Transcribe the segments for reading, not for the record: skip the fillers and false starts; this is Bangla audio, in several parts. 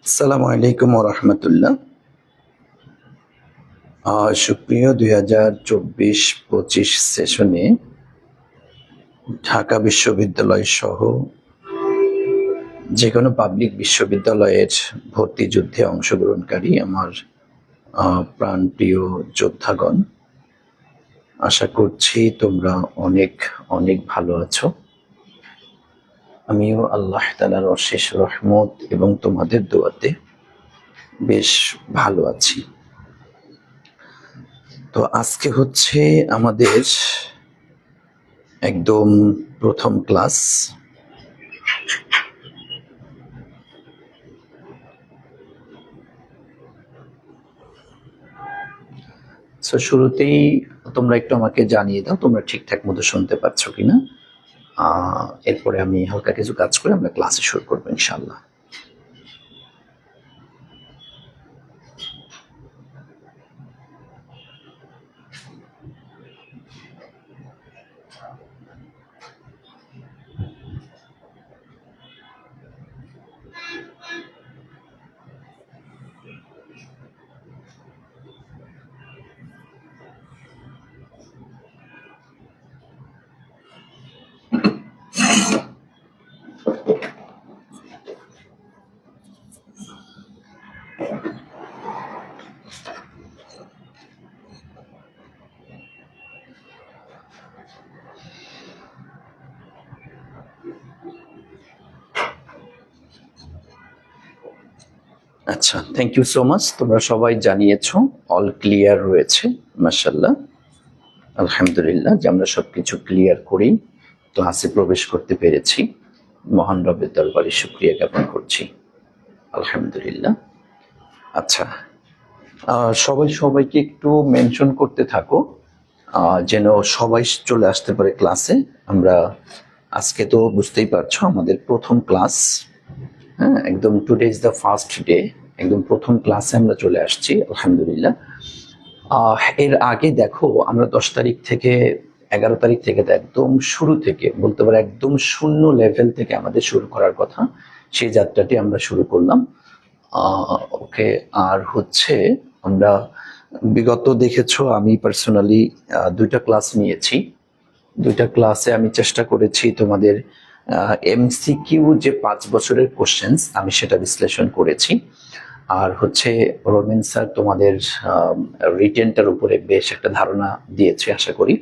আসসালামু আলাইকুম রহমতুল্লাহ। সুপ্রিয় 2024-25 সেশনে ঢাকা বিশ্ববিদ্যালয় সহ যে কোনো পাবলিক বিশ্ববিদ্যালয়ের ভর্তি যুদ্ধে অংশগ্রহণকারী আমার প্রাণপ্রিয় যোদ্ধাগণ, আশা করছি তোমরা অনেক অনেক ভালো আছো। আমিও আল্লাহ তাআলার অশেষ রহমত এবং তোমাদের দোয়াতে বেশ ভালো আছি। তো আজকে হচ্ছে আমাদের একদম প্রথম ক্লাস। শুরুতেই তোমরা একটু আমাকে জানিয়ে দাও তোমরা ঠিকঠাক মতো শুনতে পাচ্ছ কিনা। এরপরে আমি হালকা কিছু কাজ করে আমরা ক্লাসে শুরু করবো ইনশাআল্লাহ। আচ্ছা, থ্যাংক ইউ সো মাচ। তোমরা সবাই জানিয়েছো অল ক্লিয়ার রয়েছে, মাশাআল্লাহ, আলহামদুলিল্লাহ, যে আমরা সবকিছু ক্লিয়ার করেই ক্লাসে প্রবেশ করতে পেরেছি। মহান রবের দরবারে শুকরিয়া জ্ঞাপন করছি, আলহামদুলিল্লাহ। আচ্ছা, সবাই সবাইকে একটু মেনশন করতে থাকো যেন সবাই চলে আসতে পারে ক্লাসে। আমরা আজকে তো বুঝতেই পারছো আমাদের প্রথম ক্লাস, হ্যাঁ, একদম today is the first day, একদম প্রথম ক্লাসে আমরা চলে আসছি, আলহামদুলিল্লাহ। এর আগে দেখো আমরা 10 তারিখ থেকে 11 তারিখ থেকে তো একদম শুরু থেকে বলতে পারো একদম শূন্য লেভেল থেকে আমাদের শুরু করার কথা, সেই যাত্রাটি আমরা শুরু করলাম। ওকে, আর হচ্ছে আমরা বিগত দেখেছো আমি পার্সোনালি 2টা ক্লাস নিয়েছি। 2টা ক্লাসে আমি চেষ্টা করেছি তোমাদের এমসিকিউ যে 5 বছরের কোশ্চেন্স আমি সেটা বিশ্লেষণ করেছি। আর হচ্ছে রবিন স্যার তোমাদের রিটেনটার উপরে বেশ একটা ধারণা দিয়েছে আশা করি।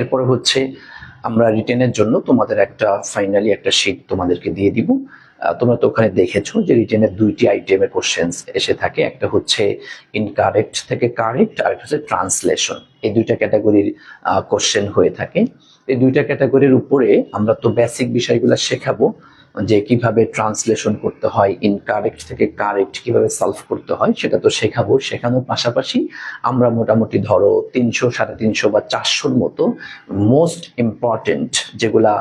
এরপরে হচ্ছে আমরা রিটেনের জন্য তোমাদের একটা ফাইনালি একটা শীট তোমাদেরকে দিয়ে দিব। তোমরা তো ওখানে দেখেছো যে রিটেনের 2টি আইটেমের কোশ্চেন্স এসে থাকে, একটা হচ্ছে ইনকারেক্ট থেকে কারেক্ট, আর একটা হচ্ছে ট্রান্সলেশন। এই 2টা ক্যাটাগরির কোশ্চেন হয়ে থাকে। এই 2টা ক্যাটাগরির উপরে আমরা তো বেসিক বিষয়গুলো শেখাবো, যে কিভাবে ট্রান্সলেশন করতে হয়, ইনকারেক্ট থেকে কারেক্ট কিভাবে সলভ করতে হয় সেটা তো শেখাবো। শেখানোর পাশাপাশি আমরা মোটামুটি ধরো 300, 350 বা 400-র মতো মোস্ট ইম্পর্টেন্ট যেগুলা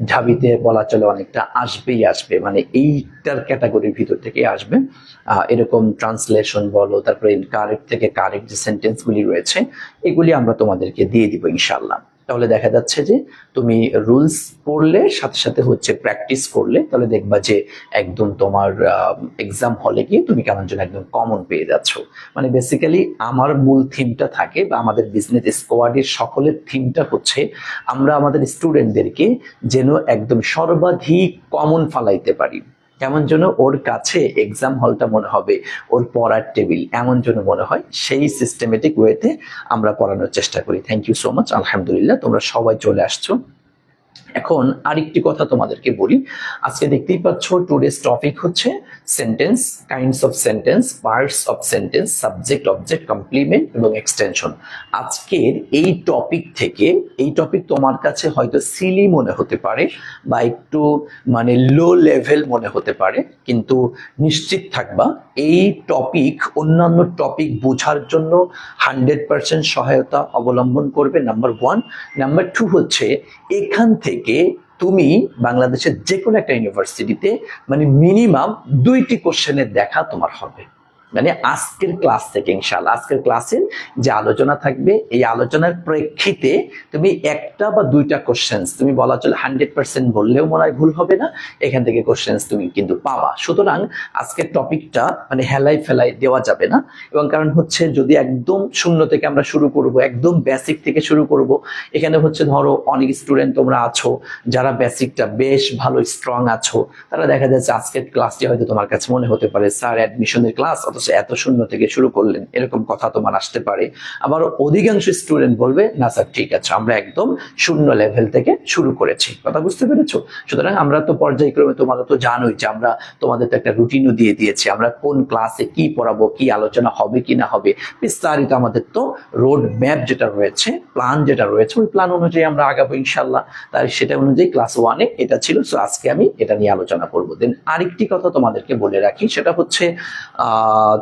ঢাবিতে বলা চলে অনেকটা আসবেই আসবে, মানে এইটার ক্যাটাগরির ভিতর থেকে আসবে, এরকম ট্রান্সলেশন বলো, তারপরে ইনকারেক্ট থেকে কারেক্ট যে সেন্টেন্সগুলি রয়েছে এগুলি আমরা তোমাদেরকে দিয়ে দিব ইনশাআল্লাহ। তাহলে দেখা যাচ্ছে যে তুমি রুলস পড়লে সাথে সাথে হচ্ছে প্র্যাকটিস করলে, তাহলে দেখবা যে একদম তোমার এক্সাম হলে গিয়ে তুমি কেমন যেন একদম কমন পেয়ে যাচ্ছ। মানে বেসিক্যালি আমার মূল থিমটা থাকে বা আমাদের বিজনেস স্কোয়াডের সকলের থিমটা হচ্ছে আমরা আমাদের স্টুডেন্টদেরকে যেন একদম সর্বাধিক কমন ফালাইতে পারি, কেমন যেন ওর কাছে এক্সাম হলটা মনে হবে ওর পড়ার টেবিল, এমন যেন মনে হয়, সেই সিস্টেমেটিক ওয়েতে আমরা পড়ানোর চেষ্টা করি। থ্যাংক ইউ সো মাচ, আলহামদুলিল্লাহ, তোমরা সবাই চলে আসছো। এখন আরেকটি কথা তোমাদেরকে বলি, আজকে দেখতেই পাচ্ছ টুডেস টপিক হচ্ছে sentence, kinds of sentence, parts of sentence, subject, object, complement এবং এক্সটেনশন। আজকের এই টপিক থেকে, এই টপিক তোমার কাছে হয়তো সিলি মনে হতে পারে বা একটু মানে লো লেভেল মনে হতে পারে, কিন্তু নিশ্চিত থাকবা এই টপিক অন্যান্য টপিক বোঝার জন্য 100% সহায়তা অবলম্বন করবে, নাম্বার 1। নাম্বার 2 হচ্ছে এখান থেকে তুমি বাংলাদেশের যে কোনো একটা ইউনিভার্সিটিতে মানে মিনিমাম 2টি কোশ্চেনের দেখা তোমার হবে, মানে আজকের ক্লাস থেকে ইনশাআল্লাহ আজকের ক্লাসের যে আলোচনা থাকবে এই আলোচনার প্রেক্ষিতে তুমি একটা বা দুইটা কোশ্চেন্স তুমি বলা চলে 100% বললেও মনে হয় ভুল হবে না, এখান থেকে কোশ্চেন্স তুমি কিন্তু পাবা। সুতরাং আজকের টপিকটা মানে হেলাই ফেলাই দেওয়া যাবে না, এবং কারণ হচ্ছে যদি একদম শূন্য থেকে আমরা শুরু করব, একদম বেসিক থেকে শুরু করব, এখানে হচ্ছে ধরো অনেক স্টুডেন্ট তোমরা আছো যারা বেসিকটা বেশ ভালো স্ট্রং আছো, তারা দেখা যাচ্ছে আজকের ক্লাসটি হয়তো তোমার কাছে মনে হতে পারে স্যার অ্যাডমিশনের ক্লাস অথচ এত শূন্য থেকে শুরু করলেন, এরকম কথা তোমার আসতে পারে। আবার অধিকাংশ স্টুডেন্ট বলবে না স্যার ঠিক আছে আমরা একদম শূন্য লেভেল থেকে শুরু করেছি। কথা বুঝতে পেরেছো? সুতরাং আমরা তো পর্যায়ক্রমে, তোমরা তো জানোই যে আমরা তোমাদের তো একটা রুটিনও দিয়ে দিয়েছি, আমরা কোন ক্লাসে কি পড়াবো, কি আলোচনা হবে কি না হবে বিস্তারিত আমাদের তো রোড ম্যাপ যেটা রয়েছে, প্ল্যান যেটা রয়েছে, ওই প্ল্যান অনুযায়ী আমরা আগাবো ইনশাল্লাহ। তাই সেটা অনুযায়ী ক্লাস 1-এ এটা ছিল। সো আজকে আমি এটা নিয়ে আলোচনা করবো। দেন আরেকটি কথা তোমাদেরকে বলে রাখি, সেটা হচ্ছে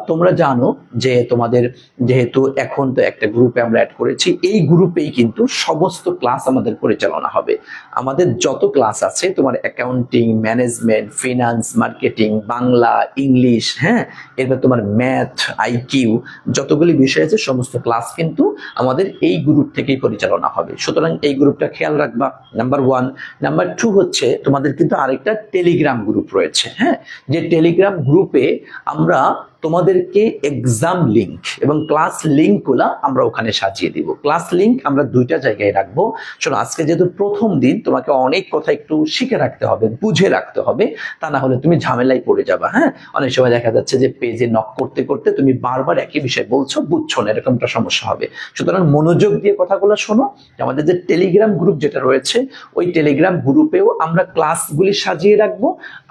তোমরা জানো যে তোমাদের যেহেতু এখন তো একটা গ্রুপে আমরা অ্যাড করেছি, এই গ্রুপেই কিন্তু সমস্ত ক্লাস আমাদের পরিচালনা হবে। আমাদের যত ক্লাস আছে তোমার accounting, management, finance, marketing, Bangla, English, হ্যাঁ, এরপর তোমার ম্যাথ, আইকিউ, যতগুলি বিষয় আছে সমস্ত ক্লাস কিন্তু আমাদের এই গ্রুপ থেকেই পরিচালনা হবে। সুতরাং এই গ্রুপটা খেয়াল রাখবা, নাম্বার 1। নাম্বার 2 হচ্ছে তোমাদের কিন্তু আরেকটা টেলিগ্রাম গ্রুপ রয়েছে, হ্যাঁ, যে টেলিগ্রাম গ্রুপে আমরা তোমাদেরকে এক্সাম লিংক এবং ক্লাস লিংকগুলো আমরা ওখানে সাজিয়ে দিব। ক্লাস লিংক আমরা দুইটা জায়গায় রাখবো। শোনো, আজকে যেহেতু প্রথম দিন তোমাকে অনেক কথা একটু শিখে রাখতে হবে, বুঝে রাখতে হবে, তা না হলে তুমি ঝামেলায় পড়ে যাবা। হ্যাঁ, অনেক সময় দেখা যাচ্ছে যে পেজে নক করতে করতে তুমি বারবার একই বিষয় বলছো, বুঝছো না, এরকমটা সমস্যা হবে। সুতরাং মনোযোগ দিয়ে কথাগুলো শোনো। আমাদের যে টেলিগ্রাম গ্রুপ যেটা রয়েছে, ওই টেলিগ্রাম গ্রুপেও আমরা ক্লাসগুলি সাজিয়ে রাখবো।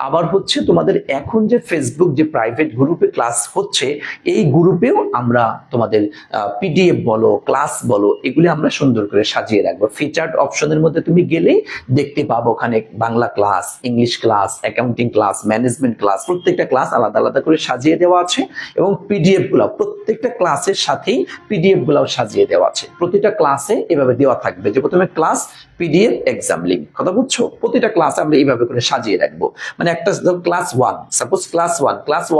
আবার হচ্ছে তোমাদের এখন যে ফেসবুক যে প্রাইভেট গ্রুপে ক্লাস হচ্ছে, এই গ্রুপেও আমরা তোমাদের পিডিএফ বলো, ক্লাস বলো, এগুলি আমরা সুন্দর করে সাজিয়ে রাখবো। ফিচার্ড অপশনের মধ্যে তুমি গেলেই দেখতে পাবো ওখানে Bangla class, English class, accounting class, management class, প্রত্যেকটা ক্লাস আলাদা আলাদা করে সাজিয়ে দেওয়া আছে। এবং পিডিএফ গুলো প্রত্যেকটা ক্লাসের সাথেই পিডিএফ গুলো সাজিয়ে দেওয়া আছে। প্রতিটা ক্লাসে এভাবে দেওয়া থাকবে যে প্রথমে ক্লাস, পিডিএফ, এক্সাম লিংক। কথা বুঝছো? প্রতিটা ক্লাস আমরা এইভাবে করে সাজিয়ে রাখবো। মানে একটা ক্লাস 1, সাপোজ ক্লাস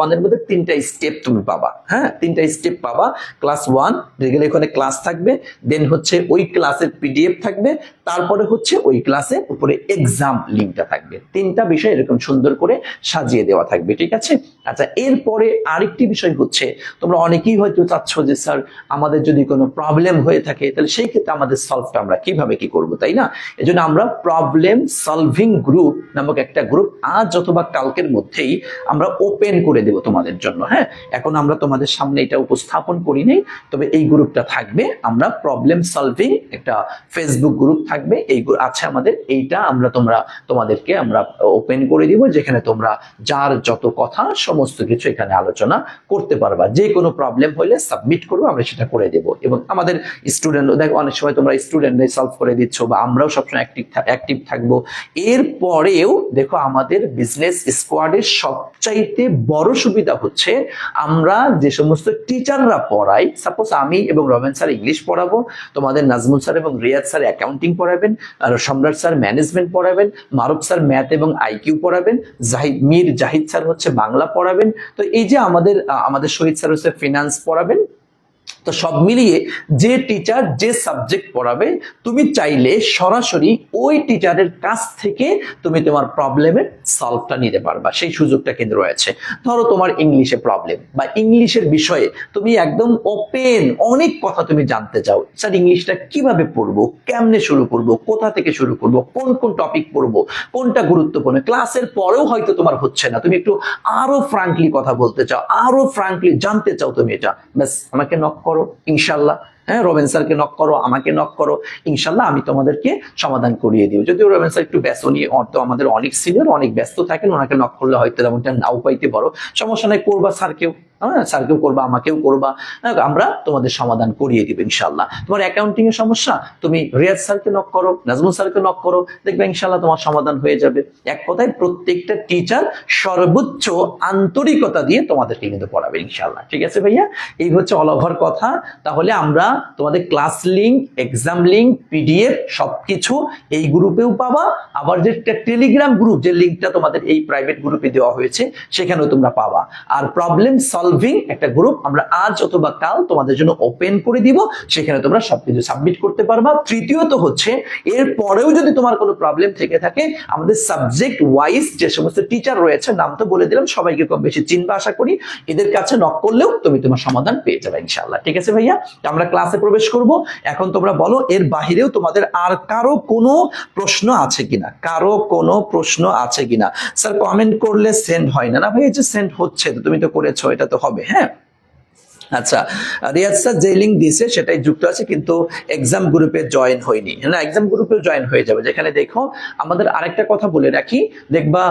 1 এর মধ্যে 3টা স্টেপ তুমি পাবা। হ্যাঁ, 3টা স্টেপ পাবা। ক্লাস 1 গেলে ওখানে ক্লাস থাকবে, দেন হচ্ছে ওই ক্লাসের পিডিএফ থাকবে, তারপরে হচ্ছে ওই ক্লাসের উপরে এক্সাম লিংকটা থাকবে। 3টা বিষয় এরকম সুন্দর করে সাজিয়ে দেওয়া থাকবে, ঠিক আছে? আচ্ছা, এরপরে আরেকটি বিষয় হচ্ছে, তোমরা অনেকেই হয়তো চাচ্ছ যে স্যার আমাদের যদি কোনো প্রবলেম হয়ে থাকে তাহলে সেই ক্ষেত্রে আমাদের সলভটা আমরা কিভাবে কি করব, তাই না? এজন্য আমরা প্রবলেম সলভিং গ্রুপ নামক একটা গ্রুপ আজ অথবা কালকের মধ্যেই আমরা ওপেন করে দেব তোমাদের জন্য। হ্যাঁ, এখন আমরা তোমাদের সামনে এটা উপস্থাপন করি নাই, তবে এই গ্রুপটা থাকবে। আমরা প্রবলেম সলভিং একটা ফেসবুক গ্রুপ থাকবে, এই আছে আমাদের, এইটা আমরা তোমাদেরকে আমরা ওপেন করে দিব, যেখানে তোমরা যার যত কথা সমস্ত কিছু এখানে আলোচনা করতে পারবা। যে কোনো প্রবলেম হলে সাবমিট করবো, আমরা সেটা করে দেব। এবং আমাদের স্টুডেন্ট, দেখো অনেক সময় তোমরা স্টুডেন্টরাই সলভ করে দিচ্ছ, বা আমরাও সবসময় অ্যাক্টিভ থাকবো। এরপরেও দেখো আমাদের বিজনেস স্কোয়াডের সবচাইতে বড় সুবিধা হচ্ছে আমরা যে সমস্ত টিচাররা পড়াই, সাপোজ আমি এবং রমেন স্যার ইংলিশ পড়াবো, তোমাদের নাজমুল স্যার এবং রিয়াদ স্যার অ্যাকাউন্টিং পড়াবেন, আর সম্রাট স্যার ম্যানেজমেন্ট পড়াবেন, মারুফ স্যার ম্যাথ এবং আইকিউ পড়াবেন, জাহিদ স্যার হচ্ছে বাংলা পড়াবেন। তো এই যে আমাদের শহীদ স্যার হচ্ছে ফিনান্স পড়াবেন। তো সব মিলিয়ে যে টিচার যে সাবজেক্ট পড়াবে, তুমি চাইলে সরাসরি ওই টিচারের কাছ থেকে তুমি তোমার প্রবলেমের সলভটা নিতে পারবা, সেই সুযোগটা কিন্তু রয়েছে। ধরো তোমার ইংলিশে প্রবলেম বা ইংলিশের বিষয়ে তুমি একদম ওপেন, অনেক কথা তুমি জানতে চাও, স্যার ইংলিশটা কিভাবে পড়বো, কেমনে শুরু করব, কোথা থেকে শুরু করব, কোন কোন টপিক পড়বো, কোনটা গুরুত্বপূর্ণ, ক্লাসের পরেও হয়তো তোমার হচ্ছে না, তুমি একটু আরো ফ্রাঙ্কলি কথা বলতে চাও, আরো ফ্রাঙ্কলি জানতে চাও, তুমি এটা ব্যাস আমাকে নক করো ইনশাল্লাহ। হ্যাঁ, রোবেন স্যারকে নক করো, আমাকে নক করো, ইনশাল্লাহ আমি তোমাদেরকে সমাধান করিয়ে দিব। যদিও রোবেন স্যার একটু ব্যস্ত নিয়ে, তো আমাদের অনেক সিনিয়র, অনেক ব্যস্ত থাকেন, ওনাকে নক করলে হয়তো তেমনটা নাও পাইতে পারো, সমস্যা নাই, করবা স্যারকেও, হ্যাঁ স্যারকেও করবা, আমাকেও করবা, আমরা তোমাদের সমাধান করিয়ে দিব ইনশাল্লাহ। তোমার অ্যাকাউন্টিং এর সমস্যা, তুমি রিয়াজ স্যারকে নক করো, নাজমুল স্যারকে নক করো, দেখবে ইনশাল্লাহ তোমার সমাধান হয়ে যাবে। এক কথায় প্রত্যেকটা টিচার সর্বোচ্চ আন্তরিকতা দিয়ে তোমাদেরকে কিন্তু পড়াবে ইনশাল্লাহ। ঠিক আছে ভাইয়া, এই হচ্ছে অল ওভার কথা। তাহলে আমরা তোমাদের class link, exam link, PDF সবকিছু এই গ্রুপেও পাবা। আবার যে টেলিগ্রাম গ্রুপ, যে লিংকটা তোমাদের এই প্রাইভেট গ্রুপে দেওয়া হয়েছে, সেখানেও তোমরা পাবা। আর প্রবলেম সলভ সলভিং একটা গ্রুপ আমরা আজ অথবা কাল তোমাদের জন্য ওপেন করে দিব, সেখানে তোমরা সবকিছু সাবমিট করতে পারবা। তৃতীয়ত হচ্ছে এর পরেও যদি তোমার কোনো প্রবলেম থেকে থাকে, আমাদের সাবজেক্ট ওয়াইজ যে সমস্ত টিচার রয়েছে, নাম তো বলে দিলাম, সবাইকে কম বেশি চিনবা আশা করি, এদের কাছে নক করলেও তুমি তোমার সমাধান পেয়ে যাবে ইনশাআল্লাহ। ঠিক আছে ভাইয়া, আমরা ক্লাসে প্রবেশ করব। এখন তোমরা বলো এর বাহিরেও তোমাদের আর কারো কোনো প্রশ্ন আছে কিনা, কারো কোনো প্রশ্ন আছে কিনা? স্যার কমেন্ট করলে সেন্ড হয় না। না ভাই, এই যে সেন্ড হচ্ছে, তুমি তো করেছো, এটা তো হবে। হ্যাঁ আচ্ছা, রিয়াজ স্যার যে লিঙ্ক দিয়েছে সেটাই যুক্ত আছে, কিন্তু এক্সাম গ্রুপে জয়েন হয়নি। না, এক্সাম গ্রুপে জয়েন হয়ে যাবে। যেখানে দেখো আমাদের আরেকটা কথা বলে রাখি, দেখবা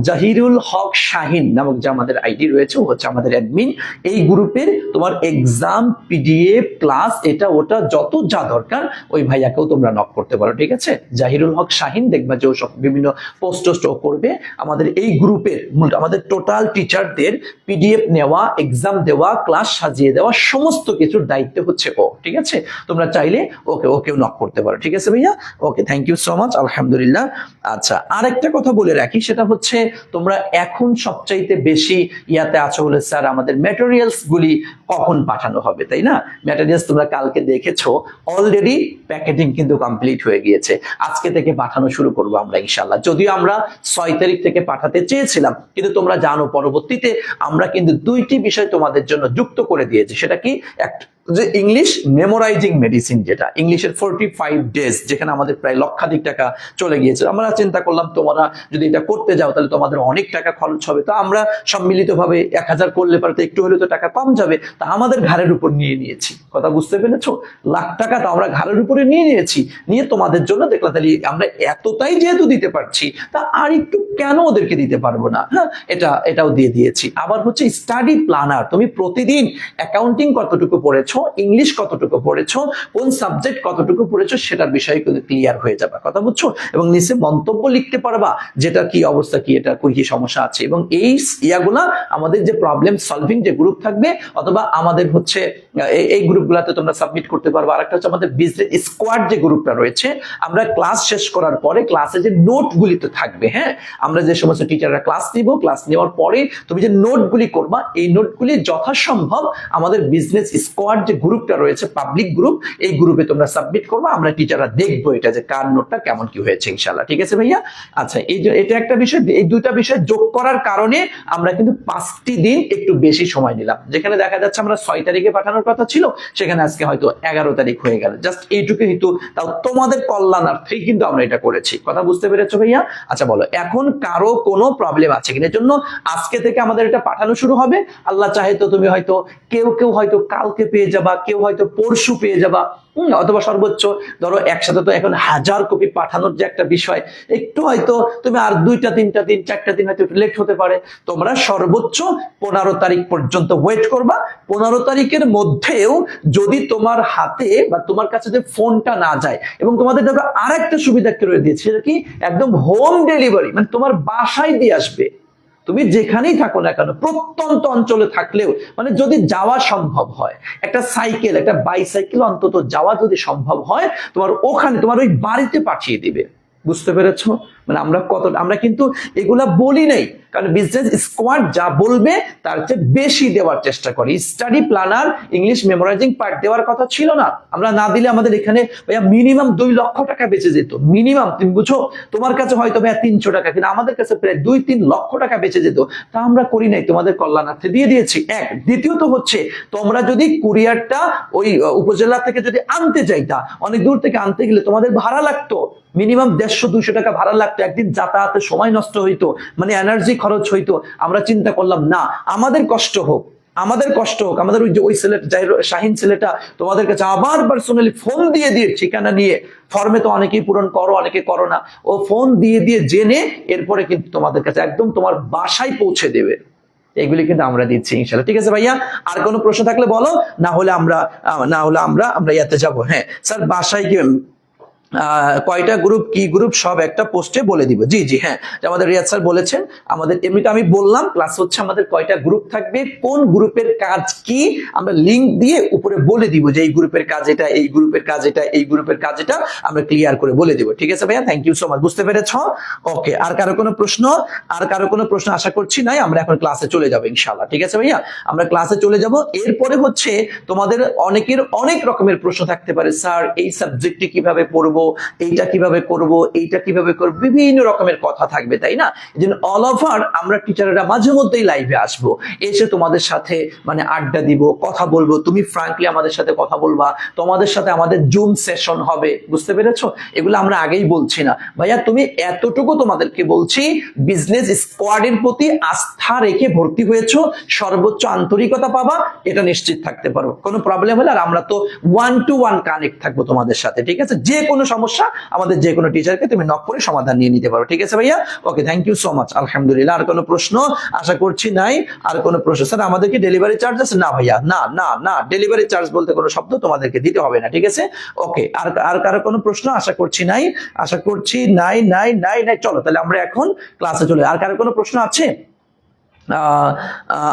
জাহিরুল হক শাহিন নামক যে আমাদের আইডি রয়েছে, ও হচ্ছে আমাদের অ্যাডমিন। এই গ্রুপের তোমার এক্সাম পিডিএফ ক্লাস এটা ওটা যত যা দরকার ওই ভাইয়াকেও তোমরা নক করতে পারো। ঠিক আছে, জাহিরুল হক শাহিন, দেখবা যে ও সব বিভিন্ন পোস্ট করবে। আমাদের এই গ্রুপের আমাদের টোটাল টিচারদের পিডিএফ নেওয়া, এক্সাম দেওয়া, ক্লাস সাজিয়ে দেওয়া, সমস্ত কিছুর দায়িত্ব হচ্ছে ও। ঠিক আছে, তোমরা চাইলে ওকেও নক করতে পারো। ঠিক আছে ভাইয়া, ওকে, থ্যাংক ইউ সো মাচ, আলহামদুলিল্লাহ। আচ্ছা, আরেকটা কথা বলে রাখি, সেটা হচ্ছে তোমরা এখন সবচাইতে বেশি ইয়াতে আছো বলে স্যার আমাদের ম্যাটেরিয়ালস গুলি কখন পাঠানো হবে, তাই না? ম্যাটেরিয়ালস তোমরা কালকে দেখেছো, অলরেডি প্যাকেটিং কিন্তু কমপ্লিট হয়ে গিয়েছে। আজকে থেকে পাঠানো শুরু করবো আমরা ইনশাআল্লাহ। যদিও আমরা 6 তারিখ থেকে পাঠাতে চেয়েছিলাম, কিন্তু তোমরা জানো পরবর্তীতে আমরা কিন্তু 2টি বিষয় তোমাদের জন্য যুক্ত করে দিয়েছি। সেটা কি? একটা যে ইংলিশ মেমোরাইজিং মেডিসিন, যেটা ইংলিশের 45 ডেজ, যেখানে আমাদের প্রায় লক্ষাধিক টাকা চলে গিয়েছে। আমরা চিন্তা করলাম তোমরা যদি এটা করতে যাও তাহলে তোমাদের অনেক টাকা খরচ হবে, তো আমরা সম্মিলিতভাবে 1000 করলে পারে তো একটু হলেও তো টাকা কম যাবে, তা আমাদের ঘাড়ের উপর নিয়ে নিয়েছি। কথা বুঝতে পেরেছো? লাখ টাকা তো আমরা ঘাড়ের উপরে নিয়ে নিয়েছি, নিয়ে তোমাদের জন্য দেখলাম তাহলে আমরা এতটাই যেহেতু দিতে পারছি, তা আর একটু কেন ওদেরকে দিতে পারবো না? হ্যাঁ, এটাও দিয়ে দিয়েছি। আবার হচ্ছে স্টাডি প্ল্যানার, তুমি প্রতিদিন অ্যাকাউন্টিং কতটুকু পড়েছো, ইংলিশ কতটুকু পড়েছো, কোন সাবজেক্ট কতটুকু পড়েছো, সেটার বিষয়ে কিন্তু ক্লিয়ার হয়ে যাবে। কথা বুঝছো? এবং নিচে মন্তব্য লিখতে পারবা, যেটা কি অবস্থা, কি এটা কি সমস্যা আছে। এবং এই ইয়াগুলা আমাদের যে প্রবলেম সলভিং যে গ্রুপ থাকবে, অথবা আমাদের হচ্ছে এই গ্রুপগুলোতে তোমরা সাবমিট করতে পারবা। আরেকটা হচ্ছে আমাদের বিজনেস স্কোয়াড যে গ্রুপটা রয়েছে, আমরা ক্লাস শেষ করার পরে ক্লাসে যে নোটগুলি তো থাকবে। হ্যাঁ, আমরা যে সমস্ত টিচাররা ক্লাস নিব, ক্লাস নেওয়ার পরে তুমি যে নোটগুলি করবা, এই নোটগুলি যথাসম্ভব আমাদের বিজনেস স্কোয়াড যে গ্রুপটা রয়েছে, পাবলিক গ্রুপ, এই গ্রুপে তোমরা সাবমিট করবা। আমরা টিচাররা দেখবো এটা যে কার নোটটা কেমন কি হয়েছে ইনশাআল্লাহ। ঠিক আছে ভাইয়া? আচ্ছা, এটা একটা বিষয়। এই 2টা বিষয় যোগ করার কারণে আমরা কিন্তু 5টি দিন একটু বেশি সময় নিলাম। যেখানে দেখা যাচ্ছে আমরা 6 তারিখে পাঠানোর কথা ছিল, সেখানে আজকে হয়তো 11 তারিখ হয়ে গেল। জাস্ট এইটুকু কিন্তু, তাও তোমাদের কল্যাণার্থেই কিন্তু আমরা এটা করেছি। কথা বুঝতে পেরেছো ভাইয়া? আচ্ছা বলো, এখন কারো কোনো প্রবলেম আছে কিনা? এর জন্য আজকে থেকে আমাদের এটা পাঠানো শুরু হবে। আল্লাহ চাহে তো তুমি হয়তো কেউ হয়তো কালকে পেয়ে যাবা, কেউ হয়তো পরশু পেয়ে যাবা, অথবা সর্বোচ্চ ধরো একসাথে তো এখন 1000 কপি পাঠানোর যে একটা বিষয়, একটু হয়তো তুমি আর 2টা 3টা দিন 4টা দিন হয়তো লেট হতে পারে। তোমরা সর্বোচ্চ 15 তারিখ পর্যন্ত ওয়েট করবা। 15 তারিখের মধ্যেও যদি তোমার হাতে বা তোমার কাছে যে ফোনটা না যায়, এবং তোমাদের দেখো আর একটা সুবিধা করে দিয়েছে, সেটা কি? একদম হোম ডেলিভারি, মানে তোমার বাসায় দিয়ে আসবে। তুমি যেখানেই থাকো না কেন, প্রত্যন্ত অঞ্চলে থাকলেও, মানে যদি যাওয়া সম্ভব হয়, একটা সাইকেল, একটা বাইসাইকেল অন্তত যাওয়া যদি সম্ভব হয়, তোমার ওখানে তোমার ওই বাড়িতে পাঠিয়ে দিবে। বুঝতে পেরেছো? মানে আমরা কিন্তু এগুলা বলি নাই, কারণ বিজনেস স্কোয়াড যা বলবে তার চেয়ে বেশি দেওয়ার চেষ্টা করি। Study planner, English memorising part দেওয়ার কথা ছিল না, আমরা না দিলে আমাদের এখানে ভাইয়া মিনিমাম 2 লক্ষ টাকা বেঁচে যেত। মিনিমাম, তুমি বুঝো, তোমার কাছে হয়তো ভাইয়া 300 টাকা, কিন্তু আমাদের কাছে প্রায় 2-3 লক্ষ টাকা বেঁচে যেত। তা আমরা করি নাই, তোমাদের কল্যাণার্থে দিয়ে দিয়েছি। এক, দ্বিতীয়ত হচ্ছে তোমরা যদি কুরিয়ারটা ওই উপজেলা থেকে যদি আনতে চাইতা, অনেক দূর থেকে আনতে গেলে তোমাদের ভাড়া লাগতো, মিনিমাম 150-200 টাকা ভাড়া লাগতো, একদিন যাতায়াতে সময় নষ্ট হইতো, মানে এনার্জি খরচ হইতো। আমরা চিন্তা করলাম না, আমাদের কষ্ট হোক, আমাদের ওই ছেলেটা, শাহিন ছেলেটা তোমাদের কাছে আবার পার্সোনালি ফোন দিয়ে ঠিকানা নিয়ে, ফর্মে তো অনেকেই পূরণ করো, অনেকে করো না, ও ফোন দিয়ে জেনে এরপরে কিন্তু তোমাদের কাছে একদম তোমার বাসায় পৌঁছে দেবে। এগুলি কিন্তু আমরা দিচ্ছি ইনশাআল্লাহ। ঠিক আছে ভাইয়া, আর কোনো প্রশ্ন থাকলে বলো, না হলে আমরা ইয়াতে যাবো। হ্যাঁ স্যার, বাসায় কি কয়টা গ্রুপ, কি গ্রুপ, সব একটা পোস্টে বলে দিব। জি জি হ্যাঁ, আমাদের রিয়াজ স্যার বলেছেন আমাদের, এমনিতে আমি বললাম ক্লাস হচ্ছে আমাদের কয়টা গ্রুপ থাকবে, কোন গ্রুপের কাজ কি, আমরা লিংক দিয়ে উপরে বলে দিব যে এই গ্রুপের কাজ এটা, এই গ্রুপের কাজ এটা, এই গ্রুপের কাজ এটা, আমরা ক্লিয়ার করে বলে দিব। ঠিক আছে ভাইয়া, থ্যাংক ইউ সো মাচ, বুঝতে পেরেছ? ওকে, আর কারো কোনো প্রশ্ন? আর কারো কোনো প্রশ্ন আশা করছি নাই। আমরা এখন ক্লাসে চলে যাবো ইনশাআল্লাহ। ঠিক আছে ভাইয়া, আমরা ক্লাসে চলে যাব। এরপরে হচ্ছে তোমাদের অনেকের অনেক রকমের প্রশ্ন থাকতে পারে, স্যার এই সাবজেক্টটি কিভাবে পড়বো, এইটা কিভাবে করব, এইটা কিভাবে করব, বিভিন্ন রকমের কথা থাকবে, তাই না? এই জন্য অল ওভার আমরা টিচাররা মাঝে মধ্যেই লাইভে আসবো, এসে তোমাদের সাথে মানে আড্ডা দিব, কথা বলবো, তুমি ফ্রাঙ্কলি আমাদের সাথে কথা বলবা, তোমাদের সাথে আমাদের জুম সেশন হবে, বুঝতে পেরেছো? এগুলো আমরা আগেই বলছি না ভাইয়া, তুমি এতটুকু তোমাদেরকে বলছি, বিজনেস স্কোয়াডের প্রতি আস্থা রেখে ভর্তি হয়েছো, সর্বোচ্চ আন্তরিকতা পাবা, এটা নিশ্চিত থাকতে পারো। কোনো প্রবলেম হলে, আর আমরা তো 1 to 1 কানেক্ট থাকবো তোমাদের সাথে। ঠিক আছে, যে কোনো সমস্যা আমাদের যে কোনো টিচারকে তুমি নক করে সমাধান নিয়ে নিতে পারো। ঠিক আছে ভাইয়া, ওকে, থ্যাংক ইউ সো মাচ, আলহামদুলিল্লাহ। আর কোনো প্রশ্ন আশা করছি নাই। আর কোনো প্রশ্ন? স্যার আমাদের কি ডেলিভারি চার্জ আছে? না ভাইয়া, না না না, ডেলিভারি চার্জ বলতে কোনো শব্দ তোমাদেরকে দিতে হবে না। ঠিক আছে, ওকে। আর কারো কোনো প্রশ্ন? আশা করছি নাই, আশা করছি নাই নাই নাই নাই। চলো তাহলে আমরা এখন ক্লাসে চলে। আর কারো কোনো প্রশ্ন আছে?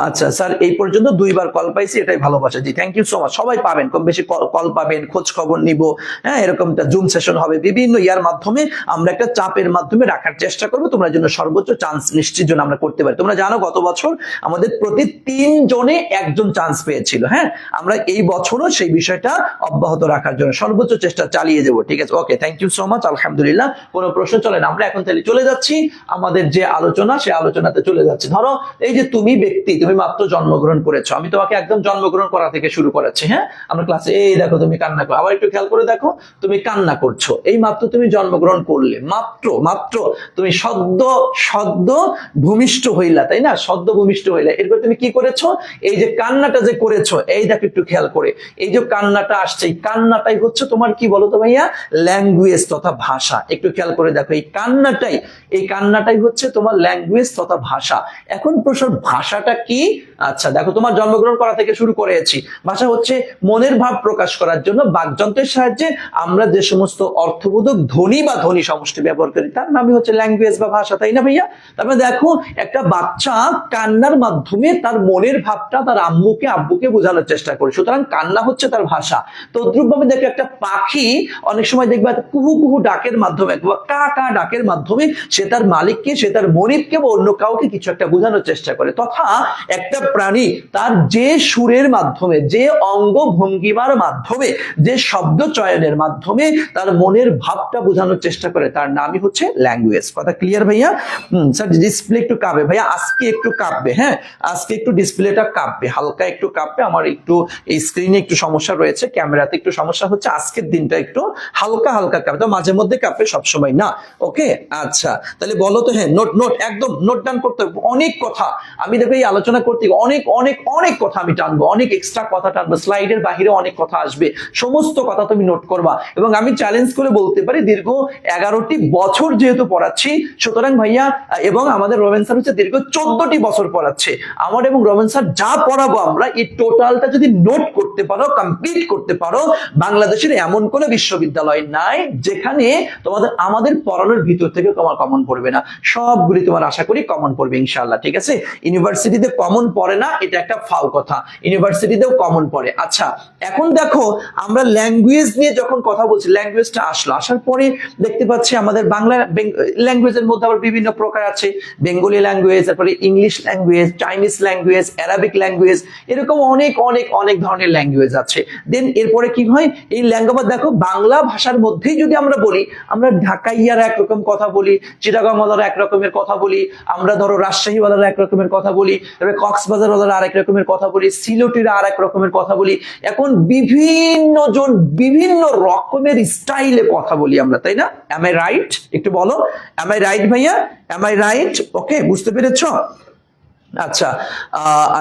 আচ্ছা স্যার, এই পর্যন্ত 2বার কল পাইছি, এটাই ভালোবাসা। জি থ্যাংক ইউ সো মাচ। সবাই পাবেন, কম বেশি কল পাবেন, খোঁজ খবর নিব, হ্যাঁ, এরকমটা জুম সেশন হবে, বিভিন্ন ইয়ার মাধ্যমে আমরা একটা চাপের মাধ্যমে রাখার চেষ্টা করবো, তোমরা জন্য সর্বোচ্চ চান্স নিশ্চিত জন্য আমরা করতে পারি। তোমরা জানো গত বছর আমাদের প্রতি 3 জনে 1জন চান্স পেয়েছিল, হ্যাঁ, আমরা এই বছরও সেই বিষয়টা অব্যাহত রাখার জন্য সর্বোচ্চ চেষ্টা চালিয়ে যাবো। ঠিক আছে, ওকে, থ্যাংক ইউ সো মাচ, আলহামদুলিল্লাহ। কোনো প্রশ্ন? চলেন আমরা এখন তাহলে চলে যাচ্ছি আমাদের যে আলোচনা, সেই আলোচনাতে চলে যাচ্ছি। ধরো এই যে তুমি ব্যক্তি, তুমি মাত্র জন্মগ্রহণ করেছো, আমি তোমাকে একদম জন্মগ্রহণ করা থেকে শুরু করেছি, হ্যাঁ, আমরা ক্লাসে, এই দেখো তুমি কান্না করো, আবার একটু খেয়াল করে দেখো, তুমি কান্না করছো, এই মাত্র তুমি জন্মগ্রহণ করলে, মাত্র মাত্র তুমি সদ্য ভূমিষ্ঠ হইলা, তাই না? সদ্য ভূমিষ্ঠ হইলা, এরপর তুমি কি করেছো? এই যে কান্নাটা যে করেছো, এই দেখো একটু খেয়াল করে, এই যে কান্নাটা আসছে, এই কান্নাটাই হচ্ছে তোমার কি বলো তো ভাইয়া, ল্যাঙ্গুয়েজ তথা ভাষা। একটু খেয়াল করে দেখো, এই কান্নাটাই হচ্ছে তোমার ল্যাঙ্গুয়েজ তথা ভাষা। এখন প্রশ্ন, ভাষাটা কি? আচ্ছা দেখো, তোমার জন্মগ্রহণ করা থেকে শুরু করেছি, ভাষা হচ্ছে মনের ভাব প্রকাশ করার জন্য বাকযন্ত্রের সাহায্যে আমরা যে সমস্ত অর্থবোধক ধ্বনি বা ধ্বনি সমষ্টি ব্যবহার করি, তার নামই হচ্ছে ল্যাঙ্গুয়েজ বা ভাষা, তাই না ভাইয়া? তারপরে দেখো, একটা বাচ্চা কান্নার মাধ্যমে তার মনের ভাবটা তার আব্বুকে বোঝানোর চেষ্টা করে, সুতরাং কান্না হচ্ছে তার ভাষা। তদ্রুপ ভাবে দেখো, একটা পাখি অনেক সময় দেখবে কুহু কুহু ডাকের মাধ্যমে, কা কা ডাকের মাধ্যমে সে তার মালিককে, সে তার মনিবকে বা অন্য কাউকে কিছু একটা বোঝানোর চেষ্টা করে। তথা একটা প্রাণী তার যে সুরের মাধ্যমে, যে অঙ্গ ভঙ্গিমার মাধ্যমে, যে শব্দ চয়নের মাধ্যমে তার মনের ভাবটা বোঝানোর চেষ্টা করে, তার নামই হচ্ছে ল্যাঙ্গুয়েজ। কথা ক্লিয়ার ভাইয়া? স্যার ডিসপ্লে একটু কাঁপবে ভাইয়া, আজকে একটু কাঁপবে, হ্যাঁ, আজকে একটু ডিসপ্লেটা কাঁপবে, হালকা একটু কাঁপবে, আমার একটু এই স্ক্রিনে একটু সমস্যা রয়েছে, ক্যামেরাতে একটু সমস্যা হচ্ছে, আজকের দিনটা একটু হালকা হালকা কাঁপবে, তো মাঝে মধ্যে কাঁপবে, সবসময় না। ওকে, আচ্ছা তাহলে বলো তো, হ্যাঁ, নোট একদম নোট ডাউন করতে হবে। অনেক কথা আমি দেখো এই আলোচনা করতে, অনেক অনেক অনেক কথা আমি টানবো, অনেক এক্সট্রা কথা টানবো, স্লাইডের বাহিরে অনেক কথা আসবে, সমস্ত কথা তুমি নোট করবা। এবং আমি চ্যালেঞ্জ করে বলতে পারি, দীর্ঘ 11টি বছর যেহেতু পড়াচ্ছি, সুতরাং ভাইয়া, এবং আমাদের রোমেন স্যার হচ্ছে দীর্ঘ 14টি বছর পড়াচ্ছে, আমার এবং রোমেন স্যার যা পড়াবো আমরা, এই টোটালটা যদি নোট করতে পারো, কমপ্লিট করতে পারো, বাংলাদেশের এমন কোনো বিশ্ববিদ্যালয় নাই যেখানে আমাদের পড়ানোর ভিতর থেকে তোমার কমন পড়বে না, সবগুলি তোমার আশা করি কমন পড়বে ইনশাআল্লাহ। ঠিক আছে, ইউনিভার্সিটিতে কমন পড়ে না, এটা একটা ফাউ কথা, ইউনিভার্সিটিতেও কমন পড়ে। আচ্ছা এখন দেখো, আমরা ল্যাঙ্গুয়েজ নিয়ে যখন কথা বলছি, ল্যাঙ্গুয়েজটা আসার পরে দেখতে পাচ্ছি আমাদের বাংলা ল্যাঙ্গুয়েজের মধ্যে আবার বিভিন্ন প্রকার আছে, বেঙ্গলি ল্যাঙ্গুয়েজ, তারপরে English language, Chinese language, Arabic language, এরকম অনেক অনেক অনেক ধরনের ল্যাঙ্গুয়েজ আছে। দেন এরপরে কি হয়, এই ল্যাঙ্গুয়েজ দেখো, বাংলা ভাষার মধ্যেই যদি আমরা বলি, আমরা ঢাকাইয়ার একরকম কথা বলি, চিটাগাংওয়ালারা এক রকমের কথা বলি, আমরা ধরো রাজশাহীওয়ালারা এক রকমের কথা বলি, তবে কক্সবাজারওয়ালারা আরেক রকমের কথা বলি, সিলেটিরা আরেক রকমের কথা বলি, এখন বিভিন্ন জন বিভিন্ন রকমের স্টাইলে কথা বলি আমরা, তাই না? Am I right? একটু বলো, এম আই রাইট ভাইয়া? Am I right? ওকে, বুঝতে পেরেছ? আচ্ছা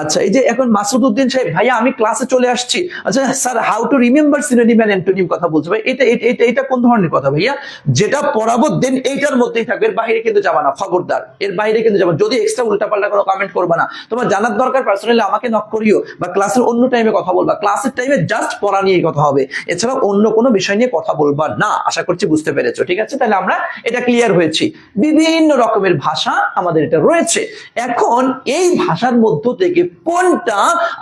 আচ্ছা, এই যে এখন মাসুদ উদ্দিন সাহেব, ভাইয়া আমি ক্লাসে চলে আসছি। আচ্ছা sir, how to remember synonym and antonym কথা বলছে ভাই, এটা এটা এটা কোন ধরনের কথা ভাইয়া? যেটা পড়াবো দেন এইটার মধ্যেই থাকবে, এর বাইরে কিন্তু যাবা না, খবরদার, এর বাইরে কিন্তু যাবা। যদি এক্সট্রা উল্টাপাল্টা কোনো কমেন্ট করবা না, তোমার জানার দরকার পার্সোনালি আমাকে নক করিও, বা ক্লাসের অন্য টাইমে কথা বলবা, ক্লাসের টাইমে জাস্ট পড়া নিয়ে কথা হবে, এছাড়া অন্য কোনো বিষয় নিয়ে কথা বলবা না। আশা করছি বুঝতে পেরেছো, ঠিক আছে? তাহলে আমরা এটা ক্লিয়ার হয়েছি। বিভিন্ন রকমের ভাষা আমাদের এটা রয়েছে। এখন এই ভাষার মধ্য থেকে কোনটা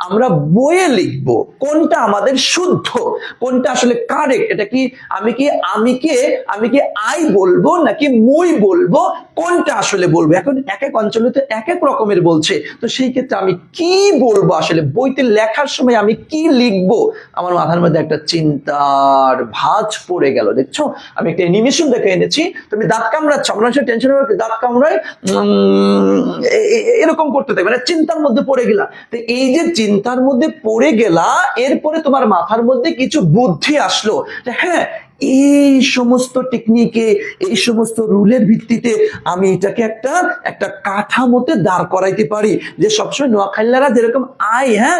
আমরা বইয়ে লিখবো, কোনটা আমাদের শুদ্ধ, কোনটা আসলে কারেক্ট, এটা কি আমি কি আই বলবো নাকি মুই বলবো, কোনটা আসলে বলবো? এখন এক এক অঞ্চলে তো এক এক রকমের বলছে, তো সেই ক্ষেত্রে আমি কি বলবো, আসলে বইতে লেখার সময় আমি কি লিখবো? আমার মাথার মধ্যে একটা চিন্তার ভাঁজ পড়ে গেল। দেখছো, আমি একটা অ্যানিমেশন দেখে এনেছি, তুমি দাঁত কামড়াচ্ছ, আমরা টেনশন দাঁত কামড়ায় এরকম করতে থাকবে, মানে চিন্তার মধ্যে পড়ে গেলা। তো এই যে চিন্তার মধ্যে পড়ে গেলা, এরপরে তোমার মাথার মধ্যে কিছু বুদ্ধি আসলো, হ্যাঁ এই সমস্ত টেকনিকে, এই সমস্ত রুলের ভিত্তিতে আমি এটাকে একটা একটা কাঠামোতে দাঁড় করাইতে পারি, যে সবসময় নোয়াখালীরা যেরকম আই, হ্যাঁ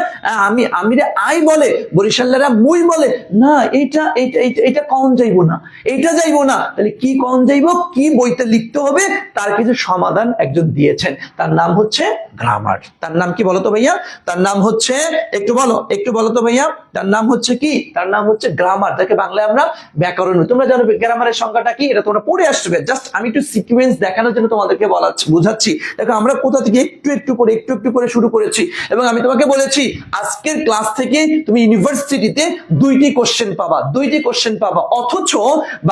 আমি রে আই বলে, বরিশালেরা মুই বলে, না এইটা এইটা এইটা কম যাইবো না, এইটা যাইবো না, তাহলে কি কম যাইবো, কি বইতে লিখতে হবে, তার কিছু সমাধান একজন দিয়েছেন, তার নাম হচ্ছে গ্রামার। তার নাম কি বলতো ভাইয়া? তার নাম হচ্ছে, একটু বলো তো ভাইয়া, তার নাম হচ্ছে কি? তার নাম হচ্ছে গ্রামার, যাকে বাংলায় আমরা ব্যাকরণ। তোমরা জানো গ্রামারের সংখ্যাটা কি, এটা তোমরা পড়ে আসবে, জাস্ট আমি একটু সিকোয়েন্স দেখানোর জন্য তোমাদেরকে বুঝাচ্ছি। দেখো আমরা কোথা থেকে একটু একটু করে শুরু করেছি, এবং আমি তোমাকে বলেছি আজকের ক্লাস থেকে তুমি ইউনিভার্সিটিতে দুইটি কোশ্চেন পাবা, অথচ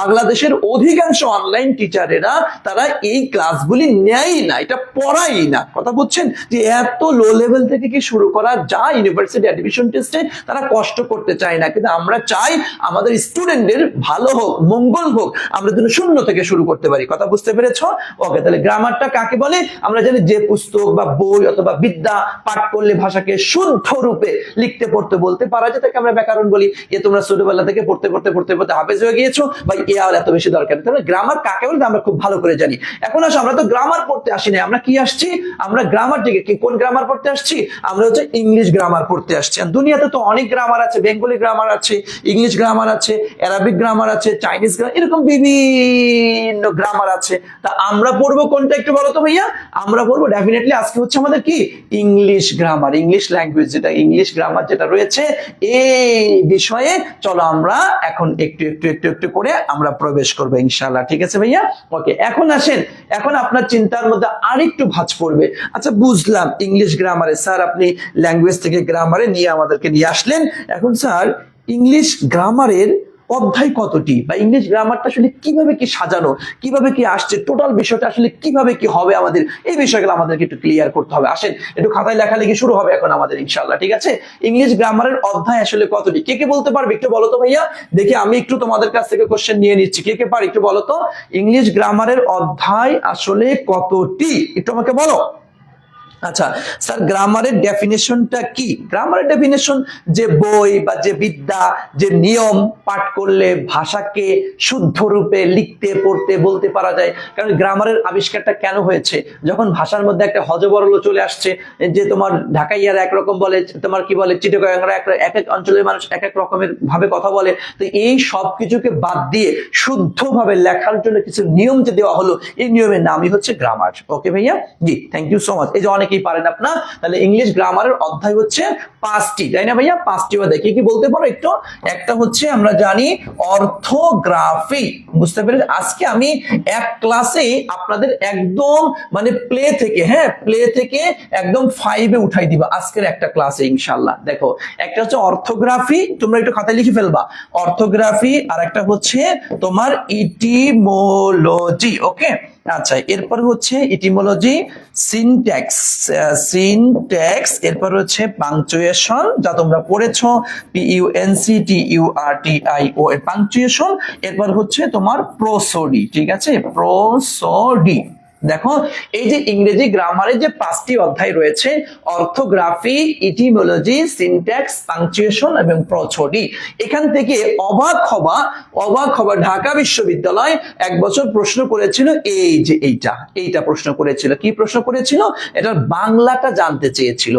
বাংলাদেশের অধিকাংশ অনলাইন টিচারেরা তারা এই ক্লাসগুলি নেয়ই না, এটা পড়াই না। কথা বুঝছেন, যে এত লো লেভেল থেকে কি শুরু করা যায় ইউনিভার্সিটি অ্যাডমিশন টেস্টে, তারা কষ্ট করতে চায় না, কিন্তু আমরা চাই আমাদের স্টুডেন্টদের ভালো হোক, মঙ্গল হোক, আমরা যেন শূন্য থেকে শুরু করতে পারি। কথা বুঝতে পেরেছো? ওকে, তাহলে গ্রামারটা কাকে বলে? আমরা জানি যে পুস্তক বা বই অথবা বিদ্যা পাঠ করলে ভাষাকে শুদ্ধ রূপে লিখতে পড়তে বলতে পারা যায়, তাকে আমরা ব্যাকরণ বলি। এ তোমরা ছোটবেলা থেকে পড়তে হাফেজ হয়ে গিয়েছো ভাই, এ আর এত বেশি দরকার। তাহলে গ্রামার কাকে বলে আমরা খুব ভালো করে জানি। এখন আসো, আমরা তো গ্রামার পড়তে আসি না, আমরা কি আসছি? আমরা গ্রামার থেকে কোন গ্রামার পড়তে আসছি? আমরা হচ্ছে ইংলিশ গ্রামার পড়তে আসছি। দুনিয়াতে তো অনেক গ্রামার আছে, বেঙ্গলি গ্রামার আছে, ইংলিশ গ্রামার আছে, অ্যারাবিক গ্রামার আছে, চাইনিজ গ্রামার, এরকম বিভিন্ন গ্রামার আছে। তা আমরা পড়বো কোনটা একটু বলো তো ভাইয়া? আমরা পড়বো ডেফিনেটলি আজকে হচ্ছে আমাদের কি ইংলিশ গ্রামার, ইংলিশ ল্যাঙ্গুয়েজ, যেটা ইংলিশ গ্রামার যেটা রয়েছে এই বিষয়ে চলো আমরা এখন একটু করে আমরা প্রবেশ করবো ইনশাআল্লাহ। ঠিক আছে ভাইয়া? ওকে, এখন আসেন, এখন আপনার চিন্তার মধ্যে আরেকটু ভাঁজ পড়বে। আচ্ছা বুঝলাম ইংলিশ গ্রামারে, স্যার আপনি ল্যাঙ্গুয়েজ থেকে গ্রামারে নিয়ে আমাদেরকে নিয়ে আসলেন। এখন স্যার ইংলিশ গ্রামারের অধ্যায় কতটি, বা ইংলিশ গ্রামারটা আসলে কিভাবে কি সাজানো, কিভাবে কি আসছে, টোটাল বিষয়টা আসলে কিভাবে কি হবে, আমাদের এই বিষয়গুলো আমাদেরকে একটু ক্লিয়ার করতে হবে। আসেন একটু খাতায় লেখালেখি শুরু হবে এখন আমাদের ইনশাআল্লাহ। ঠিক আছে, ইংলিশ গ্রামারের অধ্যায় আসলে কতটি, কে বলতে পারবে একটু বলো তো ভাইয়া? দেখি আমি একটু তোমাদের কাছ থেকে কোশ্চেন নিয়ে নিচ্ছি, কে পারে একটু বলো তো, ইংলিশ গ্রামারের অধ্যায় আসলে কতটি, একটু আমাকে বলো। আচ্ছা স্যার, গ্রামারের ডেফিনেশনটা কি? গ্রামারের ডেফিনেশন যে বই বা যে বিদ্যা, যে নিয়ম পাঠ করলে ভাষাকে শুদ্ধ রূপে লিখতে পড়তে বলতে পারা যায়। কারণ গ্রামারের আবিষ্কারটা কেন হয়েছে, যখন ভাষার মধ্যে একটা হজবরল চলে আসছে, যে তোমার ঢাকাইয়ারা একরকম বলে, তোমার কি বলে চিটাগাংরা এক এক অঞ্চলের মানুষ এক এক রকমের ভাবে কথা বলে, তো এই সব কিছুকে বাদ দিয়ে শুদ্ধভাবে লেখার জন্য কিছু নিয়ম যে দেওয়া হলো, এই নিয়মের নামই হচ্ছে গ্রামার। ওকে ভাইয়া, জি থ্যাংক ইউ সো মাচ। এই যে অনেকেই পারেন আপনার, তাহলে ইংলিশ গ্রামারের অধ্যায় হচ্ছে 5টি, তাই না ভাইয়া? 5টি দেখি কি বলতে পারো একটু। একটা হচ্ছে আমরা জানি অর্থোগ্রাফি, বুঝতে পেরেছি? আজকে আমি এক ক্লাসে আপনাদের একদম মানে প্লে থেকে, হ্যাঁ প্লে থেকে একদম 5-এ উঠাই দিবা আজকের একটা ক্লাসে ইনশাআল্লাহ। দেখো একটা হচ্ছে অর্থোগ্রাফি, তোমরা একটু খাতায় লিখে ফেলবা, অর্থোগ্রাফি, আর একটা হচ্ছে তোমার ইটিমোলজি। ওকে, আচ্ছা এরপর হচ্ছে ইটিমোলজি, সিনট্যাক্স, এরপর হচ্ছে পাংচুয়েশন, যা তোমরা পড়েছো, PUNCTURTIO এর পাংচুয়েশন, এরপর হচ্ছে তোমার প্রোসোডি। ঠিক আছে, প্রোসোডি, দেখো এই যে ইংরেজি গ্রামারের যে 5টি অধ্যায় রয়েছে, অর্থোগ্রাফি, ইটিমোলজি, সিনট্যাক্স, পাংচুয়েশন এবং প্রোসোডি, এখান থেকে অবাক হবা ঢাকা বিশ্ববিদ্যালয় এক বছর প্রশ্ন করেছিল এই যে এইটা প্রশ্ন করেছিল। কি প্রশ্ন করেছিল? এটার বাংলাটা জানতে চেয়েছিল,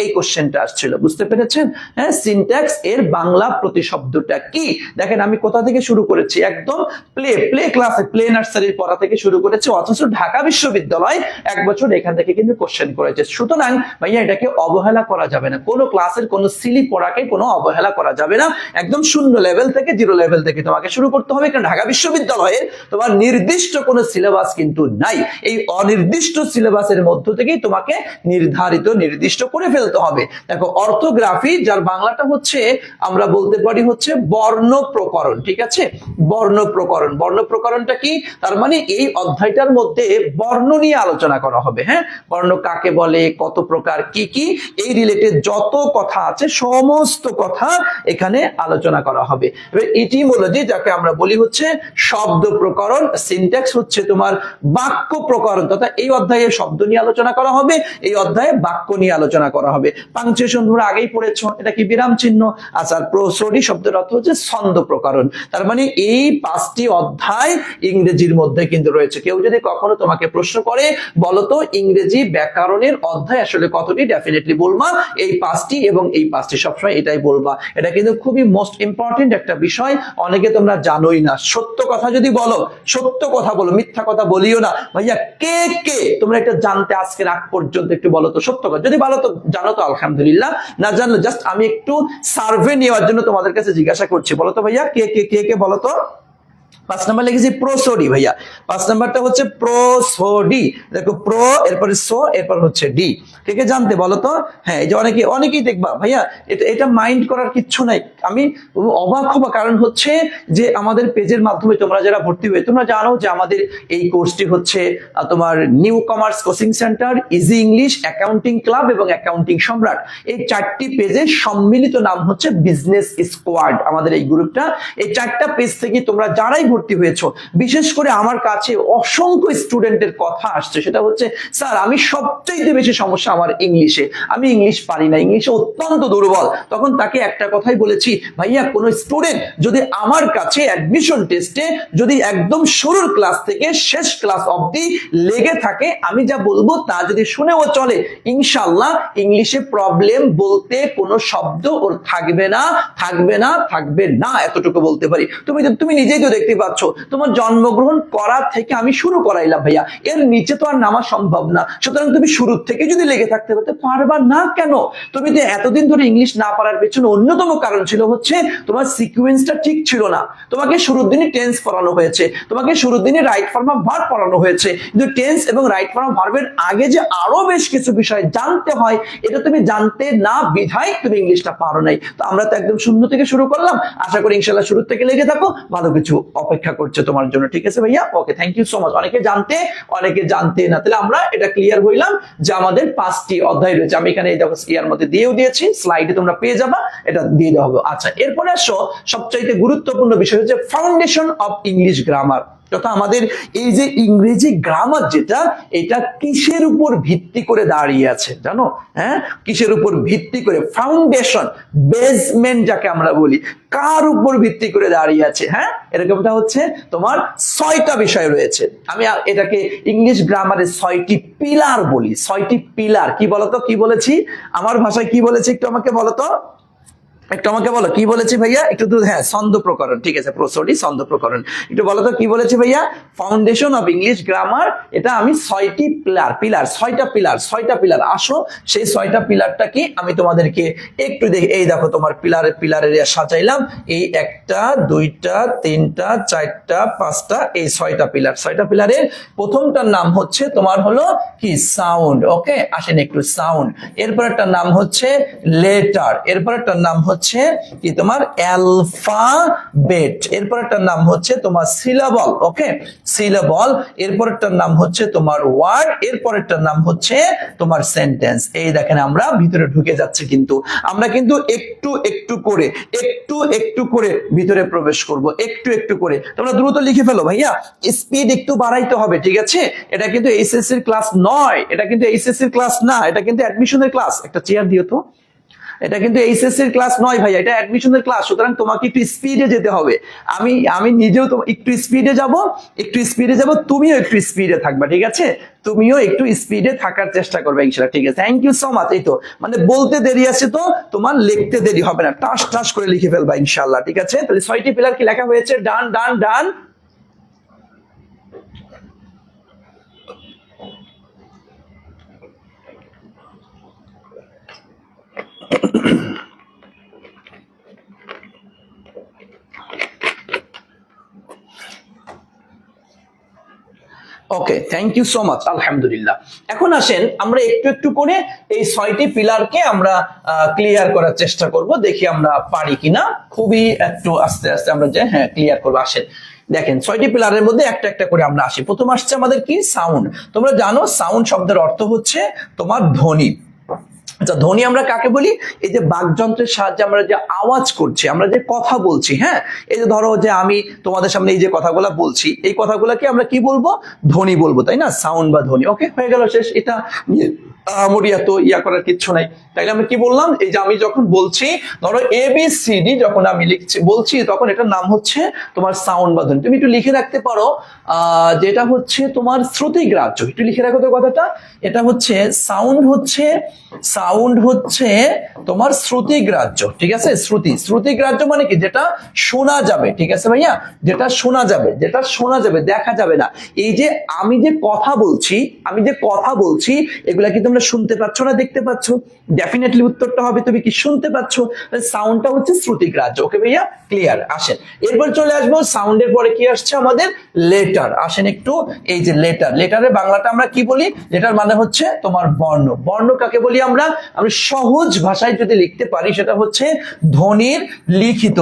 এই কোশ্চেনটা আসছিল, বুঝতে পেরেছেন? হ্যাঁ, সিনট্যাক্স এর বাংলা প্রতিশব্দটা কি? দেখেন আমি কোথা থেকে শুরু করেছি, একদম প্লে ক্লাসে, প্লে নার্সারির পড়া থেকে শুরু করেছি, অথচ ঢাকা বিশ্ববিদ্যালয় এক বছর এখান থেকে কিন্তু কোশ্চেন করেছে। সুতরাং ভাইয়া এটাকে অবহেলা করা যাবে না, কোনো ক্লাসের কোনো সিলি পড়াকে কোনো অবহেলা করা যাবে না, একদম শূন্য লেভেল থেকে, জিরো লেভেল থেকে তোমাকে শুরু করতে হবে। কারণ ঢাকা বিশ্ববিদ্যালয়ে তোমার নির্দিষ্ট কোনো সিলেবাস কিন্তু নাই, এই অনির্দিষ্ট সিলেবাসের মধ্য থেকেই তোমাকে নির্দিষ্ট করে ফেলতে হবে। দেখো অর্থোগ্রাফি, যার বাংলাটা হচ্ছে আমরা বলতে পারি হচ্ছে বর্ণ প্রকরণ, ঠিক আছে? বর্ণ প্রকরণটা কি? তার মানে এই অধ্যায়টার মধ্যে বর্ণ নিয়ে আলোচনা করা হবে। হ্যাঁ, বর্ণ কাকে বলে, কত প্রকার, কি এই রিলেটেড যত কথা আছে সমস্ত কথা এখানে আলোচনা করা হবে। এবার ইটিমোলজি, যাকে আমরা বলি হচ্ছে শব্দ প্রকরণ, সিনট্যাক্স হচ্ছে তোমার বাক্য প্রকরণ, তথা এই অধ্যায়ে শব্দ নিয়ে আলোচনা করা হবে, এই অধ্যায়ে বাক্য নিয়ে আলোচনা করা হবে। পাংচুয়েশন তোমরা আগেই পড়েছো, এটা কি? বিরাম চিহ্ন। আচ্ছা, প্রোসোডি শব্দের অর্থ হচ্ছে ছন্দ প্রকরণ। তার মানে এই 5টি অধ্যায় ইংরেজির মধ্যে কিন্তু রয়েছে। কেউ যদি কখনো তোমাকে প্রশ্ন করে বলতো ইংরেজি ব্যাকরণের অধ্যায় আসলে কতটি, ডেফিনেটলি বলবা এই 5টি, এবং এই 5টি সবসময় এটাই বলবা। এটা কিন্তু খুবই মোস্ট ইম্পর্টেন্ট একটা বিষয়, অনেকে তোমরা জানোই না। সত্য কথা যদি বলো, সত্য কথা বলো, মিথ্যা কথা বলিও না। ভাইয়া কে তোমরা এটা জানতে আজকের আগ পর্যন্ত একটু বলো তো সত্য কথা, যদি বলো তো জানো তো আলহামদুলিল্লাহ, না জানলে জাস্ট আমি একটু সার্ভে নেওয়ার জন্য তোমাদের কাছে জিজ্ঞাসা করছি। বলো তো ভাইয়া কে বলো তো। 5 নাম্বার লিখেছি প্রোসোডি ভাইয়া, 5 নাম্বারটা হচ্ছে প্রোসোডি। দেখো প্রো, এরপরে সো, এরপর হচ্ছে ডি। কে জানতে বলো তো? হ্যাঁ, এই যে অনেকেই দেখবা ভাইয়া এটা মাইন্ড করার কিচ্ছু নাই। আমি অবাক হবা, কারণ হচ্ছে যে আমাদের পেজের মাধ্যমে তোমরা যারা ভর্তি হয়ে, তোমরা জানো যে আমাদের এই কোর্সটি হচ্ছে তোমার new commerce coaching centre, easy English, accounting club এবং অ্যাকাউন্টিং সম্রাট, এই 4টি পেজের সম্মিলিত নাম হচ্ছে বিজনেস স্কোয়াড। আমাদের এই গ্রুপটা, এই 4টা পেজ থেকে তোমরা যারাই ভর্তি হয়েছো, বিশেষ করে আমার কাছে অসংখ্য স্টুডেন্টের কথা আসছে, সেটা হচ্ছে স্যার আমি সবচেয়ে বেশি সমস্যা আমার ইংলিশে, আমি ইংলিশ পারি না, ইংলিশে অত্যন্ত দুর্বল। তখন তাকে একটা কথাই বলেছি, ভাইয়া কোনো স্টুডেন্ট যদি আমার কাছে অ্যাডমিশন টেস্টে যদি একদম শুরুর ক্লাস থেকে শেষ ক্লাস অবধি লেগে থাকে, আমি যা বলবো তা যদি শুনেও চলে, ইনশাআল্লাহ ইংলিশে প্রবলেম বলতে কোনো শব্দ ওর থাকবে না, এতটুকু বলতে পারি। তুমি নিজেই তো দেখতে পাচ্ছ, তোমার জন্মগ্রহণ করা থেকে আমি শুরু করাইলাম ভাইয়া, এর নিচে তো আর নামা সম্ভব না। সুতরাং তুমি শুরু থেকে যদি লেগে থাকতে পারবা না কেন? তুমি যে এতদিন ধরে ইংলিশ না পারার পেছনে অন্যতম কারণ ছিল হচ্ছে তোমার সিকোয়েন্সটা ঠিক ছিল না। তোমাকে শুরুর দিনই টেন্স পড়ানো হয়েছে, তোমাকে শুরুর দিনই রাইট ফর্ম অফ ভার্ব পড়ানো হয়েছে, কিন্তু টেন্স এবং রাইট ফর্ম অফ ভার্বের আগে যে আরো বেশ কিছু বিষয় জানতে হয়, এটা তুমি জানতে না বিধায় তুমি ইংলিশটা পারো নাই। তো আমরা তো একদম শূন্য থেকে শুরু করলাম, আশা করি ইনশাআল্লাহ শুরু থেকে লেগে থাকো, ভালো কিছু অপেক্ষা করছে তোমার জন্য। ঠিক আছে ভাইয়া, ওকে, থ্যাংক ইউ সো মাচ। অনেকে জানতে না, তাহলে আমরা এটা ক্লিয়ার হইলাম যে আমাদের 5টি অধ্যায় রয়েছে। আমি এখানে এই দেখো ইয়ার মধ্যে দিয়েও দিয়েছি, স্লাইডে তোমরা পেয়ে যাবা, এটা দিয়ে দেওয়া হবে। আচ্ছা, এরপরে আসো সবচাইতে গুরুত্বপূর্ণ বিষয় হচ্ছে ফাউন্ডেশন অফ ইংলিশ গ্রামার, তথা আমাদের এই যে ইংরেজি গ্রামার যেটা, এটা কিসের উপর ভিত্তি করে দাঁড়িয়ে আছে জানো? হ্যাঁ, কিসের উপর ভিত্তি করে? ফাউন্ডেশন, বেসমেন্ট যাকে আমরা বলি, কার উপর ভিত্তি করে দাঁড়িয়ে আছে? হ্যাঁ, এরকমটা হচ্ছে তোমার 6টা বিষয় রয়েছে। আমি এটাকে ইংলিশ গ্রামারের 6টি পিলার বলি। 6টি পিলার কি বলতো? কি বলেছি আমার ভাষায়, কি বলেছি একটু আমাকে বলো তো, একটু আমাকে বলো কি বলেছি ভাইয়া, একটু দূর। হ্যাঁ, ছন্দ প্রকরণ, ঠিক আছে, প্রোসোডি ছন্দ প্রকরণ। একটু বলো তো কি বলেছি ভাইয়া? ফাউন্ডেশন অফ ইংলিশ গ্রামার, এটা আমি 6টি পিলার 6টা পিলার। আসো সেই 6টা পিলারটা কি আমি তোমাদেরকে একটু দেখি। এই দেখো তোমার পিলারের সাজাইলাম, এই 1টা 2টা 3টা 4টা 5টা, এই 6টা পিলার। 6টা পিলারের প্রথমটার নাম হচ্ছে তোমার হলো কি? সাউন্ড। ওকে, আসেন একটু সাউন্ড। এরপর একটা নাম হচ্ছে লেটার, এরপর একটা নাম হচ্ছে হচ্ছে কি তোমার অ্যালফাবেট, এরপরেরটার নাম হচ্ছে তোমার সিলাবল। ওকে, সিলাবল। এরপরেরটার নাম হচ্ছে তোমার ওয়ার্ড, এরপরেরটার নাম হচ্ছে তোমার সেন্টেন্স। এই দেখেন আমরা ভিতরে ঢুকে যাচ্ছে, কিন্তু আমরা কিন্তু একটু একটু করে ভিতরে প্রবেশ করব, একটু একটু করে। তোমরা দ্রুত লিখে ফেলো ভাইয়া, স্পিড একটু বাড়াইতে হবে, ঠিক আছে? এটা কিন্তু এইচএসসির ক্লাস নয়, এটা কিন্তু এইচএসসির ক্লাস না, এটা কিন্তু অ্যাডমিশনের ক্লাস। একটা চেয়ার দিও তো। এটা কিন্তু এইচএসসির ক্লাস নয় ভাইয়া, এটা অ্যাডমিশনের ক্লাস। সুতরাং তোমাকে একটু স্পিডে যেতে হবে। আমি নিজেও তো একটু স্পিডে যাব, তুমিও একটু স্পিডে থাকবা, ঠিক আছে? তুমিও একটু স্পিডে থাকার চেষ্টা করবে ইনশাআল্লাহ, ঠিক আছে? Thank you so much. এই তো মানে বলতে দেরি আছে তো তোমার লিখতে দেরি হবে না, টাস টাস করে লিখে ফেলবা ইনশাআল্লাহ, ঠিক আছে? তাহলে 6টি পিলার কি লেখা হয়েছে? ডান done done. Okay, thank you so much, আলহামদুলিল্লাহ। এখন আসেন আমরা একটু একটু করে এই 6টি পিলারকে আমরা ক্লিয়ার করার চেষ্টা করব, দেখি আমরা পারি কিনা। খুবই একটু আস্তে আস্তে আমরা যে হ্যাঁ ক্লিয়ার করবো। আসেন দেখেন 6টি পিলারের মধ্যে একটা একটা করে আমরা আসি। প্রথম আসছে আমাদের কি? সাউন্ড। তোমরা জানো সাউন্ড শব্দের অর্থ হচ্ছে তোমার ধ্বনি। আচ্ছা, ধ্বনি আমরা কাকে বলি? এই যে বাকযন্ত্রের সাহায্যে আমরা যে আওয়াজ করছি, আমরা যে কথা বলছি, হ্যাঁ, এই যে ধরো যে আমি তোমাদের সামনে এই যে কথাগুলো বলছি, এই কথাগুলোকে আমরা কি বলবো? ধ্বনি বলবো, তাই না? সাউন্ড বা ধ্বনি। ওকে, হয়ে গেল, শেষ। এটা মরিয়া তো ইয়া করার কিচ্ছু নাই। তাইলে আমরা কি বললাম? এই যে আমি যখন বলছি, ধরো ABCD যখন আমি বলছি, তখন এটার নাম হচ্ছে তোমার সাউন্ড বা ধ্বনি। তুমি একটু লিখে রাখতে পারো যেটা হচ্ছে তোমার শ্রুতিগ্রাহ্য। একটু লিখে রাখো তো কথাটা। এটা হচ্ছে সাউন্ড হচ্ছে তোমার শ্রুতিগ্রাহ্য, ঠিক আছে? শ্রুতিগ্রাহ্য মানে কি? যেটা শোনা যাবে, ঠিক আছে ভাইয়া? যেটা শোনা যাবে, দেখা যাবে না। এই যে আমি যে কথা বলছি, এগুলা কি তোমরা শুনতে পাচ্ছ না দেখতে পাচ্ছ? ডেফিনেটলি উত্তরটা হবে তুমি কি শুনতে পাচ্ছ। সাউন্ডটা হচ্ছে শ্রুতিগ্রাহ্য। ওকে ভাইয়া, ক্লিয়ার? আসেন এরপর চলে আসবো সাউন্ডের পরে কি আসছে আমাদের? লেটার। আসেন একটু, এই যে লেটারের বাংলাটা আমরা কি বলি? লেটার মানে হচ্ছে তোমার বর্ণ। বর্ণ কাকে বলি আমরা সহজ ভাষায় যদি লিখতে পারি, সেটা হচ্ছে ধ্বনির লিখিত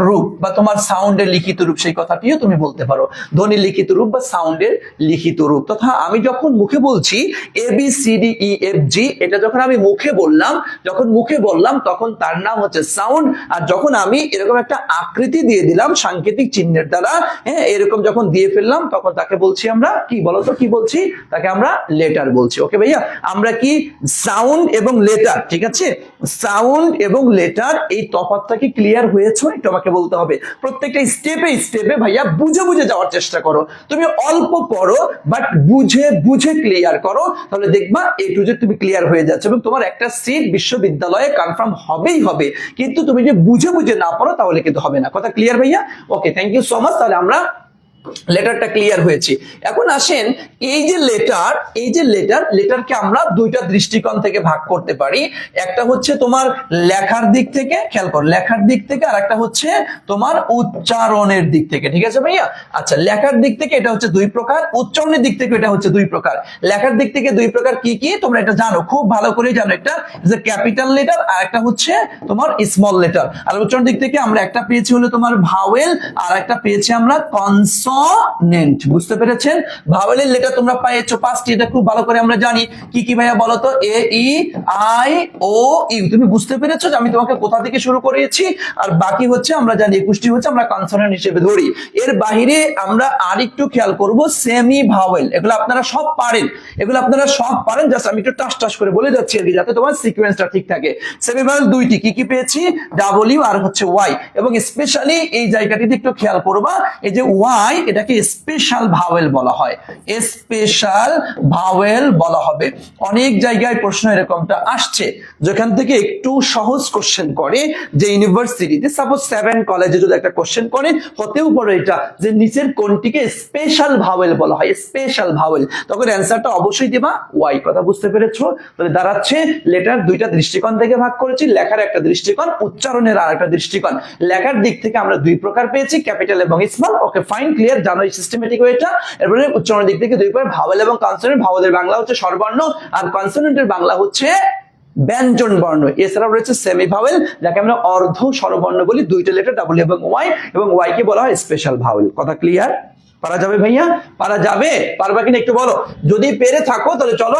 রূপ বা তোমার সাউন্ডের লিখিত রূপ। সেই কথাটিও তুমি বলতে পারো, ধ্বনির লিখিত রূপ বা সাউন্ডের লিখিত রূপ। তথা আমি যখন মুখে বলছি ABCDEFG, এটা যখন আমি মুখে বললাম তখন তার নাম হচ্ছে সাউন্ড। আর যখন আমি এরকম একটা আকৃতি দিয়ে দিলাম সাংকেতিক চিহ্নের দ্বারা, হ্যাঁ, এরকম যখন দিয়ে ফেললাম, তখন তাকে বলছি আমরা কি? বলতো কি বলছি? তাকে আমরা লেটার বলছি। ওকে ভাইয়া, আমরা কি সাউন্ড এবং লেটার, ঠিক আছে? সাউন্ড এবং লেটার, এই তফাৎটা কি ক্লিয়ার হয়েছে? একটু আমাকে বলতে হবে। প্রত্যেকটা স্টেপে ভাইয়া বুঝে যাওয়ার চেষ্টা করো। তুমি অল্প পড়ো, বাট বুঝে ক্লিয়ার করো, তাহলে দেখবা A to Z তুমি ক্লিয়ার হয়ে যাচ্ছে এবং তোমার একটা সিট বিশ্ববিদ্যালয়ে কনফার্ম হবেই হবে। কিন্তু তুমি যে বুঝে না পড়ো, তাহলে কিন্তু হবে না। কথা ক্লিয়ার ভাইয়া? ওকে, থ্যাংক ইউ সো মাচ। তাহলে আমরা লেটারটা ক্লিয়ার হয়েছি। এখন আসেন এই যে লেটারকে আমরা দুইটা দৃষ্টিকোণ থেকে ভাগ করতে পারি। একটা হচ্ছে তোমার লেখার দিক থেকে, খেয়াল করো, লেখার দিক থেকে, আর একটা হচ্ছে তোমার উচ্চারণের দিক থেকে, ঠিক আছে ভাইয়া? আচ্ছা, লেখার দিক থেকে এটা হচ্ছে দুই প্রকার, উচ্চারণের দিক থেকে এটা হচ্ছে দুই প্রকার। লেখার দিক থেকে দুই প্রকার কি কি তোমরা এটা জানো, খুব ভালো করে জানো। একটা যে ক্যাপিটাল লেটার, আর একটা হচ্ছে তোমার স্মল লেটার। আর উচ্চারণ দিক থেকে আমরা একটা পেয়েছি হলো তোমার ভাওয়েল, আর একটা পেয়েছি আমরা কনসোনেন্ট। বুঝতে পেরেছেন? ভাওয়েলের লেটার তোমরা পেয়েছো 5টি, এটা খুব ভালো করে আমরা জানি। কি কি ভাইয়া বলো তো? A-E-I-O-U। তুমি বুঝতে পেরেছো যে আমি তোমাকে কোথা থেকে শুরু করেছি? আর বাকি হচ্ছে আমরা জানি 21টি হচ্ছে আমরা কনসোনেন্ট হিসেবে ধরি। এর বাইরে আমরা আরেকটু খেয়াল করব সেমি ভাওয়েল। এগুলো আপনারা সব পারেন, জাস্ট আমি একটু টাস করে বলে যাচ্ছি আর কি, যাতে তোমার সিকোয়েন্সটা ঠিক থাকে। সেমি ভাওয়েল দুইটি, কি পেয়েছি? W আর হচ্ছে Y। এবং স্পেশালি এই জায়গাটিতে একটু খেয়াল করবা, এই যে Y, এটাকে স্পেশাল ভাওয়েল বলা হয়, স্পেশাল ভাওয়েল বলা হবে। অনেক জায়গায় প্রশ্ন এরকমটা আসছে, যেখান থেকে একটু সহজ কোশ্চেন করে, যে ইউনিভার্সিটিতে সাপোজ 7 কলেজে যদি একটা কোশ্চেন করে, হতেও পারে এটা যে নিচের কোনটিকে স্পেশাল ভাওয়েল বলা হয়, স্পেশাল ভাওয়েল, তখন অ্যান্সারটা অবশ্যই দেবা Y। কথা বুঝতে পেরেছো? তাহলে দাঁড়াচ্ছে লেটার দুইটা দৃষ্টিকোণ থেকে ভাগ করেছি, লেখার একটা দৃষ্টিকোণ, উচ্চারণের আর একটা দৃষ্টিকোণ। লেখার দিক থেকে আমরা দুই প্রকার পেয়েছি, ক্যাপিটাল এবং স্মল। ওকে, ফাইন, ক্লিয়ার, জানো এই সিস্টেমেটিক ওয়েটা। এরপরে উচ্চারণের দিক থেকে দুই প্রকার, ভাওয়েল এবং কনসোনেন্ট। ভাওয়েলের বাংলা হচ্ছে স্বরবর্ণ, আর কনসোনেন্টের বাংলা হচ্ছে ব্যঞ্জন বর্ণ। এছাড়াও রয়েছে সেমি ভাওয়েল, যাকে আমরা অর্ধ স্বরবর্ণ বলি, দুইটা লেটার ডাব্লিউ এবং ওয়াই কে বলা হয় স্পেশাল ভাওয়েল। কথা ক্লিয়ার? পারা যাবে ভাইয়া? পারা যাবে? পারবা কিনা একটু বলো। যদি পেরে থাকো তাহলে চলো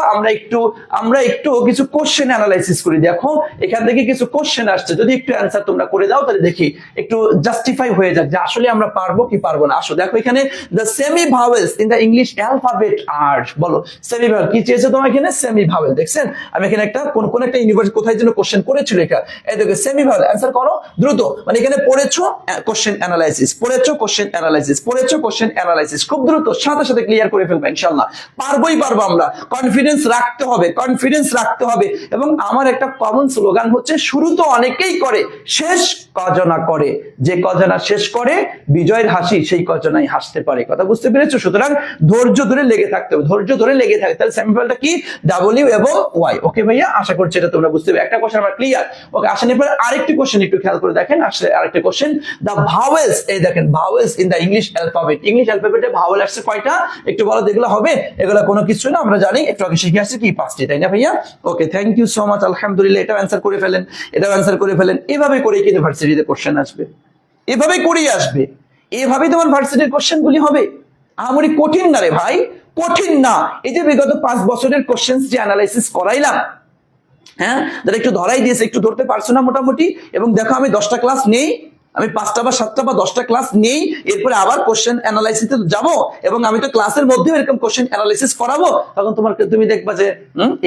আমরা একটু কিছু কোশ্চেন অ্যানালাইসিস করি। দেখো এখান থেকে কিছু কোশ্চেন আসছে, যদি একটু অ্যান্সার তোমরা করে দাও তাহলে দেখি একটু জাস্টিফাই হয়ে যাক যে আসলে আমরা পারবো কি পারবো না। আসো দেখো এখানে the semi vowels in the English alphabet আর, বলো সেমি ভাওয়েল কি চেয়েছে তোমার এখানে? Semi vowel. দেখছেন আমি এখানে একটা কোন একটা ইউনিভার্সিটি কোথায় যেন কোশ্চেন করেছিল এটা, এই দেখো সেমি ভাওয়েল। অ্যান্সার করো দ্রুত, মানে এখানে পড়েছো কোশ্চেন অ্যানালাইসিস, পড়েছো কোশ্চেন অ্যানালাইসিস, পড়েছো কোশ্চেন অ্যানালাইসিস, খুব দ্রুত সাথে সাথে ক্লিয়ার করে ফেলবে ইনশাআল্লাহ। পারবোই পারবো আমরা। কনফিডেন্স রাখতে হবে, কনফিডেন্স রাখতে হবে। এবং আমার একটা কমন স্লোগান হচ্ছে, শুরু তো অনেকেই করে, শেষ কজনা করে। যে কজনা শেষ করে বিজয়ের হাসি, সেই কজনাই হাসতে পারে। কথা বুঝতে পেরেছো? সুতরাং ধৈর্য ধরে লেগে থাকতে হবে, ধৈর্য ধরে লেগে থাকতে। তাহলে সেমিফাইনালটা কি? ডাব্লিউ এবং ওয়াই। ওকে ভাইয়া, আশা করছি এটা তোমরা বুঝতে পারবে। একটা কোশ্চেন আমরা ক্লিয়ার। ওকে, আসেন এরপর আরেকটি কোশ্চেন একটু খেয়াল করে দেখেন। আসলে আরেকটা কোশ্চেন, দা ভাওয়েলস, এই দেখেন vowels in the English alphabet. English অ্যালফাবেটে ভাওয়েল আসছে কয়টা? একটু বলো। এগুলো হবে, এগুলো কোনো কিছু না, আমরা জানি, একটু আগে শিখে আসছি কি 5টি, তাই না ভাইয়া? ওকে, থ্যাংক ইউ সো মাচ, আলহামদুলিল্লাহ। এটাও অ্যান্সার করে ফেলেন, এটাও অ্যান্সার করে ফেলেন। এভাবে করে কি ইউনিভার্সিটিতে কোশ্চেন আসবে, এভাবে করেই আসবে, এভাবেই তোমার ভার্সিটির কোশ্চেন গুলি হবে। আমারই কঠিন না রে ভাই, কঠিন না। এই যে বিগত 5 বছরের কোশ্চেন যে অ্যানালাইসিস করাইলাম, হ্যাঁ, যারা একটু ধরাই দিয়েছে, একটু ধরতে পারছো না মোটামুটি। এবং দেখো আমি 10টা ক্লাস নেই, আমি 5টা বা 7টা বা 10টা ক্লাস নেই, এরপরে আবার কোশ্চেন অ্যানালাইসিসে যাবো, এবং আমি তো ক্লাসের মধ্যে এরকম কোশ্চেন অ্যানালাইসিস করাবো। তখন তুমি দেখবা যে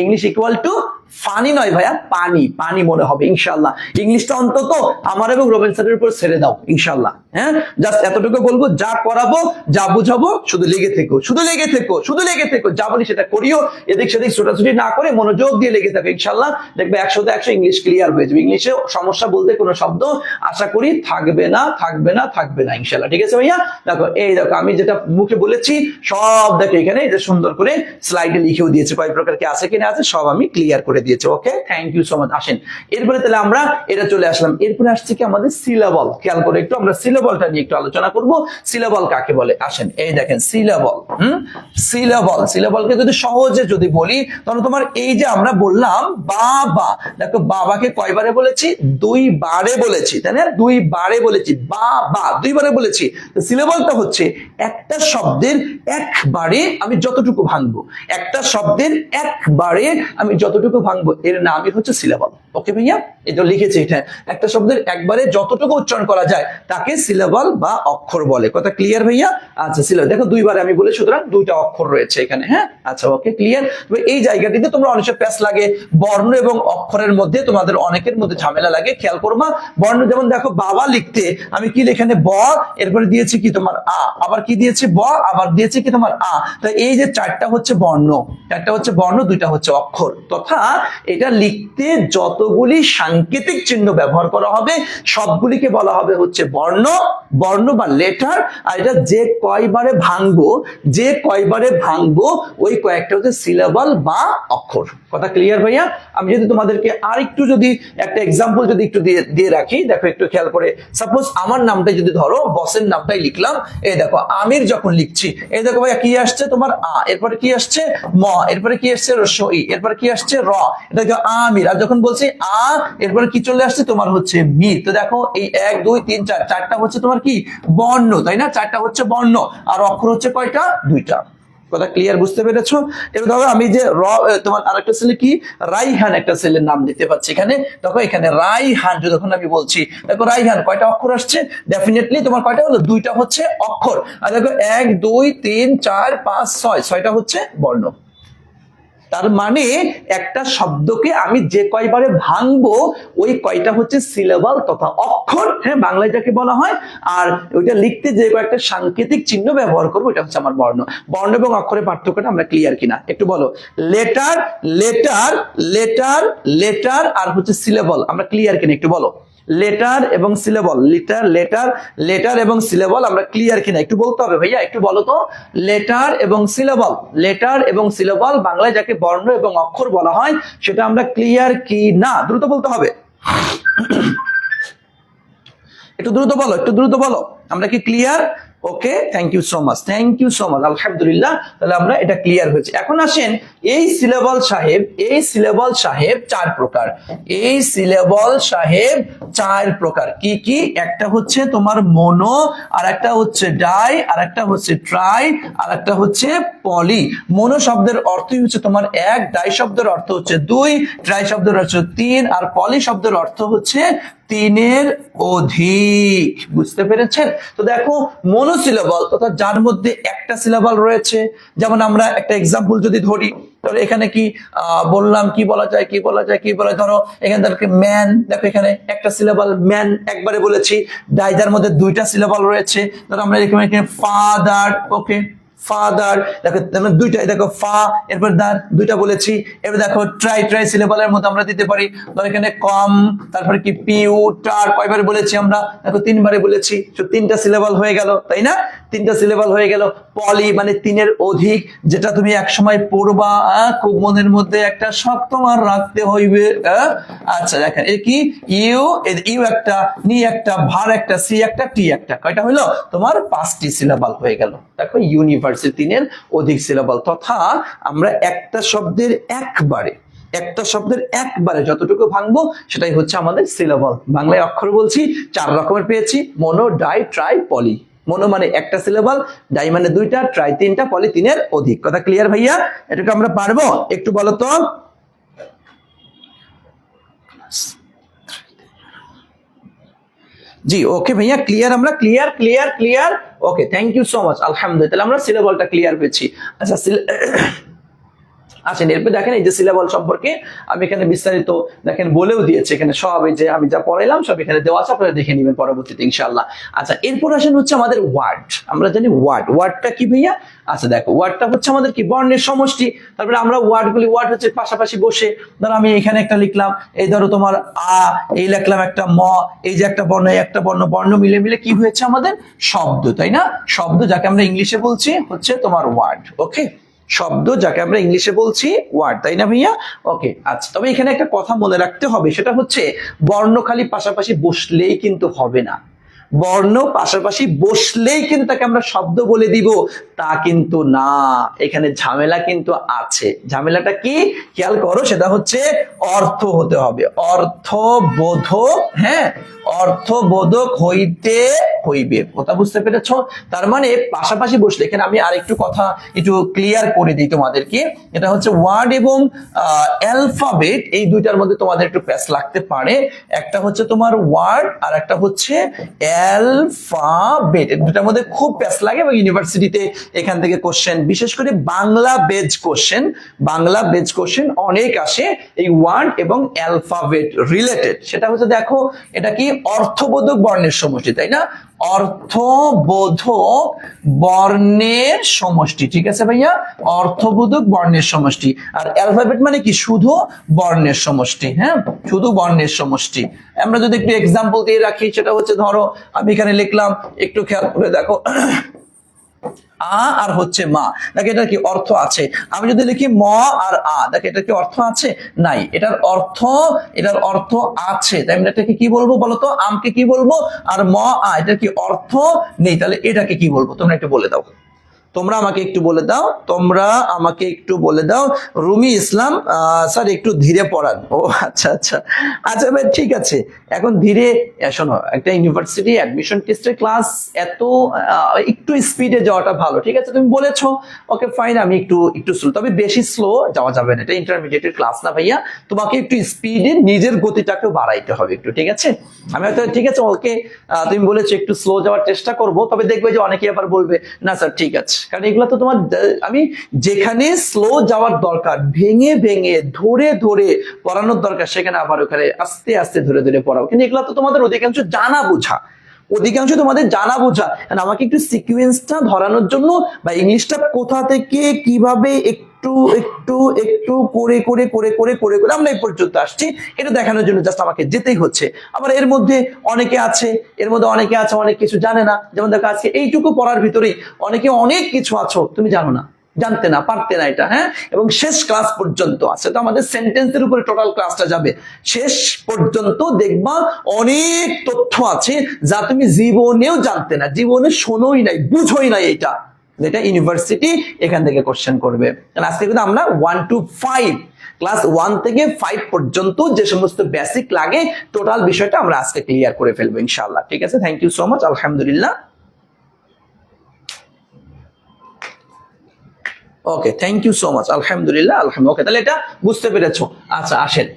ইংলিশ ইকুয়াল টু ফানি নয় ভাইয়া, পানি, পানি মনে হবে ইনশাআল্লাহ। ইংলিশটা অন্তত আমার এবং রবিন স্যারের উপর ছেড়ে দাও ইনশাআল্লাহ। হ্যাঁ, জাস্ট এতটুকু বলবো, যা করাবো যা বুঝাবো শুধু লেগে থেকো, শুধু লেগে থেকো, শুধু লেগে থেকো, যা বলি সেটা করিও, এদিক সেদিক ছোটাছুটি না করে মনোযোগ দিয়ে লেগে থাকো ইনশাআল্লাহ। দেখবে 100তে 100 ইংলিশ ক্লিয়ার হয়ে যাবে। ইংলিশে সমস্যা বলতে কোনো শব্দ আশা করি থাকবে না, থাকবে না, থাকবে না ইনশাআল্লাহ। ঠিক আছে ভাইয়া? দেখো এই দেখো আমি যেটা মুখে বলেছি সব দেখো এখানে এই যে সুন্দর করে স্লাইডে লিখেও দিয়েছে, কয় প্রকার কি আছে কিনা আছে সব আমি ক্লিয়ার করে দিয়েছি। ওকে, থ্যাংক ইউ সো মাচ। আসেন এরপরে তাহলে আমরা এটা চলে আসলাম। এরপরে আসছে কি আমাদের সিলেবল। খেয়াল করে একটু আমরা সিলেবলটা নিয়ে একটু আলোচনা করব। সিলেবল কাকে বলে? আসেন এই দেখেন সিলেবল। সিলেবল, সিলেবলকে যদি সহজে যদি বলি তাহলে তোমার এই যে আমরা বললাম বাবা, দেখো বাবাকে কয়বারে বলেছি? 2 বারে বলেছি, তাই না? 2 বারে বলেছি বাবা, 2 বারে বলেছি। তো সিলেবলটা হচ্ছে একটা শব্দের একবারে আমি যতটুকু ভাঙবো, একটা শব্দের একবারে আমি যতটুকু ভাঙবো, এর নামই হচ্ছে সিলেবল। ওকে ভাইয়া, এটা লিখেছি। এটা একটা শব্দের একবারে যতটুকু উচ্চারণ করা যায় তাকে সিলেবল বা অক্ষর বলে। কথা ক্লিয়ার ভাইয়া? আচ্ছা, সিলেবল দেখো 2 বারে আমি বলি, সুতরাং 2টা অক্ষর রয়েছে এখানে। হ্যাঁ, আচ্ছা, ওকে ক্লিয়ার। তবে এই জায়গাটিতে তোমরা অনেক প্যাচ লাগে, বর্ণ এবং অক্ষরের মধ্যে তোমাদের অনেকের মধ্যে ঝামেলা লাগে। খেয়াল করবা, বর্ণ যেমন দেখো বাবা লিখতে আমি কি এখানে ব, এরপরে দিয়েছি কি তোমার আ, আবার কি দিয়েছি ব, আবার দিয়েছি কি তোমার আ। তো এই যে 4টা হচ্ছে বর্ণ, 4টা হচ্ছে বর্ণ, 2টা হচ্ছে অক্ষর। তথা এটা লিখতে যতগুলি সাংকেতিক চিহ্ন ব্যবহার করা হবে সবগুলিকে বলা হবে হচ্ছে বর্ণ, বর্ণ বা লেটার। আর এটা যে কয়বারে ভাঙবো, যে কয়বারে ভাঙবো ওই কয়েকটা হচ্ছে সিলেবল বা অক্ষর। কথা ক্লিয়ার ভাইয়া? আমি যদি তোমাদেরকে আর একটু যদি একটা এক্সাম্পল যদি একটু দিয়ে রাখি, দেখো একটু খেয়াল করে। সাপোজ আমার নামটা যদি ধরো, বসের নামটাই লিখলাম। এই দেখো আমির যখন লিখছি, এই দেখো ভাইয়া কি আসছে তোমার আ, এরপরে কি আসছে ম, এরপরে কি আসছে রসই, এরপরে কি আসছে র, এটা দেখো আমির। আর যখন বলছি আ, এরপরে কি চলে আসছে তোমার হচ্ছে মি। তো দেখো এই 1 2 3 4, 4টা হচ্ছে তোমার কি বর্ণ, তাই না? 4টা হচ্ছে বর্ণ, আর অক্ষর হচ্ছে কয়টা? 2টা। কথা ক্লিয়ার? বুঝতে পেরেছো? এবার ধরো আমি যে তোমার আরেকটা ছেলে কি রাইহান, একটা ছেলের নাম দিতে পারছি এখানে। দেখো এখানে রাইহান যখন আমি বলছি, দেখো রাইহান কয়টা অক্ষর আসছে? ডেফিনেটলি তোমার কয়টা হলো? 2টা হচ্ছে অক্ষর। আর দেখো 1 2 3 4 5 6, 6টা হচ্ছে বর্ণ। তার মানে একটা শব্দকে আমি যে কয়বারে ভাঙবো ওই কয়টা হচ্ছে সিলেবল তথা অক্ষর। হ্যাঁ, বাংলায় যাকে বলা হয়। আর ওইটা লিখতে যে কয়েকটা সাংকেতিক চিহ্ন ব্যবহার করবো এটা হচ্ছে আমার বর্ণ। বর্ণ এবং অক্ষরের পার্থক্যটা আমরা ক্লিয়ার কিনা একটু বলো। লেটার, লেটার, লেটার, লেটার আর হচ্ছে সিলেবল আমরা ক্লিয়ার কিনা একটু বলো। লেটার এবং সিলেবল, লেটার, লেটার, লেটার এবং সিলেবল আমরা ক্লিয়ার কিনা একটু বলতে হবে ভাইয়া, একটু বলো তো। লেটার এবং সিলেবল, লেটার এবং সিলেবল বাংলায় যাকে বর্ণ এবং অক্ষর বলা হয় সেটা আমরা ক্লিয়ার কি না? দ্রুত বলতে হবে, একটু দ্রুত বলো, একটু দ্রুত বলো। আমরা কি clear? Okay, thank you so much, thank you so much, আলহামদুলিল্লাহ। তাহলে আমরা এটা ক্লিয়ার হয়েছে। এখন আসেন, এই সিলেবল সাহেব 4 প্রকার। এই সিলেবল সাহেব 4 প্রকার। কি কি? একটা হচ্ছে তোমার মোনো, আর একটা হচ্ছে ডাই, আর একটা হচ্ছে ট্রাই, আর একটা হচ্ছে পলি। মোনো শব্দের অর্থই হচ্ছে তোমার 1, ডাই শব্দের অর্থ হচ্ছে 2, ট্রাই শব্দের অর্থ 3, আর পলি শব্দের অর্থ হচ্ছে 3-এর অধিক। বুঝতে পেরেছেন? তো দেখো, মনোসিলেবল অর্থাৎ যার মধ্যে একটা সিলেবল রয়েছে, যেমন আমরা একটা এক্সাম্পল যদি ধরি, তাহলে এখানে কি বললাম, কি বলা যায়, ধরো এখানে দেখো ম্যান, দেখো এখানে একটা সিলেবল ম্যান একবারে বলেছি। ডাইজার মধ্যে 2টা সিলেবল রয়েছে, ধরো আমরা এখানে ফাদার, ওকে ফাদার, দেখো 2টাই, দেখো ফা এরপর দার 2টা বলেছি। এবার দেখো ট্রাই সিলেবলের মধ্যে আমরা দিতে পারি, ধরো এখানে কম, তারপরে কি পিউ টার, কয়বার বলেছি আমরা, দেখো 3বারে বলেছি। তো 3টা সিলেবল হয়ে গেল, তাই না? 3টা সিলেবল হয়ে গেল। পলি মানে 3-এর অধিক, যেটা তুমি একসময় পড়বা, খুব মনের মধ্যে একটা শক্ত মার রাখতে হইবে। আচ্ছা দেখেন, এ কি ইউ, ইউ একটা, নি একটা, ভার একটা, সি একটা, টি একটা, কয়টা হইলো তোমার? 5টি সিলেবল হয়ে গেল। দেখো ইউনিভার্সিটি 3-এর অধিক সিলেবল। তথা আমরা একটা শব্দের একবারে যতটুকু ভাঙবো সেটাই হচ্ছে আমাদের সিলেবল। বাংলায় অক্ষর বলছি 4 রকমের পেয়েছি, মোনো, ডাই, ট্রাই, পলি। মোনো মানে একটা সিলেবল, ডাই মানে 2টা, ট্রাই 3টা, পলি 3-এর অধিক। কথা ক্লিয়ার ভাইয়া? এটাকে আমরা পারবো? একটু বলো তো। জি ওকে ভাইয়া, ক্লিয়ার, আমরা clear. Okay, thank you so much, আলহামদুলিল্লাহ। তাহলে আমরা সিলেবলটা ক্লিয়ার পেয়েছি। আচ্ছা আসেন, এরপর দেখেন এই যে সিলেবল সম্পর্কে আমি এখানে বিস্তারিত দেখেন বলেও দিয়েছি, এখানে সব এই যে আমি যা পড়াইলাম সব এখানে দেওয়া আছে, আপনারা দেখে নেবেন পরবর্তীতে ইনশাআল্লাহ। আচ্ছা, এরপর আসেন হচ্ছে আমাদের ওয়ার্ড। আমরা জানি ওয়ার্ডটা কি ভাইয়া? আচ্ছা দেখো, ওয়ার্ডটা হচ্ছে আমাদের কি? বর্ণের সমষ্টি। তারপরে আমরা ওয়ার্ড হচ্ছে পাশাপাশি বসে, ধরো আমি এখানে একটা লিখলাম, এই ধরো তোমার আ, এই লিখলাম একটা ম, এই যে একটা বর্ণ, একটা বর্ণ মিলে কি হয়েছে আমাদের? শব্দ, তাই না? শব্দ, যাকে আমরা ইংলিশে বলছি হচ্ছে তোমার ওয়ার্ড। ওকে, শব্দ যাকে আমরা ইংলিশে বলছি ওয়ার্ড, তাই না ভাইয়া? ওকে, আচ্ছা। তবে এখানে একটা কথা মনে রাখতে হবে, সেটা হচ্ছে বর্ণ খালি পাশাপাশি বসলেই কিন্তু হবে না। বর্ণ পাশাপাশি বসলেই কিন্তু তাকে আমরা শব্দ বলে দিব তা কিন্তু না। এখানে ঝামেলা কিন্তু আছে। ঝামেলাটা কি? খেয়াল করো, সেটা হচ্ছে অর্থ হতে হবে, অর্থবোধক। হ্যাঁ, অর্থবোধক হইতে হইবে। কথা বুঝতে পেরেছো? তার মানে পাশাপাশি বসলে, এখানে আমি আরেকটু কথা একটু ক্লিয়ার করে দিই তোমাদেরকে। এটা হচ্ছে ওয়ার্ড এবং অ্যালফাবেট, এই 2টার মধ্যে তোমাদের একটু প্যাচ লাগতে পারে। একটা হচ্ছে তোমার ওয়ার্ড, আর একটা হচ্ছে অ্যালফাবেট। এই 2টার মধ্যে খুব প্যাচ লাগে, এবং ইউনিভার্সিটিতে এখান থেকে কোশ্চেন, বিশেষ করে বাংলা বেজ কোশ্চেন অনেক আসে এই ওয়ার্ড এবং অ্যালফাবেট রিলেটেড। সেটা হচ্ছে দেখো, এটা কি? অর্থবোধক বর্ণের সমষ্টি, তাই না? অর্থবোধক বর্ণের সমষ্টি, ঠিক আছে ভাইয়া? অর্থবোধক বর্ণের সমষ্টি। আর অ্যালফাবেট মানে কি? শুধু বর্ণের সমষ্টি। হ্যাঁ, শুধু বর্ণের সমষ্টি। আমরা যদি একটু এক্সাম্পল দিয়ে রাখি, সেটা হচ্ছে ধরো আমি এখানে লিখলাম, একটু খেয়াল করে দেখো, আ আর হচ্ছে মা, দেখো এটার কি অর্থ আছে? আমি যদি লিখি ম আর আ, দেখো এটার কি অর্থ আছে? নাই। এটার অর্থ আছে, তাই আমি এটাকে কি বলবো বলো তো? আমকে কি বলবো? আর ম আ, এটার কি অর্থ নেই, তাহলে এটাকে কি বলবো? তোমরা একটু বলে দাও। তোমরা আমাকে একটু বলে দাও। রুমি ইসলাম স্যার, একটু ধীরে পড়ান। ও আচ্ছা ভাই, ঠিক আছে। এখন ধীরে, শোনো, একটা ইউনিভার্সিটি অ্যাডমিশন টেস্টের ক্লাস এত একটু স্পিডে যাওয়াটা ভালো, ঠিক আছে? তুমি বলেছো, ওকে ফাইন, আমি একটু স্লো, তবে বেশি স্লো যাওয়া যাবে না, এটা ইন্টারমিডিয়েটের ক্লাস না ভাইয়া। তোমাকে একটু স্পিডে নিজের গতিটাকেও বাড়াইতে হবে একটু, ঠিক আছে? আমি হয়তো, ঠিক আছে ওকে, তুমি বলেছো একটু স্লো যাওয়ার চেষ্টা করব, তবে দেখবে যে অনেকে আবার বলবে না স্যার ঠিক আছে, কারণ এগুলো তো তোমার, আমি যেখানে স্লো যাওয়ার দরকার, ভেঙে ধরে পড়ানোর দরকার, সেখানে আবার ওখানে আস্তে ধরে পড়াও। কিন্তু এগুলো তো তোমাদের অধিকাংশ তোমাদের জানা বোঝা। আমাকে একটু সিকুয়েন্সটা ধরানোর জন্য, বা ইংলিশটা কোথা থেকে কিভাবে একটু করে আমরা এই পর্যন্ত আসছি, এটা দেখানোর জন্য জাস্ট আমাকে যেতেই হচ্ছে। আবার এর মধ্যে অনেকে আছে অনেক কিছু জানে না। যেমন দেখো, আজকে এইটুকু পড়ার ভিতরেই অনেকে অনেক কিছু আছো তুমি জানো না। জানতে না, পারতে না এটা, হ্যাঁ। এবং শেষ ক্লাস পর্যন্ত আছে, তো আমাদের সেন্টেন্সের উপরে টোটাল ক্লাসটা যাবে, শেষ পর্যন্ত দেখবা অনেক তথ্য আছে যা তুমি জীবনেও জানতে না, জীবনে শোনোই নাই, বুঝোই নাই, এটা যেটা ইউনিভার্সিটি এখান থেকে কোশ্চেন করবে। কারণ আজকে কিন্তু আমরা 1 to 5 ক্লাস 1 থেকে 5 পর্যন্ত যে সমস্ত বেসিক লাগে টোটাল বিষয়টা আমরা আজকে ক্লিয়ার করে ফেলবো ইনশাআল্লাহ। ঠিক আছে, থ্যাংক ইউ সো মাচ, আলহামদুলিল্লাহ। ওকে, থ্যাংক ইউ সো মাচ, আলহামদুলিল্লাহ, আলহামদুলিল্লাহ। ওকে, তাহলে এটা বুঝতে পেরেছো। আচ্ছা আসেন,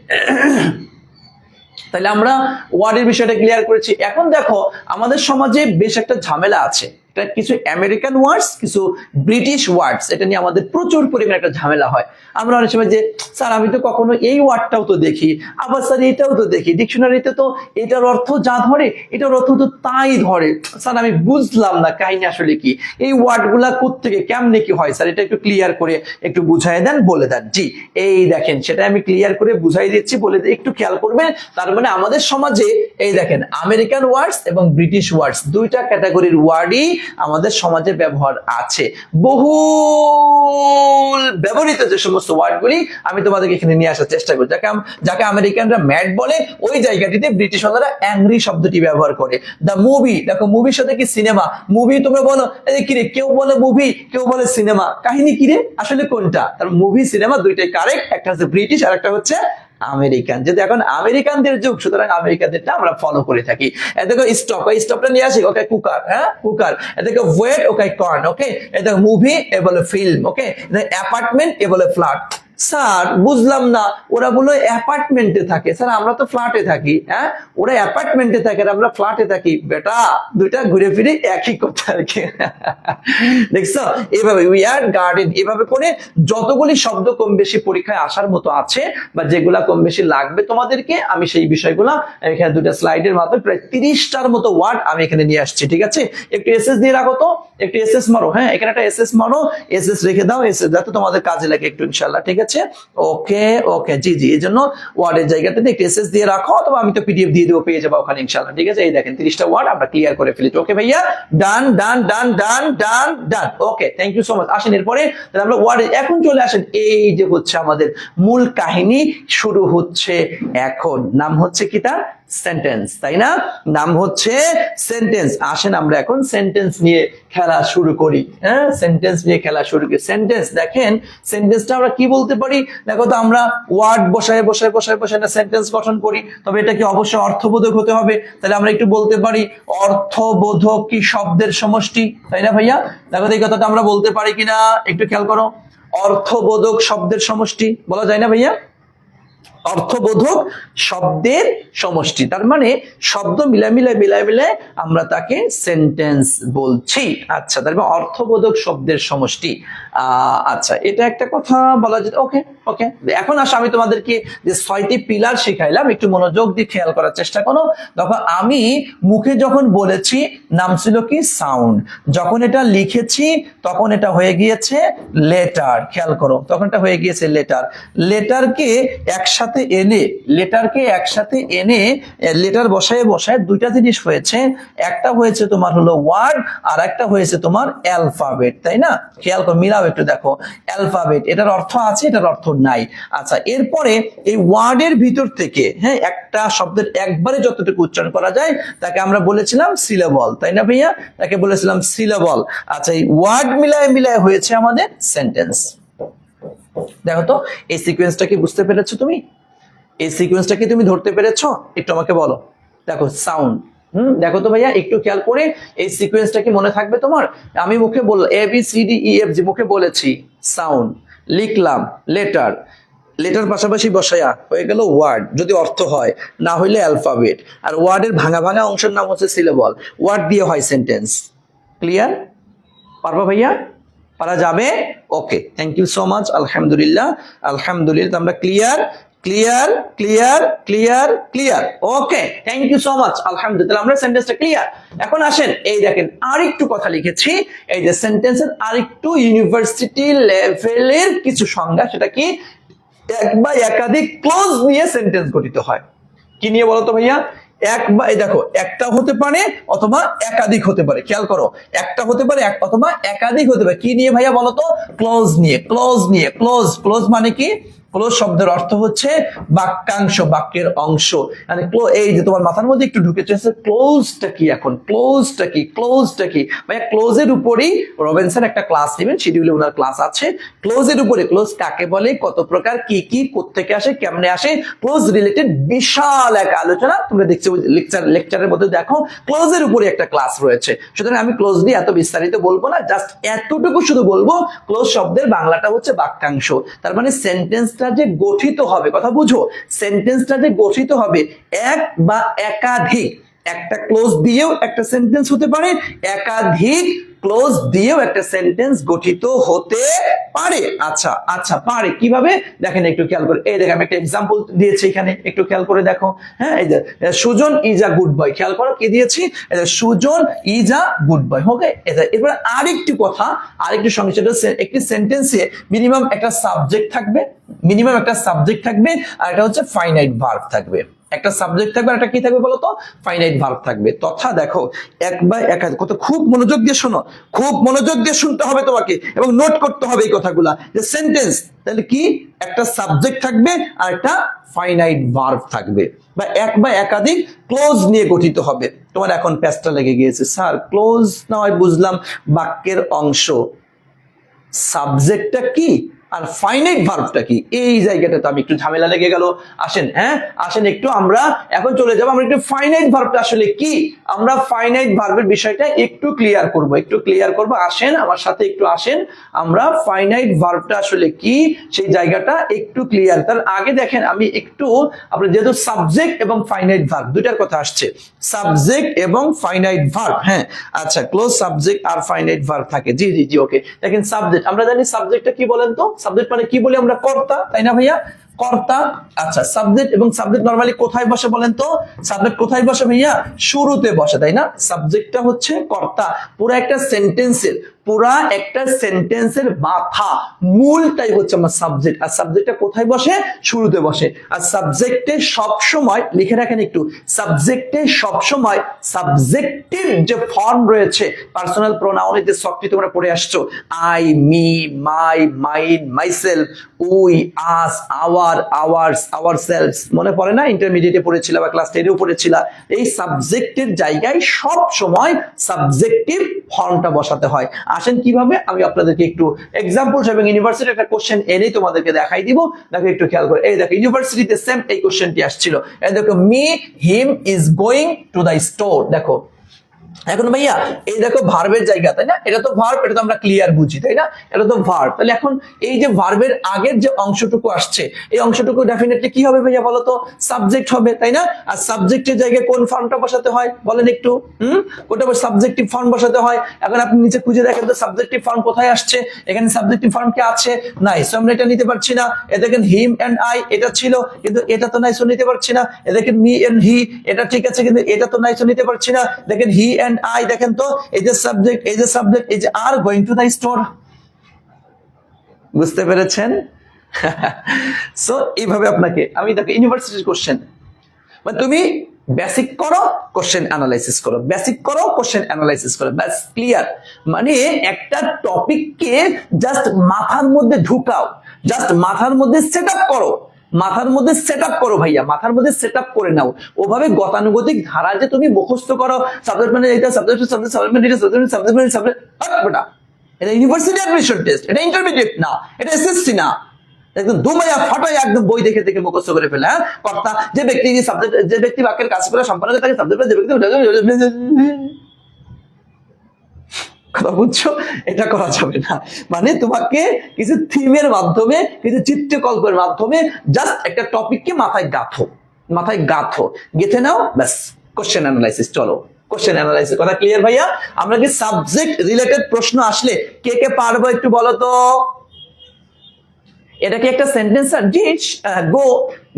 তাহলে আমরা ওয়ার্ডের বিষয়টা ক্লিয়ার করেছি। এখন দেখো আমাদের সমাজে বেশ একটা ঝামেলা আছে, এটা কিছু আমেরিকান ওয়ার্ডস, কিছু ব্রিটিশ ওয়ার্ডস, এটা নিয়ে আমাদের প্রচুর পরিমাণে একটা ঝামেলা হয়। আমরা অনেক সময় যে স্যার আমি তো কখনো এই ওয়ার্ডটাও তো দেখি, আবার স্যার এটাও তো দেখি, ডিকশনারিতে তো এটার অর্থ যা ধরে এটার অর্থ তো তাই ধরে, স্যার আমি বুঝলাম না কাহিনী আসলে কি, এই ওয়ার্ডগুলা কোত্থেকে কেমনে কি হয় স্যার, এটা একটু ক্লিয়ার করে একটু বুঝাই দেন, বলে দেন। জি, এই দেখেন সেটা আমি ক্লিয়ার করে বুঝাই দিচ্ছি, বলে একটু খেয়াল করবেন। তার মানে আমাদের সমাজে এই দেখেন আমেরিকান ওয়ার্ডস এবং ব্রিটিশ ওয়ার্ডস দুইটা ক্যাটাগরির ওয়ার্ডই আমাদের সমাজে ব্যবহার আছে। বহুল ব্যবহৃত যে সমস্ত ওয়ার্ডগুলি আমি তোমাদেরকে এখানে নিয়ে আসার চেষ্টা করি, যাকে আমেরিকানরা ম্যাড বলে, ওই জায়গাটিতে ব্রিটিশ ওনারা অ্যাংরি শব্দটি ব্যবহার করে। দ্য মুভি, দেখো মুভির সাথে কি সিনেমা, মুভি তোমরা বলো কিরে, কেউ বলে মুভি, কেউ বলে সিনেমা, কাহিনী কিরে আসলে কোনটা? তার মুভি সিনেমা দুইটাই কারেক্ট, একটা হচ্ছে ব্রিটিশ আর একটা হচ্ছে আমেরিকান। যদি এখন আমেরিকানদের যুগ, সুতরাং আমেরিকানদেরটা আমরা ফলো করে থাকি। দেখো স্টপ, এই স্টপটা নিয়ে আসি, ওকে কুকার, হ্যাঁ কুকার। দেখো ওয়েট, ওকে কর্ন, ওকে। দেখো মুভি, এ বলে ফিল্ম, ওকে। অ্যাপার্টমেন্ট, এ বলে ফ্ল্যাট। স্যার বুঝলাম না, ওরা বলো অ্যাপার্টমেন্টে থাকে, স্যার আমরা তো ফ্ল্যাটে থাকি, হ্যাঁ ওরা অ্যাপার্টমেন্টে থাকে আর আমরা ফ্ল্যাটে থাকি। বেটা দুইটা ঘুরে ফিরে একই কথা আর কি। দেখছো, এইভাবে উইয়ার্ড গার্ডেন, এভাবে করে যতগুলি শব্দ কম বেশি পরীক্ষায় আসার মতো আছে বা যেগুলা কম বেশি লাগবে তোমাদেরকে, আমি সেই বিষয়গুলা এখানে দুটা স্লাইডের মাধ্যমে প্রায় 30টার মতো ওয়ার্ড আমি এখানে নিয়ে আসছি। ঠিক আছে, একটু এসএস দিয়ে রাখো তো, একটু এসএস মারো, হ্যাঁ এখানে একটা এসএস মারো, এসএস রেখে দাও, এসএস যাতে তোমাদের কাজে লাগে একটু ইনশাআল্লাহ। ঠিক আছে, ওকে ওকে, জি জি, এই জন্য ওয়ার্ডের জায়গাটাতে একটু এসএস দিয়ে রাখো, অথবা আমি তো পিডিএফ দিয়ে দেবো, পেয়ে যাবো ওখানে ইনশাআল্লাহ। ঠিক আছে, এই দেখেন 30টা ওয়ার্ড আমরা ক্লিয়ার করে ফেলেছি। ওকে ভাইয়া, done done done done done done, okay thank you so much. আসেন এরপরে তাহলে আমরা ওয়ার্ডে এখন চলে আসেন, এই যে হচ্ছে আমাদের মূল কাহিনী শুরু হচ্ছে এখন। নাম হচ্ছে কি তার? সেন্টেন্স, তাই না? নাম হচ্ছে সেন্টেন্স। আসেন আমরা এখন সেন্টেন্স নিয়ে খেলা শুরু করি, হ্যাঁ সেন্টেন্স নিয়ে খেলা শুরু করি। সেন্টেন্স দেখেন, সেন্টেন্সটা আমরা কি বলতে পারি? দেখো তো আমরা ওয়ার্ড বসায় বসায় বসায় বসায় না সেন্টেন্স গঠন করি, তবে এটা কি অবশ্যই অর্থবোধক হতে হবে। তাহলে আমরা একটু বলতে পারি অর্থবোধক কি শব্দের সমষ্টি, তাই না ভাইয়া? দেখো তো এই কথাটা আমরা বলতে পারি কিনা একটু খেয়াল করো। অর্থবোধক শব্দের সমষ্টি বলা যায় না ভাইয়া? অর্থবোধক শব্দের সমষ্টি, তার মানে শব্দ মিলায় মিলায় মিলায় মিলায় আমরা তাকে সেন্টেন্স বলছি। আচ্ছা, তার মানে অর্থবোধক শব্দের সমষ্টি। আচ্ছা, এটা একটা কথা বলা যেত। ওকে ওকে, এখন আসো আমি তোমাদেরকে যে 6টি পিলার শিখাইলাম, একটু মনোযোগ দিয়ে খেয়াল করার চেষ্টা করো। দেখো আমি মুখে যখন বলেছি নাম ছিল কি? সাউন্ড। যখন এটা লিখেছি তখন এটা হয়ে গিয়েছে লেটার। খেয়াল করো, তখন এটা হয়ে গিয়েছে লেটার। লেটারকে একসাথে এনে লেটার বসায় বসায় দুইটা জিনিস হয়েছে, একটা হয়েছে তোমার হলো ওয়ার্ড আর একটা হয়েছে তোমার অ্যালফাবেট, তাই না? খেয়াল করো, মিলাও একটু দেখো, অ্যালফাবেট এটার অর্থ আছে, এটার অর্থ নাই। আচ্ছা, এরপরে এই ওয়ার্ডের ভিতর থেকে, হ্যাঁ একটা শব্দের একবারে যতটুকু উচ্চারণ করা যায় তাকে আমরা বলেছিলাম সিলেবল, তাই না ভাইয়া? তাকে বলেছিলাম সিলেবল। আচ্ছা, এই ওয়ার্ড মিলায় মিলায় হয়েছে আমাদের সেন্টেন্স। দেখো তো এই সিকোয়েন্সটা কি বুঝতে পেরেছো তুমি? এই সিকোয়েন্সটা কি তুমি ধরতে পেরেছো? একটু আমাকে বলো। দেখো সাউন্ড, দেখো তো ভাইয়া একটু খেয়াল করে এই সিকোয়েন্সটা কি মনে থাকবে তোমার? আমি মুখে বললাম A B C D E F G, মুখে বলেছি সাউন্ড, লিখলাম লেটার, লেটার পাশাপাশি বসায়া হয়ে গেল ওয়ার্ড যদি অর্থ হয়, না হইলে অ্যালফাবেট, আর ওয়ার্ডের ভাঙা ভাঙা অংশের নাম হচ্ছে সিলেবল। ওয়ার্ড দিয়ে হয় সেন্টেন্স। ক্লিয়ার? পারবা ভাইয়া? পারা যাবে? Okay, thank you so much, আলহামদুলিল্লাহ আলহামদুলিল্লাহ। আমরা clear clear clear clear clear, okay thank you so much, আলহামদুলিল্লাহ। আমরা সেন্টেন্সটা ক্লিয়ার। এখন আসেন, এই দেখেন আরেকটু কথা লিখেছি, এই যে সেন্টেন্সের আরেকটু ইউনিভার্সিটি লেভেলের কিছু সংজ্ঞা, সেটা কি? এক বা একাধিক ক্লজ নিয়ে সেন্টেন্স গঠিত হয়। কি নিয়ে বলতো ভাইয়া? এক বা এই দেখো একটা হতে পারে অথবা একাধিক হতে পারে, খেয়াল করো একটা হতে পারে অথবা একাধিক হতে পারে। কি নিয়ে ভাইয়া বলো তো? ক্লোজ নিয়ে। ক্লোজ নিয়ে। ক্লোজ ক্লোজ মানে কি? ক্লোজ শব্দের অর্থ হচ্ছে বাক্যাংশ, বাক্যের অংশ। মানে এই যে তোমার মাথার মধ্যে একটু ঢুকেছে ক্লোজটা কি, এখন ক্লোজটা কি, ক্লোজটা কি ভাইয়া? ক্লোজের উপরেই রবিনসন একটা ক্লাস নেবেন, শিডিউলে ওনার ক্লাস আছে। ক্লোজের উপরে, ক্লোজ কাকে বলে, কত প্রকার, কি কি, কোত্থেকে আসে, কেমনে আসে, ক্লোজ রিলেটেড বিশাল এক আলোচনা তোমরা দেখছো লেকচারের মধ্যে। দেখো ক্লোজের উপরে একটা ক্লাস রয়েছে, সুতরাং আমি ক্লোজ নিয়ে এত বিস্তারিত বলবো না, জাস্ট এতটুকু শুধু বলবো ক্লোজ শব্দের বাংলাটা হচ্ছে বাক্যাংশ। তার মানে সেন্টেন্সটা যে গঠিত হবে, কথা বুঝো, সেন্টেন্সটা যে গঠিত হবে এক বা একাধিক, একটা ক্লোজ দিয়েও একটা সেন্টেন্স হতে পারে, একাধিক ক্লোজ দিয়েও একটা সেন্টেন্স গঠিত হতে পারে। আচ্ছা আচ্ছা, পারে কিভাবে দেখেন একটু খেয়াল করে। এই দেখো আমি একটা এক্সাম্পল দিয়েছি এখানে, একটু খেয়াল করে দেখো। হ্যাঁ, এই যে Sujon is a good boy, খেয়াল করো কি দিয়েছি, Sujon is a good boy. Okay, এরপর আরেকটি কথা, আরেকটি সংক্ষিপ্ত, একটি সেন্টেন্সে মিনিমাম একটা সাবজেক্ট থাকবে, মিনিমাম একটা সাবজেক্ট থাকবে, আর এটা হচ্ছে ফাইনাইট ভার্ব থাকবে। একটা সাবজেক্ট থাকবে আর একটা কি থাকবে বলতো? ফাইনাইট ভার্ব থাকবে। তথা দেখো এক বা একাধিক, কত খুব মনোযোগ দিয়ে শোনো, খুব মনোযোগ দিয়ে শুনতে হবে তোমাকে এবং নোট করতে হবে এই কথাগুলা। যে সেন্টেন্স তাহলে কি, একটা সাবজেক্ট থাকবে আর একটা ফাইনাইট ভার্ব থাকবে, বা এক বা একাধিক ক্লোজ নিয়ে গঠিত হবে। তোমার এখন প্যাচটা লেগে গিয়েছে, স্যার ক্লোজ না হয় বুঝলাম বাক্যের অংশ, সাবজেক্টটা কি আর ফাইনাইট ভার্বটা কি, এই জায়গাটা তো আমি একটু ঝামেলা লেগে গেল। আসেন, হ্যাঁ আসেন একটু আমরা এখন চলে যাবো, আমরা একটু ফাইনাইট ভার্বটা আসলে কি, আমরা ফাইনাইট ভার্বের বিষয়টা একটু ক্লিয়ার করব, একটু ক্লিয়ার করব। আসেন আমার সাথে একটু আসেন, আমরা ফাইনাইট ভার্বটা আসলে কি সেই জায়গাটা একটু ক্লিয়ার। তার আগে দেখেন আমি একটু, আপনার যেহেতু সাবজেক্ট এবং ফাইনাইট ভার্ব দুইটার কথা আসছে, সাবজেক্ট এবং ফাইনাইট ভার্ব, হ্যাঁ আচ্ছা, ক্লোজ সাবজেক্ট আর ফাইনাইট ভার্ব থাকে, জি জি জি ওকে। দেখেন সাবজেক্ট, আমরা জানি সাবজেক্টটা কি বলেন তো? সাবজেক্ট মানে কি বলি আমরা? কর্তা, তাই না ভাইয়া? কর্তা। আচ্ছা, সাবজেক্ট এবং সাবজেক্ট নরমালি কোথায় বসে বলেন তো? সাবজেক্ট কোথায় বসে ভাইয়া? শুরুতে বসে, তাই না? সাবজেক্টটা হচ্ছে কর্তা, পুরো একটা সেন্টেন্সের, পুরা একটা সেন্টেন্সের মাথা, মূলটাই হচ্ছে আমার সাবজেক্ট। আর সাবজেক্টটা কোথায় বসে? শুরুতে বসে। আর সাবজেক্টে সব সময় লিখে রাখেন একটু, সাবজেক্টে সব সময় সাবজেক্টিভ যে ফর্ম রয়েছে, পার্সোনাল প্রোনাউনের যে শব্দটি তোমরা পড়ে আসছো, I, me, my, mine, myself, we, us, our, ours, ourselves, মনে পড়ে না? ইন্টারমিডিয়েটে পড়েছিল বা ক্লাস 10এও পড়েছিল। এই সাবজেক্টের জায়গায় সব সময় সাবজেক্টিভ ফর্মটা বসাতে হয়। আসেন কিভাবে, আমি আপনাদেরকে একটু এক্সাম্পল এবং ইউনিভার্সিটির একটা কোশ্চেন এনেই তোমাদেরকে দেখাই দিব। দেখো একটু খেয়াল করে, এই দেখো ইউনিভার্সিটিতে সেম এই কোশ্চেনটি আসছিল। এই দেখো me him is going to the store. দেখো এখন ভাইয়া এই দেখো ভার্বের জায়গা, তাই না? এটা তো ভার্ব, এটা তো আমরা ক্লিয়ার বুঝি, তাই না? এটা তো ভার্ব। তাহলে এখন এই যে ভার্বের আগের যে অংশটুকু আসছে, এই অংশটুকু ডেফিনেটলি কি হবে ভাইয়া বলো তো? সাবজেক্ট হবে, তাই না? আর সাবজেক্টের জায়গায় কোন ফর্মটা বসাতে হয় বলেন একটু? কোনটা সাবজেক্টিভ ফর্ম বসাতে হয়। এখন আপনি নিচে খুঁজে দেখেন তো সাবজেক্টিভ ফর্ম কোথায় আসছে, এখানে সাবজেক্টিভ ফর্ম কি আছে? নাই, সো আমরা এটা নিতে পারছি না। এ দেখেন হিম এন্ড আই, এটা ছিল কিন্তু এটা তো নাই, সো নিতে পারছি না। এ দেখেন মি এন্ড হি, এটা ঠিক আছে কিন্তু এটা তো নাই, সো নিতে পারছি না। দেখেন হি এন্ড আই, দেখেন তো এই যে সাবজেক্ট, এই যে সাবজেক্ট, এই যে are going to the store. বুঝতে পেরেছেন? সো এইভাবে আপনাকে আমি দেখো ইউনিভার্সিটির কোশ্চেন, মানে তুমি বেসিক করো, কোশ্চেন অ্যানালাইসিস করো, বেসিক করো, কোশ্চেন অ্যানালাইসিস করো, ব্যাস ক্লিয়ার। মানে একটা টপিককে জাস্ট মাথার মধ্যে ঢুকাও, জাস্ট মাথার মধ্যে সেট আপ করো, মাথার মধ্যে সেট আপ করো ভাইয়া, মাথার মধ্যে সেট আপ করে নাও। ওভাবে গতানুগতিক ধারা যে তুমি মুখস্থ করো, সাবজেক্ট মানে এটা, সাবজেক্ট সাবজেক্ট সাবজেক্ট মানে এটা, সাবজেক্ট মানে সাবজেক্ট, বেটা এটা ইউনিভার্সিটি অ্যাডমিশন টেস্ট, এটা ইন্টারমিডিয়েট না, এটা এসএসসি না। একদম দুমাইয়া ফাটাই একদম বই দেখে দেখে মুখস্থ করে ফেলে। হ্যাঁ, কর্তা যে ব্যক্তি, সাবজেক্ট যে ব্যক্তি বাক্যের কাজ করে সম্পন্ন করে তাকে সাবজেক্ট, যে ব্যক্তি, কথা বুঝছো? এটা করা যাবে না। মানে তোমাকে কিছু থিমের মাধ্যমে, কিছু চিত্রকল্পের মাধ্যমে জাস্ট একটা টপিককে মাথায় গাঁথো, মাথায় গাঁথো, গেঁথে নাও, ব্যাস কোশ্চেন অ্যানালাইসিস। চলো কোশ্চেন অ্যানালাইসিস, কথা ক্লিয়ার ভাইয়া? আমরা কি সাবজেক্ট রিলেটেড প্রশ্ন আসলে কে কে পারবো একটু বলো তো? এটা কি একটা সেন্টেন্স? গো,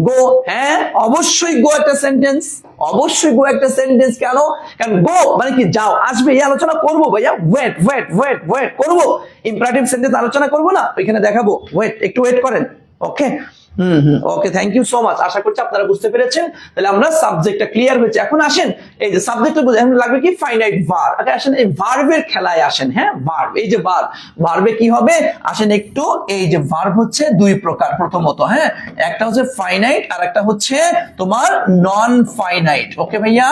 গো, হ্যাঁ অবশ্যই গো একটা সেন্টেন্স, অবশ্যই গো একটা সেন্টেন্স। কেন? কারণ গো মানে কি যাও, আসবে, এই আলোচনা করবো ভাইয়া। ওয়েট ওয়েট ওয়েট ওয়েট করবো, ইম্পারেটিভ সেন্টেন্স আলোচনা করবো না, ওইখানে দেখাবো। ওয়েট, একটু ওয়েট করেন, ওকে? ওকে, থ্যাংক ইউ সো মাচ। আশা করছি আপনারা বুঝতে পেরেছেন। তাহলে আমরা সাবজেক্টটা ক্লিয়ার হয়েছে। এখন আসেন এই যে সাবজেক্টটা বুঝে এখন লাগবে কি ফাইনাইট ভার্ব। আগে আসেন এই ভার্বের খেলায় আসেন। হ্যাঁ, ভার্ব, এই যে ভার্ব, ভার্বে কি হবে আসেন একটু। এই যে ভার্ব হচ্ছে দুই প্রকার প্রথমত। হ্যাঁ, একটা হচ্ছে ফাইনাইট আর একটা হচ্ছে তোমার নন ফাইনাইট। ওকে ভাইয়া,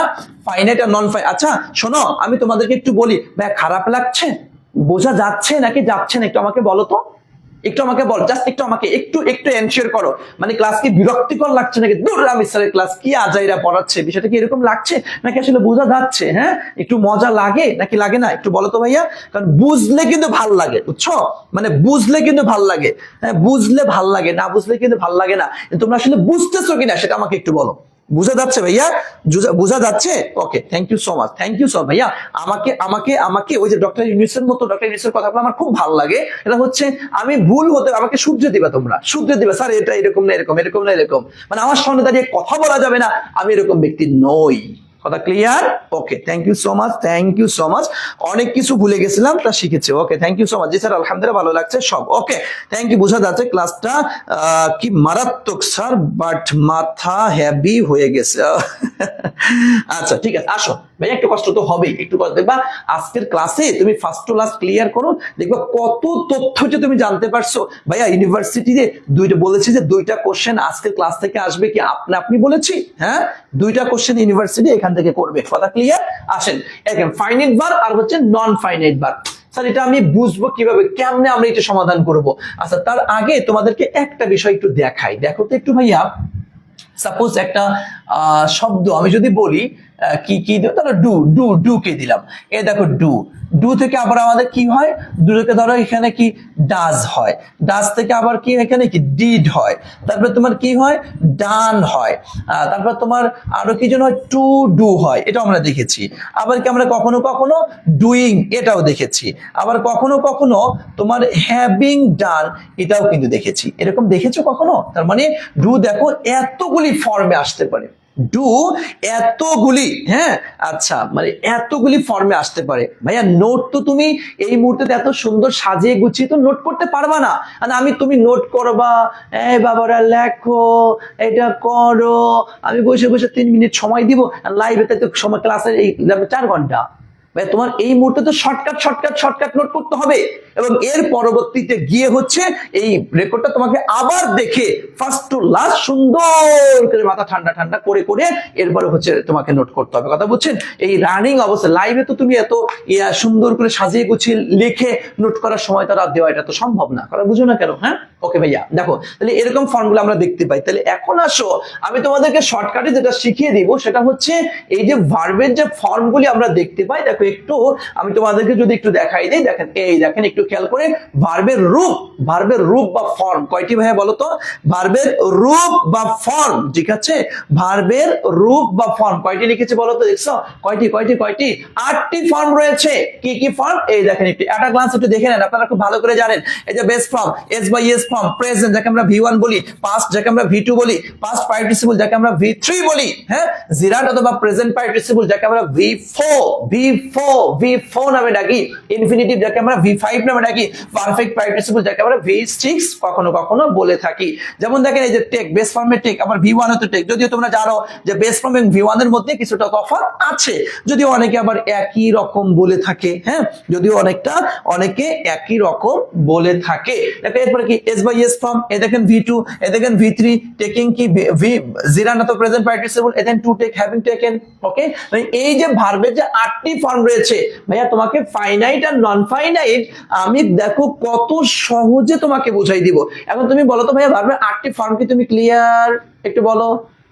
ফাইনাইট আর নন ফাইনাইট। আচ্ছা শোনো, আমি তোমাদেরকে একটু বলি, ভাই খারাপ লাগছে, বোঝা যাচ্ছে নাকি যাচ্ছে না, একটু আমাকে বলো তো, একটু আমাকে বল, জাস্ট একটু আমাকে একটু একটু এনশিওর করো। মানে ক্লাস কি বিরক্তিকর লাগছে নাকি, দূর আমি স্যারের ক্লাস কি আজাইরা পড়াচ্ছে, বিষয়টা কি এরকম লাগছে নাকি আসলে বোঝা যাচ্ছে? হ্যাঁ, একটু মজা লাগে নাকি লাগে না, একটু বলো তো ভাইয়া। কারণ বুঝলে কিন্তু ভাল লাগে, বুঝছো? মানে বুঝলে কিন্তু ভাল লাগে। হ্যাঁ, বুঝলে ভাল লাগে, না বুঝলে কিন্তু ভাল লাগে না। তোমরা আসলে বুঝতেছো কিনা সেটা আমাকে একটু বলো। বুঝা যাচ্ছে ভাইয়া? বুঝা যাচ্ছে? Okay, thank you so much, thank you so ভাইয়া। আমাকে আমাকে আমাকে ওই যে ডক্টর ইউনিসের মতো, ডক্টর ইউনিসের কথাগুলো আমার খুব ভালো লাগে। এটা হচ্ছে আমি ভুল হতে আমাকে শুধরে দিবা, তোমরা শুধরে দিবা, স্যার এটা এরকম না এরকম, এরকম না এরকম। মানে আমার সামনে দাঁড়িয়ে কথা বলা যাবে না, আমি এরকম ব্যক্তি নই। কথা clear? Okay, thank you so much, thank you so much. অনেক কিছু ভুলে গেছিলাম, তা শিখেছি। Okay, thank you so much. জি স্যার, আলহামদুলিল্লাহ ভালো লাগছে সব। Okay, thank you. বোঝা যাচ্ছে ক্লাসটা কি মারাত্মক স্যার, বাট মাথা হেভি হয়ে গেছে। আচ্ছা ঠিক আছে, আসো ভাই, একটু কষ্ট তো হবেই, একটু কষ্ট। দেখবা আজকের ক্লাসে তুমি ফার্স্ট টু লাস্ট ক্লিয়ার করো, দেখবা কত তথ্য যে তুমি জানতে পারছো। ভাইয়া ইউনিভার্সিটিতে দুইটা বলেছি যে দুইটা কোশ্চেন আজকের ক্লাস থেকে আসবে, কি আপনি বলেছি? হ্যাঁ, দুইটা কোশ্চেন ইউনিভার্সিটি এখান থেকে করবে। কথা ক্লিয়ার? আসেন, এখন ফাইনাইট ভার্ব আর হচ্ছে নন ফাইনাইট ভার্ব। স্যার এটা আমি বুঝবো কিভাবে, কেমনে আমরা এটা সমাধান করব? আচ্ছা তার আগে তোমাদেরকে একটা বিষয় একটু দেখাই, দেখো তো একটু ভাইয়া। সাপোজ একটা শব্দ আমি যদি বলি, কি কি দিও, তাহলে ডু ডু ডু কে দিলাম। এ দেখো ডু, ডু থেকে আবার আমাদের কি হয়, ডু থেকে ধরো এখানে কি ডাজ হয়, ডাজ থেকে আবার কি এখানে কি ডিড হয়, তারপরে তোমার কি হয় ডান হয়, তারপর তোমার আরো কি যেন হয় টু ডু হয়, এটা আমরা দেখেছি। আবার কি আমরা কখনো কখনো ডুইং এটাও দেখেছি, আবার কখনো কখনো তোমার হ্যাভিং ডান এটাও কিন্তু দেখেছি। এরকম দেখেছো কখনো? তার মানে ডু দেখো এতগুলি ফর্মে আসতে পারে, ডু এতগুলি, হ্যাঁ আচ্ছা মানে এতগুলি ফর্মে আসতে পারে। ভাইয়া নোট তো তুমি এই মুহূর্তে এত সুন্দর সাজিয়ে গুছিয়ে তো নোট করতে পারবা না। আমি তুমি নোট করবা, এই বাবারা লেখো, এটা করো, আমি বসে বসে 3 মিনিট সময় দিব, লাইভে তো সময় ক্লাসের এই 4 ঘন্টা। ভাই তোমার এই মুহূর্তে তো শর্টকাট নোট করতে হবে, এবং এর পরবর্তীতে গিয়ে হচ্ছে এই রেকর্ডটা তোমাকে আবার দেখে ফার্স্ট টু লাস্ট সুন্দর করে মাথা ঠান্ডা ঠান্ডা করে করে এরপরে হচ্ছে তোমাকে নোট করতে হবে। কথা বুঝছেন? এই রানিং অবস্থা লাইভে তো তুমি এত সুন্দর করে সাজিয়ে গুছিয়ে লিখে নোট করার সময় তারা দেওয়া এটা তো সম্ভব না। কথা বুঝো না কেন? হ্যাঁ, ওকে ভাইয়া দেখো, তাহলে এরকম ফর্মগুলো আমরা দেখতে পাই। তাহলে এখন আসো আমি তোমাদেরকে শর্টকাটে যেটা শিখিয়ে দিব সেটা হচ্ছে এই যে ভার্বের যে ফর্মগুলি আমরা দেখতে পাই। দেখো একটু আমি তোমাদেরকে যদি একটু দেখাই দিই, দেখেন এই দেখেন একটু খেয়াল করে, ভার্বের রূপ বা ফর্ম কয়টি ভাইয়া বলো তো? ভার্বের রূপ বা ফর্ম, ঠিক আছে, ভার্বের রূপ বা ফর্ম কয়টি লিখেছে বলো তো? দেখছো কয়টি? 8টি ফর্ম রয়েছে। কি কি ফর্ম? এই দেখেন একটু একটা গ্লান্স একটু দেখে নেন, আপনারা খুব ভালো করে জানেন। এই যে base form, S by S form, present যাকে আমরা ভি1 বলি, পাস্ট যাকে আমরা ভি2 বলি, পাস্ট পার্টিসিপল যাকে আমরা ভি3 বলি, হ্যাঁ, জিরাট অথবা প্রেজেন্ট পার্টিসিপল যাকে আমরা ভি4 নামে ডাকি, ইনফিনিটিভ যাকে আমরা ভি5 নামে ডাকি, পারফেক্ট পার্টিসিপল যাকে আমরা ভি6 কখনো কখনো বলে থাকি। যেমন দেখেন এই যে টেক, বেস ফর্মের টেক, আবার ভি1 হতে টেক, যদিও তোমরা জানো যে বেস ফর্ম এবং ভি1 এর মধ্যে কিছুটা তফাৎ আছে, যদিও অনেকে আবার একই রকম বলে থাকে। হ্যাঁ, যদিও অনেকে একই রকম বলে থাকে। দেখো এরপরে কি এস বাই এস ফর্ম, এ দেখেন ভি2, এ দেখেন ভি3, টেকিং কি ভি জিরান অথবা প্রেজেন্ট পার্টিসিপল, এ দেন to take, having taken. Okay, এই যে ভার্বের যে 8টি ফর্ম রয়েছে ভাইয়া, তোমাকে ফাইনাইট আর নন ফাইনাইট আমি দেখো কত সহজে তোমাকে বুঝাই দিব। এখন তুমি বলো তো ভাইয়া ভার্বের 8টি ফর্ম কি তুমি ক্লিয়ার? একটু বলো,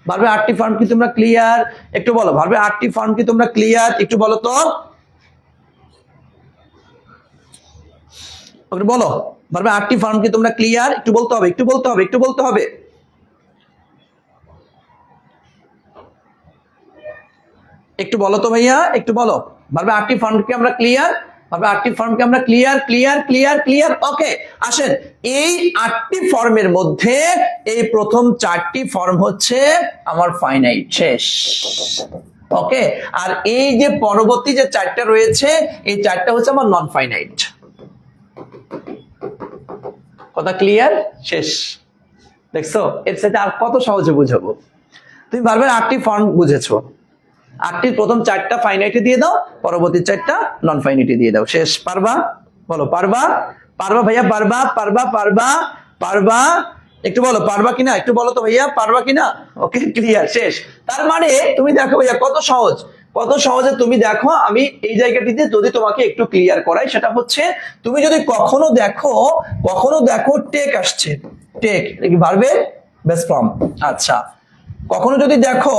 ভার্বের 8টি ফর্ম কি তোমরা ক্লিয়ার? একটু বলো, ভার্বের 8টি ফর্ম কি তোমরা ক্লিয়ার? একটু বলো তো, বলো ভার্বের 8টি ফর্ম কি তোমরা ক্লিয়ার? একটু বলতে হবে, একটু বলতে হবে, একটু বলতে হবে। একটু বলো তো ভাইয়া, একটু বলো, ভার্বের 8টি ফর্ম কি আমরা ক্লিয়ার? ভার্বের 8টি ফর্ম কি আমরা ক্লিয়ার? ওকে, আসেন এই 8টি ফর্মের মধ্যে এই প্রথম 4টি ফর্ম হচ্ছে আমার ফাইনাইট, শেষ। ওকে, আর এই যে পরবর্তী যে 4টা রয়েছে এই 4টা হচ্ছে আমার নন ফাইনাইট। কথা ক্লিয়ার? শেষ। দেখছো, এর সাথে আর কত সহজে বুঝাবো। তুমি ভার্বের 8টি ফর্ম বুঝেছো, 8টির প্রথম 4টা ফাইনাইটে দিয়ে দাও, পরবর্তী 4টা নন ফাইনাইটে দিয়ে দাও, শেষ। পারবা? বলো পারবা? পারবা ভাইয়া? পারবা? পারবা? পারবা? পারবা? একটু বলো পারবা কিনা, একটু বলো তো ভাইয়া পারবা কিনা। ওকে, ক্লিয়ার, শেষ। তার মানে তুমি দেখো ভাইয়া কত সহজ, কত সহজে তুমি দেখো। আমি এই জায়গাটিতে যদি তোমাকে একটু ক্লিয়ার করাই, সেটা হচ্ছে তুমি যদি কখনো দেখো টেক আসছে, টেক কি ভার্বের বেস ফর্ম, আচ্ছা। কখনো যদি দেখো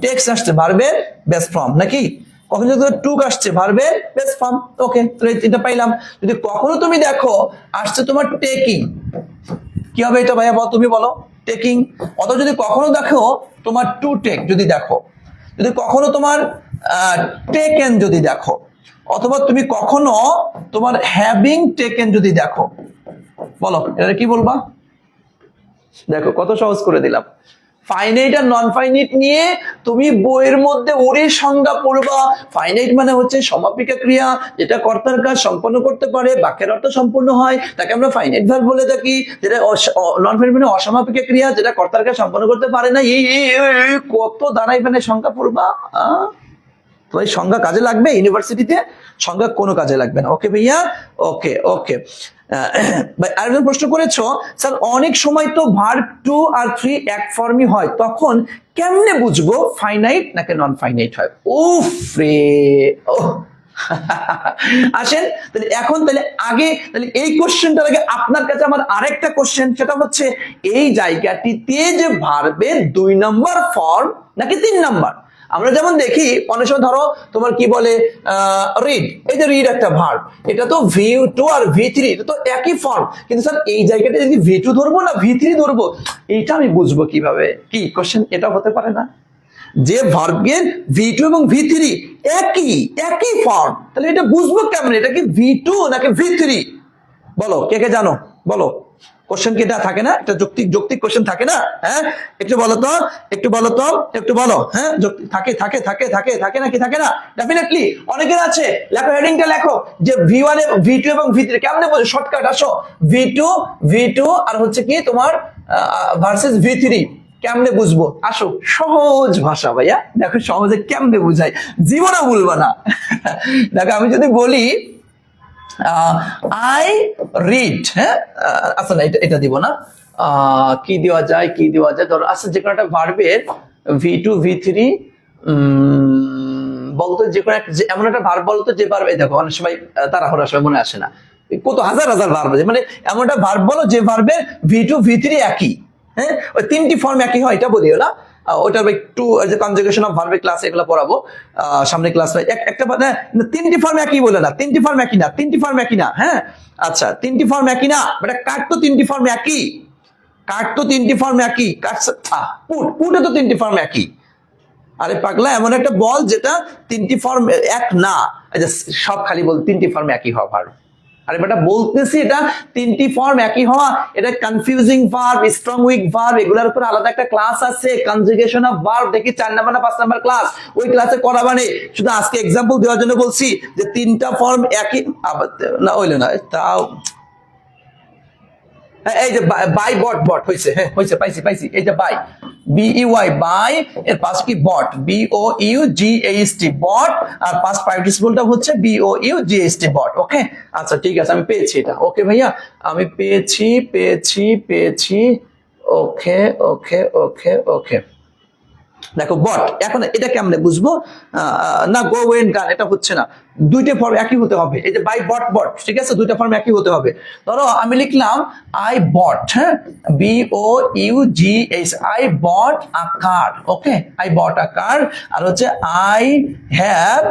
টেক্সট আসছে ভার্বের বেস ফর্ম, নাকি কখনো যদি টুক আসছে ভার্বের বেস ফর্ম, ওকে, তাহলে এটা পাইলাম। যদি কখনো তুমি দেখো আসছে তোমার টেকিং, কি হবে এটা ভাইয়া তুমি বলো, টেকিং। অথবা যদি কখনো দেখো তোমার টু টেক, যদি দেখো, যদি কখনো তোমার টেকেন যদি দেখো, অথবা তুমি কখনো তোমার হ্যাভিং টেকেন যদি দেখো, বলো এটা কি বলবা? দেখো কত সহজ করে দিলাম। ফাইনাইট আর নন ফাইনাইট নিয়ে তুমি বইয়ের মধ্যে ওরে সংজ্ঞা পড়বা। ফাইনাইট মানে হচ্ছে সমাপিকা ক্রিয়া, যেটা কর্তার কাজ সম্পন্ন করতে পারে, বাক্যের অর্থ সম্পূর্ণ হয়, তাকে আমরা ফাইনাইট ভার্ব বলে থাকি। যেটা নন ফাইনাইট মানে অসমাপিকা ক্রিয়া, যেটা কর্তার কাজ সম্পন্ন করতে পারে না। এই কত দাঁড়াই মানে সংজ্ঞা পড়বা। তো এই সংজ্ঞা কাজে লাগবে ইউনিভার্সিটিতে, সংজ্ঞা কোনো কাজে লাগবে না। ওকে ভাইয়া, ওকে ওকে। আরেকজন প্রশ্ন করেছো, স্যার অনেক সময় তো ভার্ব 2 আর 3 এক ফর্মই হয়, তখন কেমনে বুঝবো ফাইনাইট নাকি নন ফাইনাইট হয়? উফ রে, আসেন তাহলে এখন, তাহলে আগে তাহলে এই কোশ্চেনটার আগে আপনার কাছে আমার আরেকটা কোশ্চেন, সেটা হচ্ছে এই জায়গাটিতে যে ভার্বের 2 নম্বর ফর্ম নাকি 3 নম্বর। আমরা যেমন দেখি অনেক সময় ধরো তোমার কি বলে রিড, এই যে রিড একটা ভার্ব, এটা তো V2 আর V3, এটা তো একই ফর্ম, কিন্তু স্যার এই জায়গাটা যদি V2 ধরবো না V3 ধরবো, এইটা আমি বুঝবো কিভাবে? কি কোশ্চেন এটা হতে পারে না? যে ভার্বের V2 এবং V3 একই ফর্ম, তাহলে এটা বুঝবো কেমন এটা কি V2 নাকি V3? বলো কে কে জানো, বলো। কোশ্চেন কি এটা থাকে না, এটা যৌক্তিক কোশ্চেন থাকে না? হ্যাঁ, একটু বলো তো, একটু বলো তো, একটু বলো। হ্যাঁ, থাকে থাকে থাকে থাকে থাকে নাকি থাকে না? ডেফিনেটলি অনেকের আছে। লেখো, হেডিংটা লেখো যে V1 V2 এবং V3 কেমনে বোঝো? শর্টকাট, আসো। V2 আর হচ্ছে কি তোমার ভার্সেস V3 কেমনে বুঝবো? আসো, সহজ ভাষা ভাইয়া, দেখো সহজে কেমনে বুঝাই, জীবনে ভুলবা না। দেখো আমি যদি বলি আই রিড, হ্যাঁ, আচ্ছা না এটা দিব না, কি দেওয়া যায়, কি দেওয়া যায়, ধরো আচ্ছা যে কোনো একটা ভার্বের V2 V3 বলতো, যে কোনো এমন একটা ভার্ব বলতো যে ভার্ব, এই দেখো অনেক সময় তাড়াহুড়ার সময় মনে আসে না, কত হাজার হাজার ভার্ব আছে, মানে এমন একটা ভার্ব বলো যে ভার্বের V2 V3 একই, হ্যাঁ, ওই 3টি ফর্ম একই হয়, এটা বলিও না। ওটার একটু যে কনজুগেশন অফ ভার্বের ক্লাস এগুলো পড়াবো সামনে ক্লাস। একটা 3টি ফর্ম একই বলে না, 3টি ফর্ম একই না, 3টি ফর্ম একই না, হ্যাঁ, আচ্ছা 3টি ফর্ম একই না, বাট কাট তো 3টি ফর্ম একই, কাট তো 3টি ফর্ম একই, পুটে তো 3টি ফর্ম একই। আরে পাগলা, এমন একটা বল যেটা 3টি ফর্ম এক না, সব খালি বল 3টি ফর্ম একই হওয়া ভার্ব। আরে বেটা বলতেছি এটা 3টি ফর্ম একই হওয়া, এটা confusing verb, strong week verb, এগুলোর উপর আলাদা একটা ক্লাস আছে, কনজুগেশন অফ ভার্ব, দেখি 4 নাম্বার না 5 নাম্বার ক্লাস, ওই ক্লাসে করাবানে। শুধু আজকে এক্সাম্পল দেওয়ার জন্য বলছি যে 3টা ফর্ম একই, না হইলো না তাও। এই যে বাই বট হয়েছে, হ্যাঁ হয়েছে, পাইছি, এই যে বাই BEY, বাই, এর পাশ কি বট, BOUGHT বট, আর পাস পার্টিসিপলটা হচ্ছে BOUGHT বট। ওকে, আচ্ছা ঠিক আছে, আমি পেয়েছি এটা। ওকে ভাইয়া, আমি পেয়েছি। ওকে ওকে ওকে ওকে, দেখো বট, এখন এটা কেমনে বুঝবো? না গো ওয়েন গান, এটা হচ্ছে না, 2টা ফর্ম একই হতে হবে। এই যে বাই বট, ঠিক আছে, 2টা ফর্ম একই হতে হবে। ধরো আমি লিখলাম আই বট, হ্যাঁ, BOUGH, I bought a car, okay, I bought a car, আর হচ্ছে I have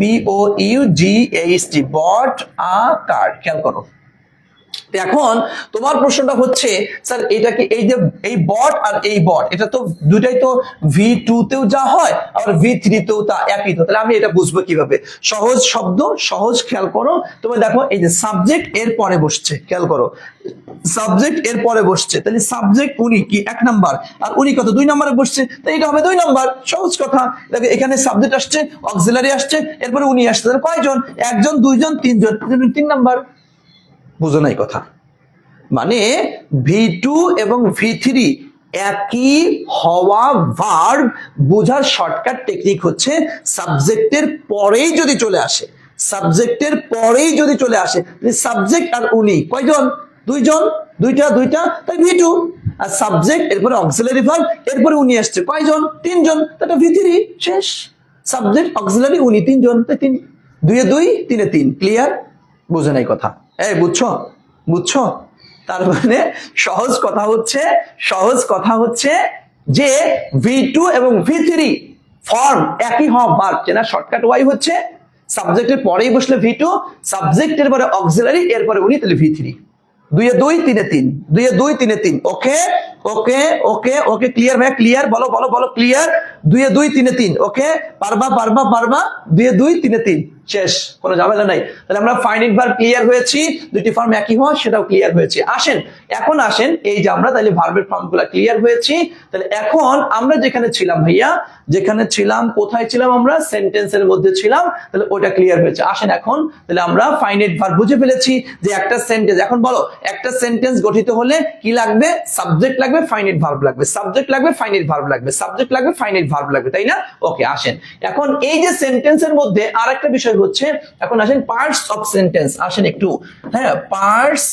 BOUGHT bought a car. খেয়াল করো, এখন তোমার প্রশ্নটা হচ্ছে স্যার এটা কি এই যে এই বট আর এই বট, এটা তো দুটাই তো V2 তেও যা হয় আর V3 তেও তা একই, তো তাহলে আমি এটা বুঝবো কিভাবে? সহজ শব্দ, সহজ, খেয়াল করো। তুমি দেখো এই যে সাবজেক্ট এর পরে বসছে, খেয়াল করো, সাবজেক্ট এর পরে বসছে, তাহলে সাবজেক্ট উনি কি 1 নাম্বার, আর উনি কত 2 নম্বরে বসছে, তাই এটা হবে 2 নাম্বার। সহজ কথা। দেখো এখানে সাবজেক্ট আসছে, অক্সিলারি আসছে, এরপরে উনি আসছে, তাহলে কয়জন? 1 জন 2 জন 3 জন, 3 নাম্বার। বুঝো নাই কথা? মানে V2 এবং V3 একই হওয়া ভার্ব বোঝার শর্টকাট টেকনিক হচ্ছে সাবজেক্টের পরেই যদি চলে আসে, সাবজেক্টের পরেই যদি চলে আসে, সাবজেক্ট আর উনি কয়জন? দুইজন, দুইটা, তাই V2। আর সাবজেক্ট এরপরে অক্সিলারি ভার্ব এরপরে উনি আসছে, কয়জন? তিনজন, তাটা V3। শেষ। সাবজেক্ট অক্সিলারি উনি তিনজন, তাই তিন। দুইয়ে দুই, তিনে তিন। ক্লিয়ার? বুঝে নাই কথা? এই বুঝছো? তার মানে সহজ কথা হচ্ছে যে V2 এবং V3 ফর্ম একই হওয়া ভার্ব চেনা শর্টকাট ওয়াই হচ্ছে সাবজেক্টের পরেই বসলে V2, সাবজেক্টের পরে অক্সিলারি এরপরে উনি, তাহলে V3। দুইয়ে দুই, তিনে তিন। দুইয়ে দুই, তিনে তিন। ওকে ওকে ওকে ওকে ক্লিয়ার ভাই? ক্লিয়ার? বলো ক্লিয়ার? দুইয়ে দুই, তিনে তিন। ওকে, পারবা। দুইয়ে দুই, তিনে তিন। শেষ, কোনো ঝামেলা নাই। তাহলে আমরা ফাইনাইট ভার্ব ক্লিয়ার হয়েছি, দুইটি ফর্ম একই হওয়া সেটাও ক্লিয়ার হয়েছে। এখন আসেন এই যে আমরা তাহলে ভার্বের ফর্মগুলো ক্লিয়ার হয়েছি। তাহলে এখন আমরা যেখানে ছিলাম ভাইয়া, কোথায় ছিলাম আমরা? সেন্টেন্সের মধ্যে ছিলাম। তাহলে ওটা ক্লিয়ার হয়েছে। আসেন এখন তাহলে আমরা ফাইনাইট ভার্ব বুঝে ফেলেছি যে একটা সেন্টেন্স, এখন বলো একটা সেন্টেন্স গঠিত হলে কি লাগবে? সাবজেক্ট লাগবে, ফাইনাইট ভার্ব লাগবে, সাবজেক্ট লাগবে, ফাইনাইট ভার্ব লাগবে, সাবজেক্ট লাগবে, ফাইনাইট ভার্ব লাগবে, তাই না? ওকে, আসেন এখন এই যে সেন্টেন্সের মধ্যে আরেকটা বিষয় হচ্ছে, এখন আসেন পার্টস অফ সেন্টেন্স। আসেন একটু, হ্যাঁ, পার্টস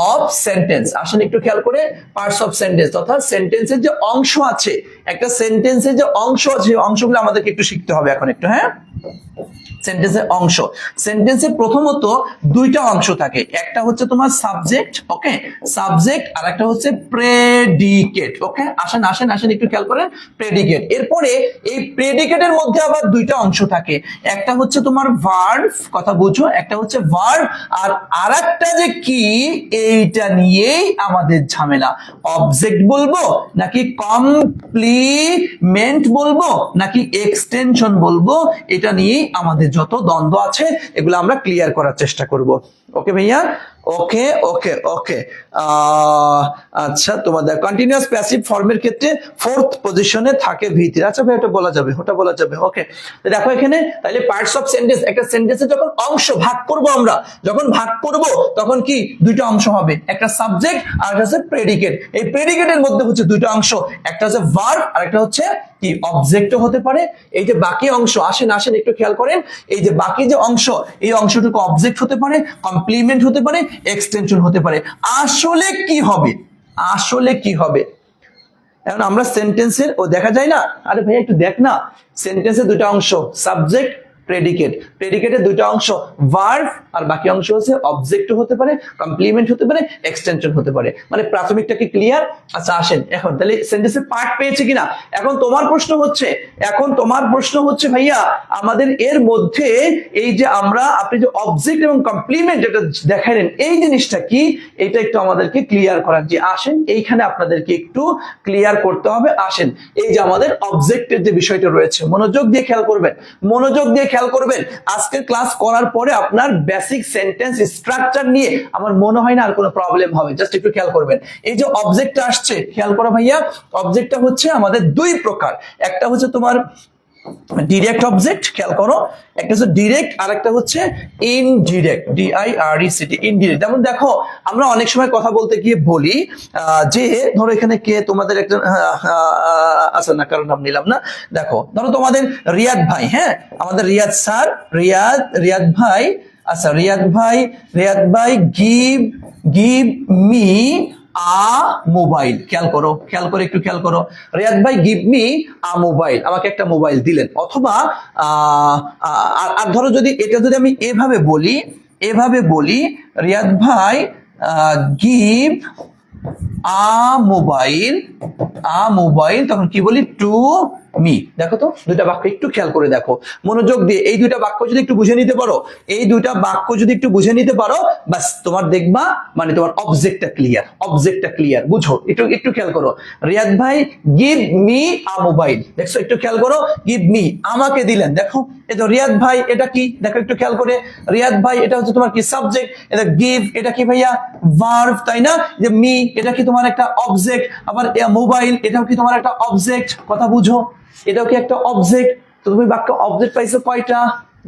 অফ সেন্টেন্স। আসেন একটু খেয়াল করে, পার্টস অফ সেন্টেন্স অর্থাৎ সেন্টেন্সের যে অংশ আছে, একটা সেন্টেন্সের যে অংশ আছে, অংশগুলো আমাদেরকে একটু শিখতে হবে এখন একটু। হ্যাঁ, সেন্টেন্সের অংশ। সেন্টেন্সে প্রথমত দুইটা অংশ থাকে, একটা হচ্ছে তোমার সাবজেক্ট, ওকে, সাবজেক্ট, আর একটা হচ্ছে প্রেডিকেট। ওকে, আসেন একটু খেয়াল করেন, প্রেডিকেট। এরপরে এই প্রেডিকেটের মধ্যে আবার দুইটা অংশ থাকে, একটা হচ্ছে তোমার ভার্ব, কথা বুঝো, একটা হচ্ছে ভার্ব, আর আরেকটা যে কি, এইটা নিয়েই আমাদের ঝামেলা। অবজেক্ট বলবো নাকি কমপ্লিমেন্ট বলবো নাকি এক্সটেনশন বলবো, এটা নিয়েই আমাদের যত দ্বন্দ্ব আছে এগুলো আমরা ক্লিয়ার করার চেষ্টা করব। ওকে ভাইয়া? ওকে ওকে ওকে আচ্ছা, তোমাদের কন্টিনিউয়াস প্যাসিভ ফর্মের ক্ষেত্রে ফোর্থ পজিশনে থাকে V3। আচ্ছা ভাই, ওটা বলা যাবে। ওকে, দেখো এখানে তাহলে পার্টস অফ সেন্টেন্স, একটা সেন্টেন্সে যখন অংশ ভাগ করব আমরা, তখন কি দুইটা অংশ হবে, একটা সাবজেক্ট আর একটা হচ্ছে প্রেডিকেট। এই প্রেডিকেটের মধ্যে হচ্ছে দুইটা অংশ, একটা হচ্ছে ভার্ব আর একটা হচ্ছে কি অবজেক্টও হতে পারে। এই যে বাকি অংশ, আসেন একটু খেয়াল করেন, এই যে বাকি যে অংশ, এই অংশটুকু অবজেক্ট হতে পারে, কমপ্লিমেন্ট হতে পারে, এক্সটেনশন হতে পারে। আসলে কি হবে এখন আমরা সেন্টেন্সের দেখা যায় না? আরে ভাই একটু দেখ না, সেন্টেন্সের দুটো অংশ, সাবজেক্ট, প্রেডিকেটের দুটো অংশ ভার্ব, আর বাকি অংশ হচ্ছে অবজেক্ট হতে পারে, কমপ্লিমেন্ট হতে পারে, এক্সটেনশন হতে পারে। মানে প্রাথমিকটা কি ক্লিয়ার? আচ্ছা আসেন এখন তাহলে সেন্টেন্সের পার্ট পেয়েছে কিনা। এখন তোমার প্রশ্ন হচ্ছে ভাইয়া, আমাদের এর মধ্যে এই যে আপনি যে অবজেক্ট এবং কমপ্লিমেন্ট এটা দেখালেন, এই জিনিসটা কি, এটা একটু আমাদেরকে ক্লিয়ার করার, যে আসেন এইখানে আপনাদেরকে একটু ক্লিয়ার করতে হবে। আসেন এই যে আমাদের অবজেক্টের যে বিষয়টা রয়েছে, মনোযোগ দিয়ে খেয়াল করবেন। আজকের ক্লাস করার পরে আপনার বেসিক সেন্টেন্স স্ট্রাকচার নিয়ে আমার মনে হয় না আর কোনো প্রবলেম হবে। জাস্ট একটু খেয়াল করবেন, এই যে অবজেক্টটা আসছে, খেয়াল করো ভাইয়া, অবজেক্টটা হচ্ছে আমাদের দুই প্রকার। একটা হচ্ছে তোমার ডিরেক্ট অবজেক্ট, খেয়াল করো, একটা হচ্ছে ডিরেক্ট আর একটা হচ্ছে ইনডিরেক্ট, DIRECT, ইনডিরেক্ট। যেমন দেখো, আমরা অনেক সময় কথা বলতে গিয়ে বলি যে ধরো এখানে কে তোমাদের একটা আচ্ছা না, কারণ নাম নিলাম না। দেখো ধরো তোমাদের রিয়াদ ভাই, হ্যাঁ, আমাদের রিয়াদ স্যার, রিয়াদ ভাই, আচ্ছা রিয়াদ ভাই গিভ মি আ মোবাইল। খেয়াল করো, রিয়াদ ভাই গিভ মি আ মোবাইল, আমাকে একটা মোবাইল দিলেন। অথবা আর ধরো যদি আমি এভাবে বলি রিয়াদ ভাই গিভ আ মোবাইল, তখন কি বলি? To me. দেখো তো দুইটা বাক্য একটু খেয়াল করে দেখো, মনোযোগ দিয়ে এই দুইটা বাক্য যদি একটু বুঝে নিতে পারো, বাস তোমার দেখবা মানে তোমার অবজেক্টটা ক্লিয়ার। বুঝো, একটু খেয়াল করো, রিয়াদ ভাই গিভ মি আ মোবাইল, দেখছো, একটু খেয়াল করো, গিভ মি আমাকে দিলেন। দেখো এই তো রিয়াদ ভাই, এটা কি? দেখো একটু খেয়াল করে, রিয়াদ ভাই এটা হচ্ছে তোমার কি? সাবজেক্ট। এটা গিভ, এটা কি ভাইয়া? ভার্ব, তাই না? যে মি, এটা কি তোমার একটা অবজেক্ট। আবার মোবাইল, এটাও কি তোমার একটা অবজেক্ট। কথা বুঝো, এটাও কি একটা অবজেক্ট। তো তুমি বাক্য অবজেক্ট পাইছো কয়টা?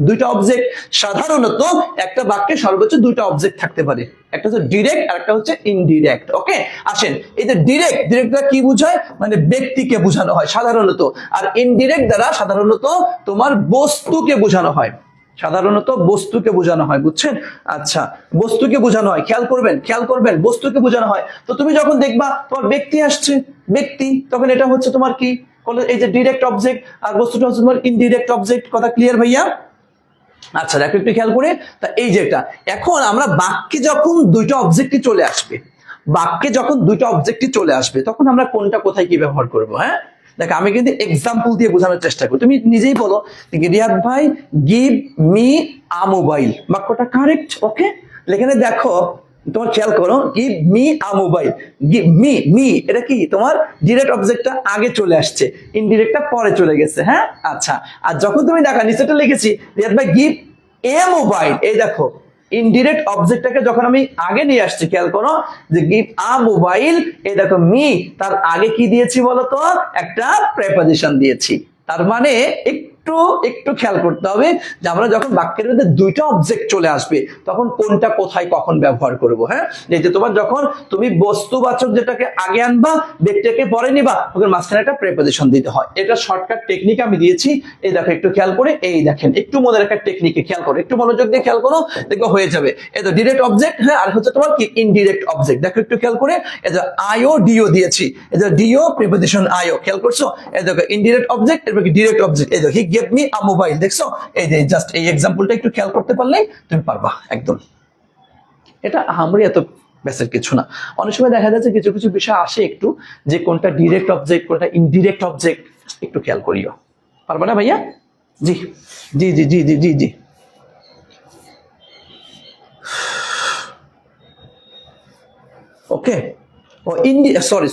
দুইটা অবজেক্ট। সাধারণত একটা বাক্যে সর্বোচ্চ দুইটা অবজেক্ট থাকতে পারে, একটা হচ্ছে ডিরেক্ট আর একটা হচ্ছে ইনডিরেক্ট। ওকে, আসেন, এই যে ডিরেক্টটা কি বোঝায়, মানে ব্যক্তিকে বোঝানো হয় সাধারণত, আর ইনডিরেক্ট দ্বারা সাধারণত তোমার বস্তুকে বোঝানো হয়, সাধারণত বস্তুকে বোঝানো হয়, বুঝছেন? আচ্ছা, বস্তুকে বোঝানো হয়, খেয়াল করবেন বস্তুকে বোঝানো হয়। তো তুমি যখন দেখবা তোমার ব্যক্তি আসছে, ব্যক্তি, তখন এটা হচ্ছে তোমার কি, এই যে ডিরেক্ট অবজেক্ট, আর বস্তুটা হচ্ছে তোমার ইনডিরেক্ট অবজেক্ট। কথা ক্লিয়ার ভাইয়া? আচ্ছা দেখো একটু খেয়াল করে, তা এই যে এটা, এখন আমরা বাক্যে যখন দুইটা অবজেক্টই চলে আসবে, বাক্যে যখন দুইটা অবজেক্টই চলে আসবে, তখন আমরা কোনটা কোথায় কি ব্যবহার করব? হ্যাঁ, দেখো আমি কিন্তু এক্সাম্পল দিয়ে বোঝানোর চেষ্টা করি, তুমি নিজেই বলো, রিয়াদ ভাই গিভ মি আ মোবাইল, বাক্যটা কারেক্ট। ওকে, এখানে দেখো, তোমার খেয়াল করো, give me a mobile, give me, এটা কি তোমার ডিরেক্ট অবজেক্টটা আগে চলে আসছে, ইনডিরেক্টটা পরে চলে গেছে। হ্যাঁ, আচ্ছা, আর যখন তুমি দেখা নিচেটা লিখেছি রিয়াদ ভাই গিভ এ মোবাইল, এই দেখো ইনডিরেক্ট অবজেক্টটাকে যখন আমি আগে নিয়ে আসছি, খেয়াল করো যে গিভ আ মোবাইল, এই দেখো মি, তার আগে কি দিয়েছি বলতো, একটা প্রেপোজিশন দিয়েছি। তার মানে একটু খেয়াল করতে হবে যে আমরা যখন বাক্যের মধ্যে দুইটা অবজেক্ট চলে আসবে, তখন কোনটা কোথায় কখন ব্যবহার করব। হ্যাঁ, এই যে তোমার যখন তুমি বস্তুবাচক যেটাকে আগে আনবা, ব্যক্তিকে পরে নিবা, তখন মাঝখানে একটা প্রেপোজিশন দিতে হয়। এটা শর্টকাট টেকনিক আমি দিয়েছি, এই দেখো একটু খেয়াল করে, এই দেখেন একটু মনে রাখার টেকনিকে খেয়াল করো, একটু মনোযোগ দিয়ে খেয়াল করো, দেখো হয়ে যাবে। এই তো ডিরেক্ট অবজেক্ট, হ্যাঁ, আর হচ্ছে তোমার কি ইনডিরেক্ট অবজেক্ট। দেখো একটু খেয়াল করে, এই যে আইও ডিও দিয়েছি, এই যে ডিও প্রিপোজিশন আইও, খেয়াল করছো? এই দেখো ইনডিরেক্ট অবজেক্ট, এরপর কি ডিরেক্ট অবজেক্ট, এই দেখো he gave me a mobile, দেখছো? এই যে জাস্ট এই এক্সাম্পলটা একটু খেয়াল করতে পারলেই তুমি পারবা একদম। এটা আমরা এত বেসের কিছু না। অনেক সময় দেখা যাচ্ছে কিছু কিছু বিষয় আসে একটু, যে কোনটা ডিরেক্ট অবজেক্ট কোনটা ইনডিরেক্ট অবজেক্ট, একটু খেয়াল করিও। পারবা না ভাইয়া? জি জি জি জি জি জি জি ওকে। ও সরি,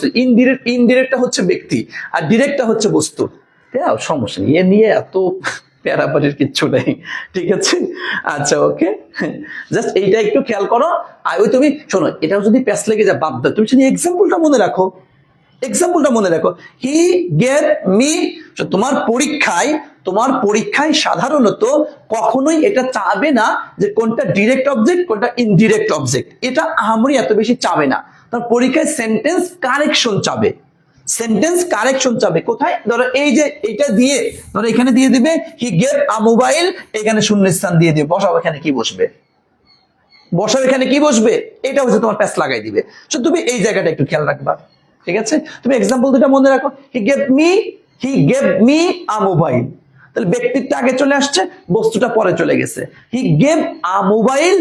ইনডিরেক্টটা হচ্ছে ব্যক্তি, আর ডিরেক্টটা হচ্ছে বস্তু। হ্যাঁ, সমস্যা নেই, এ নিয়ে এত প্যারাপারির কিচ্ছু নেই, ঠিক আছে? আচ্ছা ওকে, জাস্ট এইটা একটু খেয়াল করো। আর ওই তুমি শোনো, এটাও যদি প্যাস লেগে যা বাদ দাও, তুমি শুধু এক্সাম্পলটা মনে রাখো, এক্সাম্পলটা মনে রাখো, হি গেভ মি। তোমার পরীক্ষায় সাধারণত কখনোই এটা চাবে না যে কোনটা ডিরেক্ট অবজেক্ট কোনটা ইনডিরেক্ট অবজেক্ট, এটা আমরি এত বেশি চাবে না। তার পরীক্ষায় সেন্টেন্স কারেকশন চাবে, সেন্টেন্স কারেকশন চাবে। কোথায়? ধরো এই যে এটা দিয়ে, ধরো এখানে দিয়ে দিবে হি গেভ আ মোবাইল, এখানে শূন্যস্থান দিয়ে দিবে, বসাও, এখানে কি বসবে? বসাও, এখানে কি বসবে? এটা হচ্ছে তোমার প্যাচ লাগাই দিবে। সো তুমি এই জায়গাটা একটু খেয়াল রাখবা, ঠিক আছে? তুমি এক্সাম্পল দুটা মনে রাখো, he gave me a mobile, তাহলে ব্যক্তিত্বটা আগে চলে আসছে, বস্তুটা পরে চলে গেছে। হি gave a mobile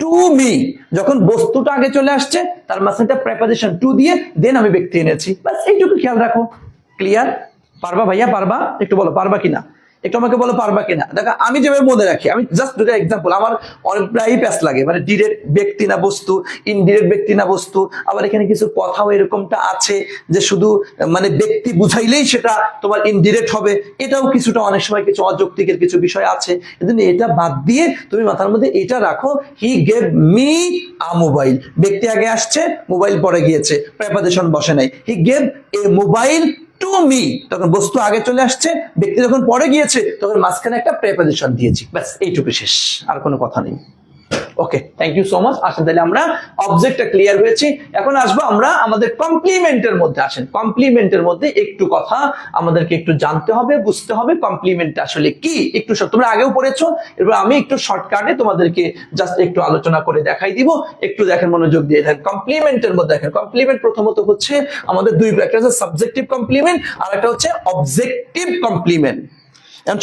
to me, যখন বস্তুটা আগে চলে আসছে, তার মাঝখানে প্রেপোজিশন টু দিয়ে দেন আমি ব্যক্তি এনেছি। বাস এইটুকু খেয়াল রাখো। ক্লিয়ার? পারবা ভাইয়া? পারবা? একটু বলো পারবা কিনা, একটু আমাকে বলো পারবা কিনা। দেখো আমি যেভাবে মনে রাখি, আমি জাস্ট দুটো এক্সাম্পল, আমার অনেক প্রায় প্যাস লাগে, মানে ডিরেক্ট ব্যক্তি না বস্তু, ইনডিরেক্ট ব্যক্তি না বস্তু, আবার এখানে কিছু কথাও এরকমটা আছে যে শুধু মানে ব্যক্তি বুঝাইলেই সেটা তোমার ইনডিরেক্ট হবে, এটাও কিছুটা অনেক সময় কিছু অযৌক্তিকের কিছু বিষয় আছে। এজন্য এটা বাদ দিয়ে তুমি মাথার মধ্যে এটা রাখো, he gave me a mobile, ব্যক্তি আগে আসছে, মোবাইল পরে গিয়েছে, প্রেপোজিশন বসে নাই। He gave a mobile to me, তখন বস্তু আগে চলে আসছে, ব্যক্তি যখন পরে গিয়েছে, তখন মাঝখানে একটা প্রেপোজিশন দিয়েছি। ব্যাস এইটুকু, শেষ, আর কোনো কথা নেই। ওকে, থ্যাংক ইউ সো মাচ। আসেন তাহলে আমরা অবজেক্টটা ক্লিয়ার হয়েছি, এখন আসবো আমরা আমাদের কমপ্লিমেন্টের মধ্যে। আসেন, কমপ্লিমেন্টের মধ্যে একটু কথা আমাদেরকে একটু জানতে হবে, বুঝতে হবে কমপ্লিমেন্ট আসলে কি। একটু তোমরা আগেও পড়েছো, এরপর আমি একটু শর্টকাটে তোমাদেরকে জাস্ট একটু আলোচনা করে দেখাই দিব, একটু দেখেন, মনোযোগ দিয়ে দেখেন। কমপ্লিমেন্টের মধ্যে দেখেন, কমপ্লিমেন্ট প্রথমত হচ্ছে আমাদের দুই, একটা হচ্ছে সাবজেক্টিভ কমপ্লিমেন্ট আর একটা হচ্ছে অবজেক্টিভ কমপ্লিমেন্ট।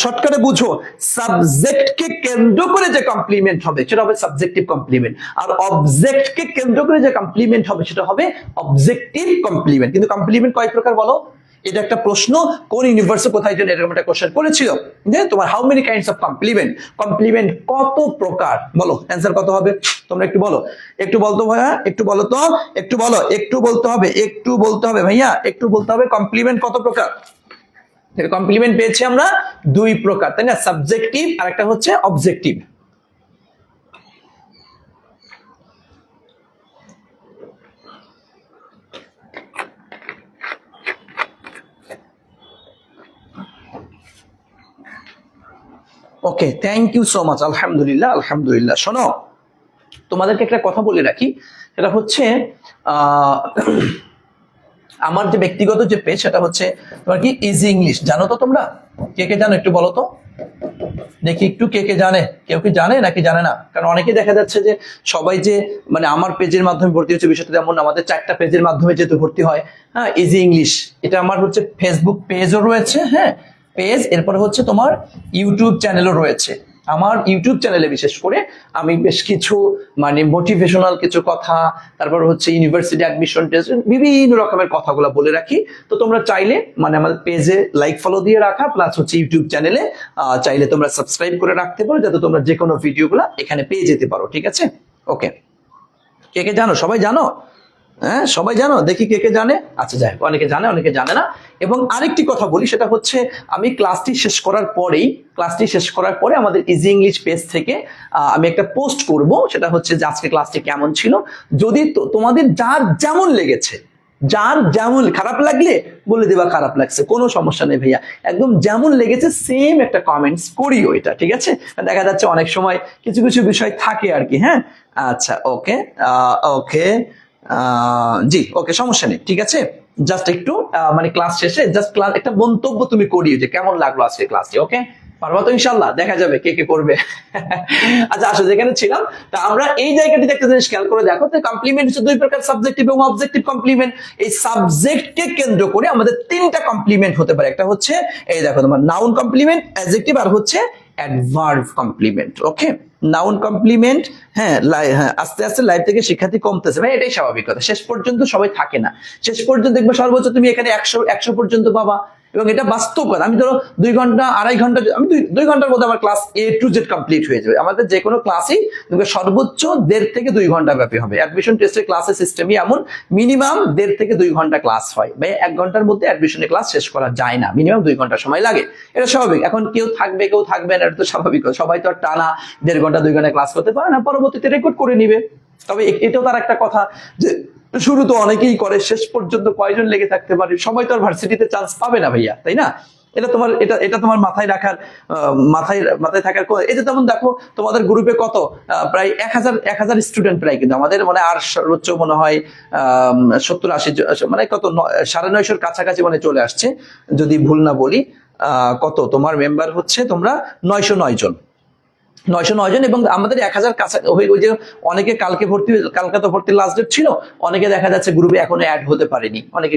শর্টকাটে বুঝো, সাবজেক্টকে কেন্দ্র করে যে কমপ্লিমেন্ট হবে সেটা হবে সাবজেক্টিভ কমপ্লিমেন্ট, আর অবজেক্টকে কেন্দ্র করে যে কমপ্লিমেন্ট হবে সেটা হবে অবজেক্টিভ কমপ্লিমেন্ট। কিন্তু কমপ্লিমেন্ট কয় প্রকার বলো? এটা একটা প্রশ্ন, কোন ইউনিভার্সে কোথায় যেন এরকম একটা কোশ্চেন করেছিল যে তোমার how many kinds of complement, complement কত প্রকার, বলো অ্যান্সার কত হবে? তোমরা একটু বলো, একটু বলতো ভাইয়া, একটু বলো তো, একটু বলো, একটু বলতে হবে, একটু বলতে হবে ভাইয়া, একটু বলতে হবে কমপ্লিমেন্ট কত প্রকার। কমপ্লিমেন্ট পেয়েছি আমরা দুই প্রকার, তাই না? সাবজেক্টিভ আর একটা হচ্ছে objective. Okay, thank you so much. আলহামদুলিল্লাহ, আলহামদুলিল্লাহ। শোনো, তোমাদেরকে একটা কথা বলে রাখি, সেটা হচ্ছে আমার যে ব্যক্তিগত যে পেজ, সেটা হচ্ছে তোমার কি ইজি ইংলিশ। জানো তো তোমরা? কে কে জানো একটু বলো তো দেখি, একটু কে কে জানে? কেউ কি জানে নাকি জানে না? কারণ অনেকে দেখা যাচ্ছে যে সবাই যে মানে আমার পেজের মাধ্যমে ভর্তি হচ্ছে বিষয়টা যেমন আমাদের 4টা পেজের মাধ্যমে যেহেতু ভর্তি হয়, হ্যাঁ, ইজি ইংলিশ এটা আমার হচ্ছে ফেসবুক পেজও রয়েছে, হ্যাঁ পেজ, এরপরে হচ্ছে তোমার ইউটিউব চ্যানেলও রয়েছে। আমার ইউটিউব চ্যানেলে বিশেষ করে আমি বেশ কিছু মানে মোটিভেশনাল কিছু কথা, তারপর হচ্ছে ইউনিভার্সিটি অ্যাডমিশন টেস্ট, বিভিন্ন রকমের কথাগুলো বলে রাখি। তো তোমরা চাইলে মানে আমাদের পেজে লাইক ফলো দিয়ে রাখা, প্লাস হচ্ছে ইউটিউব চ্যানেলে চাইলে তোমরা সাবস্ক্রাইব করে রাখতে পারো, যাতে তোমরা যে কোনো ভিডিওগুলো এখানে পেয়ে যেতে পারো। ঠিক আছে? ওকে, কে কে জানো? সবাই জানো? হ্যাঁ, সবাই জানো? দেখি কে কে জানে। আচ্ছা, যাই হোক, অনেকে জানে অনেকে জানে না। এবং আরেকটি কথা বলি, সেটা হচ্ছে আমি ক্লাসটি শেষ করার পরে আমাদের ইজি ইংলিশ পেজ থেকে আমি একটা পোস্ট করব, সেটা হচ্ছে যে আজকে ক্লাসটি কেমন ছিল। যদি তোমাদের যার যেমন লেগেছে, যার যেমন খারাপ লাগলে বলে দেবা খারাপ লাগছে, কোনো সমস্যা নেই ভাইয়া, একদম যেমন লেগেছে সেম একটা কমেন্টস করিও এটা। ঠিক আছে? দেখা যাচ্ছে অনেক সময় কিছু কিছু বিষয় থাকে আর কি। হ্যাঁ, আচ্ছা, ওকে ওকে, জি ওকে, সমস্যা নেই। ঠিক আছে, জাস্ট একটু মানে ক্লাস শেষে জাস্ট ক্লাস একটা মন্তব্য তুমি করিও যে কেমন লাগলো আজকে ক্লাসটি। ওকে, পারবা তো? ইনশাল্লাহ দেখা যাবে কে কে করবে। আচ্ছা, আসো যেখানে ছিলাম, তা আমরা এই জায়গাটিতে একটা জিনিস খেয়াল করে দেখো, তো কমপ্লিমেন্ট হচ্ছে দুই প্রকার, সাবজেক্টিভ এবং অবজেক্টিভ কমপ্লিমেন্ট। এই সাবজেক্টকে কেন্দ্র করে আমাদের 3টা কমপ্লিমেন্ট হতে পারে। একটা হচ্ছে এই দেখো তোমার নাউন কমপ্লিমেন্ট, অ্যাডজেক্টিভ, আর হচ্ছে অ্যাডভার্ব কমপ্লিমেন্ট। ওকে, নাউন কমপ্লিমেন্ট, হ্যাঁ আস্তে আস্তে লাইফ থেকে শিক্ষার্থী কমতেছে ভাই, এটাই স্বাভাবিক কথা। শেষ পর্যন্ত সবাই থাকে না, শেষ পর্যন্ত দেখবে সর্বোচ্চ তুমি এখানে 100 পর্যন্ত পাবা। এবং এটা বাস্তব কথা। আমি ধরো 2 ঘন্টা 2.5 ঘন্টা, আমি 2 ঘন্টার মধ্যে আমার class A to Z complete হয়ে যাবে। আমাদের যে কোনো ক্লাসই সর্বোচ্চ 1.5 থেকে 2 ঘন্টা ব্যাপী হবে। অ্যাডমিশন টেস্টের ক্লাসের সিস্টেমই এমন, মিনিমাম 1.5 থেকে 2 ঘন্টা ক্লাস হয় ভাই। 1 ঘন্টার মধ্যে অ্যাডমিশনের ক্লাস শেষ করা যায় না, মিনিমাম 2 ঘন্টা সময় লাগে। এটা স্বাভাবিক। এখন কেউ থাকবে কেউ থাকবে না, এটা তো স্বাভাবিক। সবাই তো আর টানা 1.5 ঘন্টা 2 ঘন্টা ক্লাস করতে পারে না, পরবর্তীতে রেকর্ড করে নিবে। তবে এটাও তার একটা কথা যে শুরু তো অনেকেই করে, শেষ পর্যন্ত কয়জন লেগে থাকতে পারে? সবাই তো আর ভার্সিটিতে চান্স পাবে না ভাইয়া, তাই না? এটা তোমার মাথায় রাখার, মাথায় থাকার। এই যে যেমন দেখো তোমাদের গ্রুপে কত, প্রায় 1000 স্টুডেন্ট প্রায়, কিন্তু আমাদের মানে আর সর্বোচ্চ মনে হয় 70-80 মানে কত 950-র কাছাকাছি মানে চলে আসছে, যদি ভুল না বলি। কত তোমার মেম্বার হচ্ছে? তোমরা 909 জন, 909 জন। এবং আমাদের 1000 কাছে ওই যে অনেকে কালকে তো ভর্তি লাস্ট ডেট ছিল, অনেকে দেখা যাচ্ছে গ্রুপে এখনো অ্যাড হতে পারেনি। অনেকে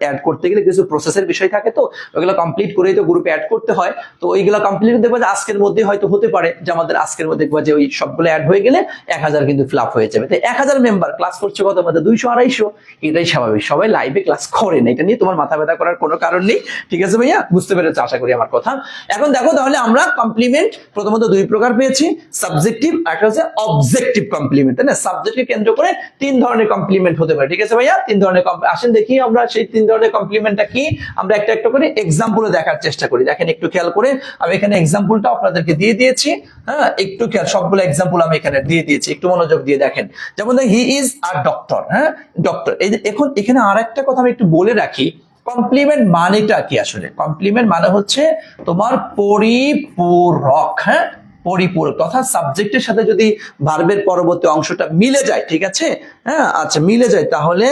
অ্যাড করতে গেলে কিছু প্রসেসের বিষয় থাকে, তো ওইগুলো কমপ্লিট করেই তো গ্রুপে অ্যাড করতে হয়। তো ওইগুলো কমপ্লিট দেখবো যে আজকের মধ্যে হয়তো হতে পারে যে আমাদের আজকের মধ্যে দেখবো যে ওই সবগুলো অ্যাড হয়ে গেলে 1000 কিন্তু ফিল আপ হয়ে যাবে। তো 1000 মেম্বার ক্লাস করছে কত আমাদের? 200-250। এটাই স্বাভাবিক, সবাই লাইভে ক্লাস করে না, এটা নিয়ে তোমার মাথা ব্যথা করার কোনো কারণ নেই। ঠিক আছে ভাইয়া, বুঝতে পেরেছো আশা করি আমার কথা। এখন দেখো তাহলে আমরা কমপ্লিমেন্ট প্রথমত 2 প্রকার পেয়েছি, সাবজেক্টিভ আর একটা হচ্ছে অবজেক্টিভ কমপ্লিমেন্ট, তাই না? সাবজেক্টকে কেন্দ্র করে 3 ধরনের কমপ্লিমেন্ট হতে পারে। ঠিক আছে ভাইয়া, 3 ধরনের। আসেন দেখি আমরা সেই 3 ধরনের কমপ্লিমেন্টটা কি, আমরা একটা একটা করে এক্সাম্পলে দেখার চেষ্টা করি। দেখেন একটু খেয়াল করে, আমি এখানে এক্সাম্পলটা আপনাদেরকে দিয়ে দিয়েছি। হ্যাঁ, একটু খেয়াল, সবগুলো এক্সাম্পল আমি এখানে দিয়ে দিয়েছি, একটু মনোযোগ দিয়ে দেখেন। যেমন হি ইজ আ ডক্টর, হ্যাঁ ডক্টর। এই যে এখন এখানে আরেকটা কথা আমি একটু বলে রাখি, কমপ্লিমেন্ট মানেটা কি আসলে? কমপ্লিমেন্ট মানে হচ্ছে তোমার পরিপূরক, হ্যাঁ পরিপূরক, তথা সাবজেক্টের সাথে যদি ভার্বের পরবর্তী অংশটা মিলে যায়, ঠিক আছে, হ্যাঁ আচ্ছা মিলে যায়, তাহলে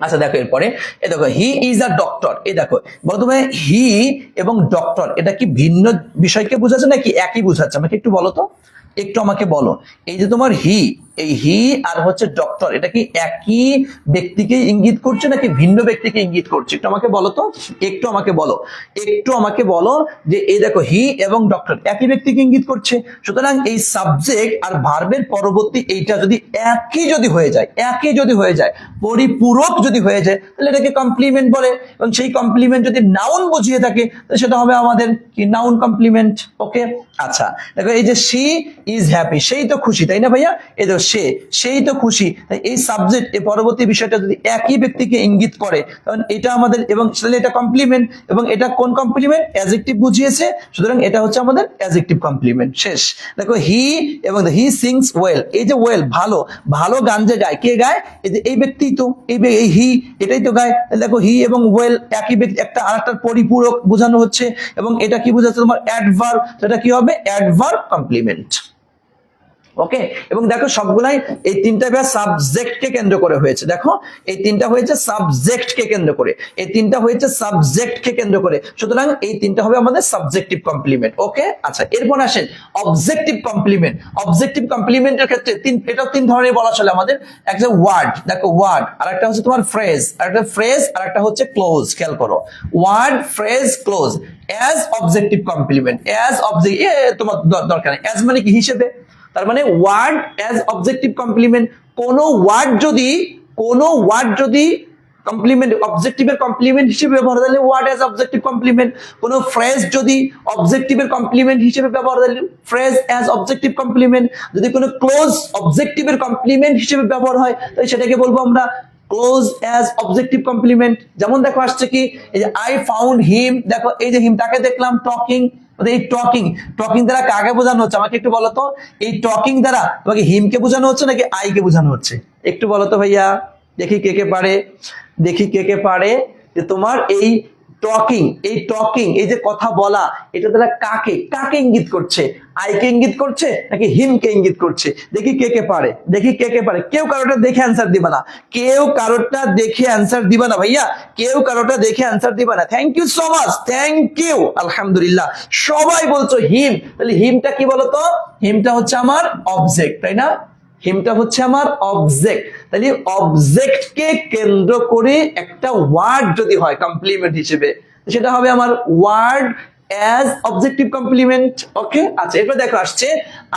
আচ্ছা দেখো এরপরে এই দেখো হি ইজ আ ডক্টর। এই দেখো বলতো ভাই, হি এবং ডক্টর এটা কি ভিন্ন বিষয়কে বোঝাচ্ছে নাকি একই বোঝাচ্ছে? আমাকে একটু বলো তো, একটু আমাকে বলো। এই যে তোমার হি, এই হি আর হচ্ছে ডক্টর, এটা কি একই ব্যক্তিকে ইঙ্গিত করছে নাকি ভিন্ন ব্যক্তিকে ইঙ্গিত করছে? একটু আমাকে বলো তো, একটু আমাকে বলো যে এই দেখো হি এবং ডক্টর একই ব্যক্তিকে ইঙ্গিত করছে। সুতরাং এই সাবজেক্ট আর ভার্বের পরবর্তী এইটা যদি একই যদি হয়ে যায়, পরিপূরক যদি হয়ে যায়, তাহলে এটাকে কমপ্লিমেন্ট বলে। এবং সেই কমপ্লিমেন্ট যদি নাউন বুঝিয়ে থাকে, তাহলে সেটা হবে আমাদের কি নাউন কমপ্লিমেন্ট। ওকে, আচ্ছা দেখো এই যে শি ইজ হ্যাপি, সেই তো খুশি, তাই না ভাইয়া? এই দেখো সেই তো খুশি। এই সাবজেক্ট এই পরবর্তী বিষয়টা যদি একই ব্যক্তিকে ইঙ্গিত করে তাহলে এটা আমাদের, এবং সেটা এটা কমপ্লিমেন্ট, এবং এটা কোন কমপ্লিমেন্ট? অ্যাডজেক্টিভ বুঝিয়েছে, সুতরাং এটা হচ্ছে আমাদের অ্যাডজেক্টিভ কমপ্লিমেন্ট। শেষ। দেখো হি এবং হি সিংস ওয়েল, এই যে ওয়েল ভালো, ভালো গান যে গায়, কে গায়? এই যে এই ব্যক্তি তো, এই হি এটাই তো গায়। দেখো হি এবং ওয়েল একই ব্যক্তি, একটা আরেকটার পরিপূরক বোঝানো হচ্ছে, এবং এটা কি বোঝাচ্ছে তোমার? অ্যাডভার্ব। সেটা কি হবে? Adverb complement. ওকে, এবং দেখো সবগুলাই এই তিনটা সাবজেক্টকে কেন্দ্র করে হয়েছে। দেখো এই তিনটা হয়েছে সাবজেক্টকে কেন্দ্র করে, এই তিনটা হয়েছে সাবজেক্টকে কেন্দ্র করে, সুতরাং এই তিনটা হবে আমাদের সাবজেক্টিভ কমপ্লিমেন্ট। ওকে, আচ্ছা এরপর আসেন অবজেক্টিভ কমপ্লিমেন্ট। অবজেক্টিভ কমপ্লিমেন্টের ক্ষেত্রে এটাও তিন ধরনের বলা চলে আমাদের। একটা ওয়ার্ড, দেখো ওয়ার্ড, আর একটা হচ্ছে তোমার ফ্রেজ, আর একটা ফ্রেজ, আর একটা হচ্ছে ক্লোজ। খেয়াল করো, word, phrase, clause. As objective complement, as object তোমার দরকার নেই, অ্যাজ মানে কি? হিসেবে। তার মানে ওয়ার্ড অ্যাজ অবজেক্টিভ কমপ্লিমেন্ট। কোন ওয়ার্ড যদি কমপ্লিমেন্ট অবজেক্টিভের কমপ্লিমেন্ট হিসেবে ব্যবহার হলে ওয়ার্ড অ্যাজ অবজেক্টিভ কমপ্লিমেন্ট। কোন ফ্রেজ যদি অবজেক্টিভের কমপ্লিমেন্ট হিসেবে ব্যবহার হলে ফ্রেজ অ্যাজ অবজেক্টিভ কমপ্লিমেন্ট। যদি কোনো ক্লোজ অবজেক্টিভের কমপ্লিমেন্ট হিসেবে ব্যবহার হয় তাহলে সেটাকে বলবো আমরা ক্লোজ অ্যাজ অবজেক্টিভ কমপ্লিমেন্ট। যেমন দেখো আসছে কি, এই যে আই ফাউন্ড হিম, দেখো এই যে হিমটাকে দেখলাম, টকিং। এই টকিং দ্বারা কাকে বোঝানো হচ্ছে? আমাকে একটু বলো তো, এই টকিং দ্বারা তোমাকে হিমকে বোঝানো হচ্ছে নাকি আইকে বোঝানো হচ্ছে? একটু বলো তো ভাইয়া, দেখি কে কে পারে যে তোমার এই টকিং, এই যে কথা বলা, এটা দ্বারা কাকে ইঙ্গিত করছে? আইকে ইঙ্গিত করছে নাকি হিমকে ইঙ্গিত করছে? দেখি কে কে পারে। কেউ কারোটা দেখে অ্যান্সার দিবা না, ভাইয়া, কেউ কারোটা দেখে অ্যান্সার দিবা না। Thank you so much, thank you, আলহামদুলিল্লাহ। সবাই বলছো হিম, তাহলে হিমটা কি বলতো? হিমটা হচ্ছে আমার অবজেক্ট, তাই না? হিমটা হচ্ছে আমার অবজেক্ট। তাহলে অবজেক্টকে কেন্দ্র করে একটা ওয়ার্ড যদি হয় কমপ্লিমেন্ট হিসেবে, সেটা হবে আমার ওয়ার্ড অ্যাজ অবজেক্টিভ কমপ্লিমেন্ট। ওকে, আচ্ছা এরপর দেখো আসছে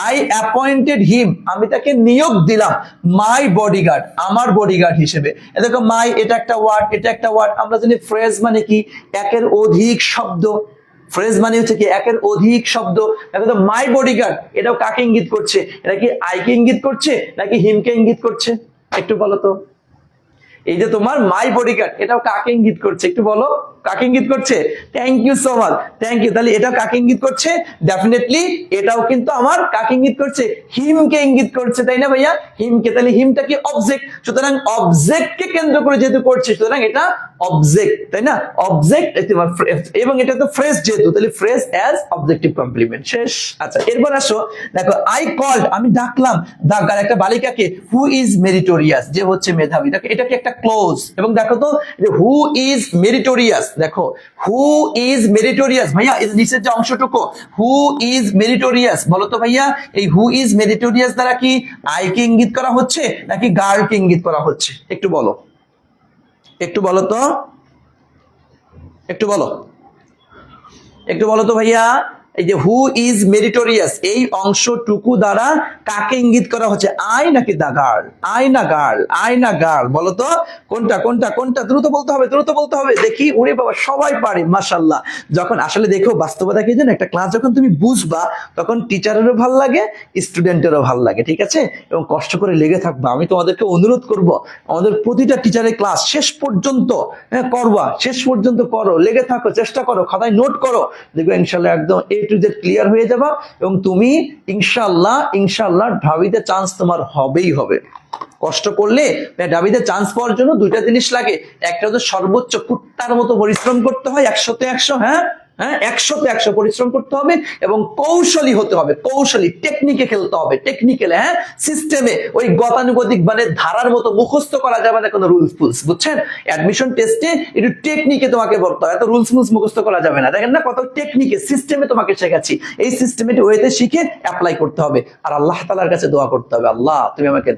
আই অ্যাপয়েন্টেড হিম, আমি তাকে নিয়োগ দিলাম মাই বডিগার্ড, আমার বডিগার্ড হিসেবে। দেখো মাই, এটা একটা ওয়ার্ড। আমরা জানি ফ্রেজ মানে কি? একের অধিক শব্দ। ফ্রেজ মানে হচ্ছে কি? একের অধিক শব্দ। দেখো তো মাই বডিগার্ড, এটাও কাকে ইঙ্গিত করছে? এটা কি আইকে ইঙ্গিত করছে নাকি হিমকে ইঙ্গিত করছে? একটু বলো তো। এই যে তোমার মাই বডিগার্ড, এটাও কাকে ইঙ্গিত করছে? একটু বলো, কাকে ইঙ্গিত করছে? Thank you so much, thank you. তাহলে এটাও কাকে ইঙ্গিত করছে? ডেফিনেটলি এটাও কিন্তু আমার কাকে ইঙ্গিত করছে? হিমকে ইঙ্গিত করছে, তাই না ভাইয়া? হিমকে। তাহলে হিমটা কি? অবজেক্ট। সুতরাং অবজেক্টকে কেন্দ্র করে যেহেতু করছে, সুতরাং এটা অবজেক্ট, তাই না? অবজেক্ট, এবং এটা তো ফ্রেজ যেহেতু, তাহলে ফ্রেজ অ্যাজ অবজেক্টিভ কমপ্লিমেন্ট। শেষ। আচ্ছা এরপর আসো, দেখো আই কল্ড, আমি ডাকলাম একটা বালিকাকে, হু ইজ মেরিটোরিয়াস, যে হচ্ছে মেধাবী। দেখো এটা কি একটা ক্লোজ। এবং দেখো তো যে হু ইজ মেরিটোরিয়াস, দেখো হু ইজ মেরিটোরিয়াস, ভাইয়া এই নিচের যে অংশটুকু হু ইজ মেরিটোরিয়াস, বলো তো ভাইয়া এই হু ইজ মেরিটোরিয়াস দ্বারা কি আইকে ইঙ্গিত করা হচ্ছে নাকি গার্লকে ইঙ্গিত করা হচ্ছে? একটু বলো তো, একটু বলো তো ভাইয়া, এই যে হু ইজ মেরিটোরিয়াস, এই অংশটুকু দ্বারা কাকে ইঙ্গিত করা হচ্ছে? আই নাকি দা গার্ল? আই না গার্ল, বলো তো কোনটা? দ্রুত বলতে হবে। দেখি, ওরে বাবা সবাই পারে, মাশাআল্লাহ। যখন আসলে দেখো বাস্তবতা কি জানো, একটা ক্লাস যখন তুমি বুঝবা তখন টিচারেরও ভাল লাগে, স্টুডেন্টেরও ভাল লাগে, ঠিক আছে? এবং কষ্ট করে লেগে থাকবা। আমি তোমাদেরকে অনুরোধ করব, আমাদের প্রতিটা টিচারের ক্লাস শেষ পর্যন্ত করবা, শেষ পর্যন্ত করো, লেগে থাকো, চেষ্টা করো, খাতায় নোট করো, দেখবে ইনশাআল্লাহ একদম A to Z ক্লিয়ার হয়ে যাবা, এবং তুমি ইনশাআল্লাহ ঢাবিতে চান্স তোমার হবেই হবে। কষ্ট করলে ঢাবিতে চান্স পাওয়ার জন্য দুইটা জিনিস লাগে। একটা হচ্ছে সর্বোচ্চ কুত্তার মতো পরিশ্রম করতে হয়, 100-তে 100, 100-তে 100 পরিশ্রম করতে হবে, এবং কৌশলী হতে হবে, টেকনিকে খেলতে হবে, সিস্টেমে, ওই গতানুগতিক মানে ধারার মতো মুখস্থ করা যাবে না কোনো রুলস ফুলস, বুঝছেন? অ্যাডমিশন টেস্টে একটু টেকনিকে তোমাকে পড়তে হবে, এত রুলস ফুলস মুখস্থ করা যাবে না। দেখেন না কত টেকনিকে, সিস্টেমে তোমাকে শেখাচ্ছি, এই সিস্টেমেটিক ওয়েতে শিখে অ্যাপ্লাই করতে হবে, আর আল্লাহ তাআলার কাছে দোয়া করতে হবে, আল্লাহ তুমি আমাকে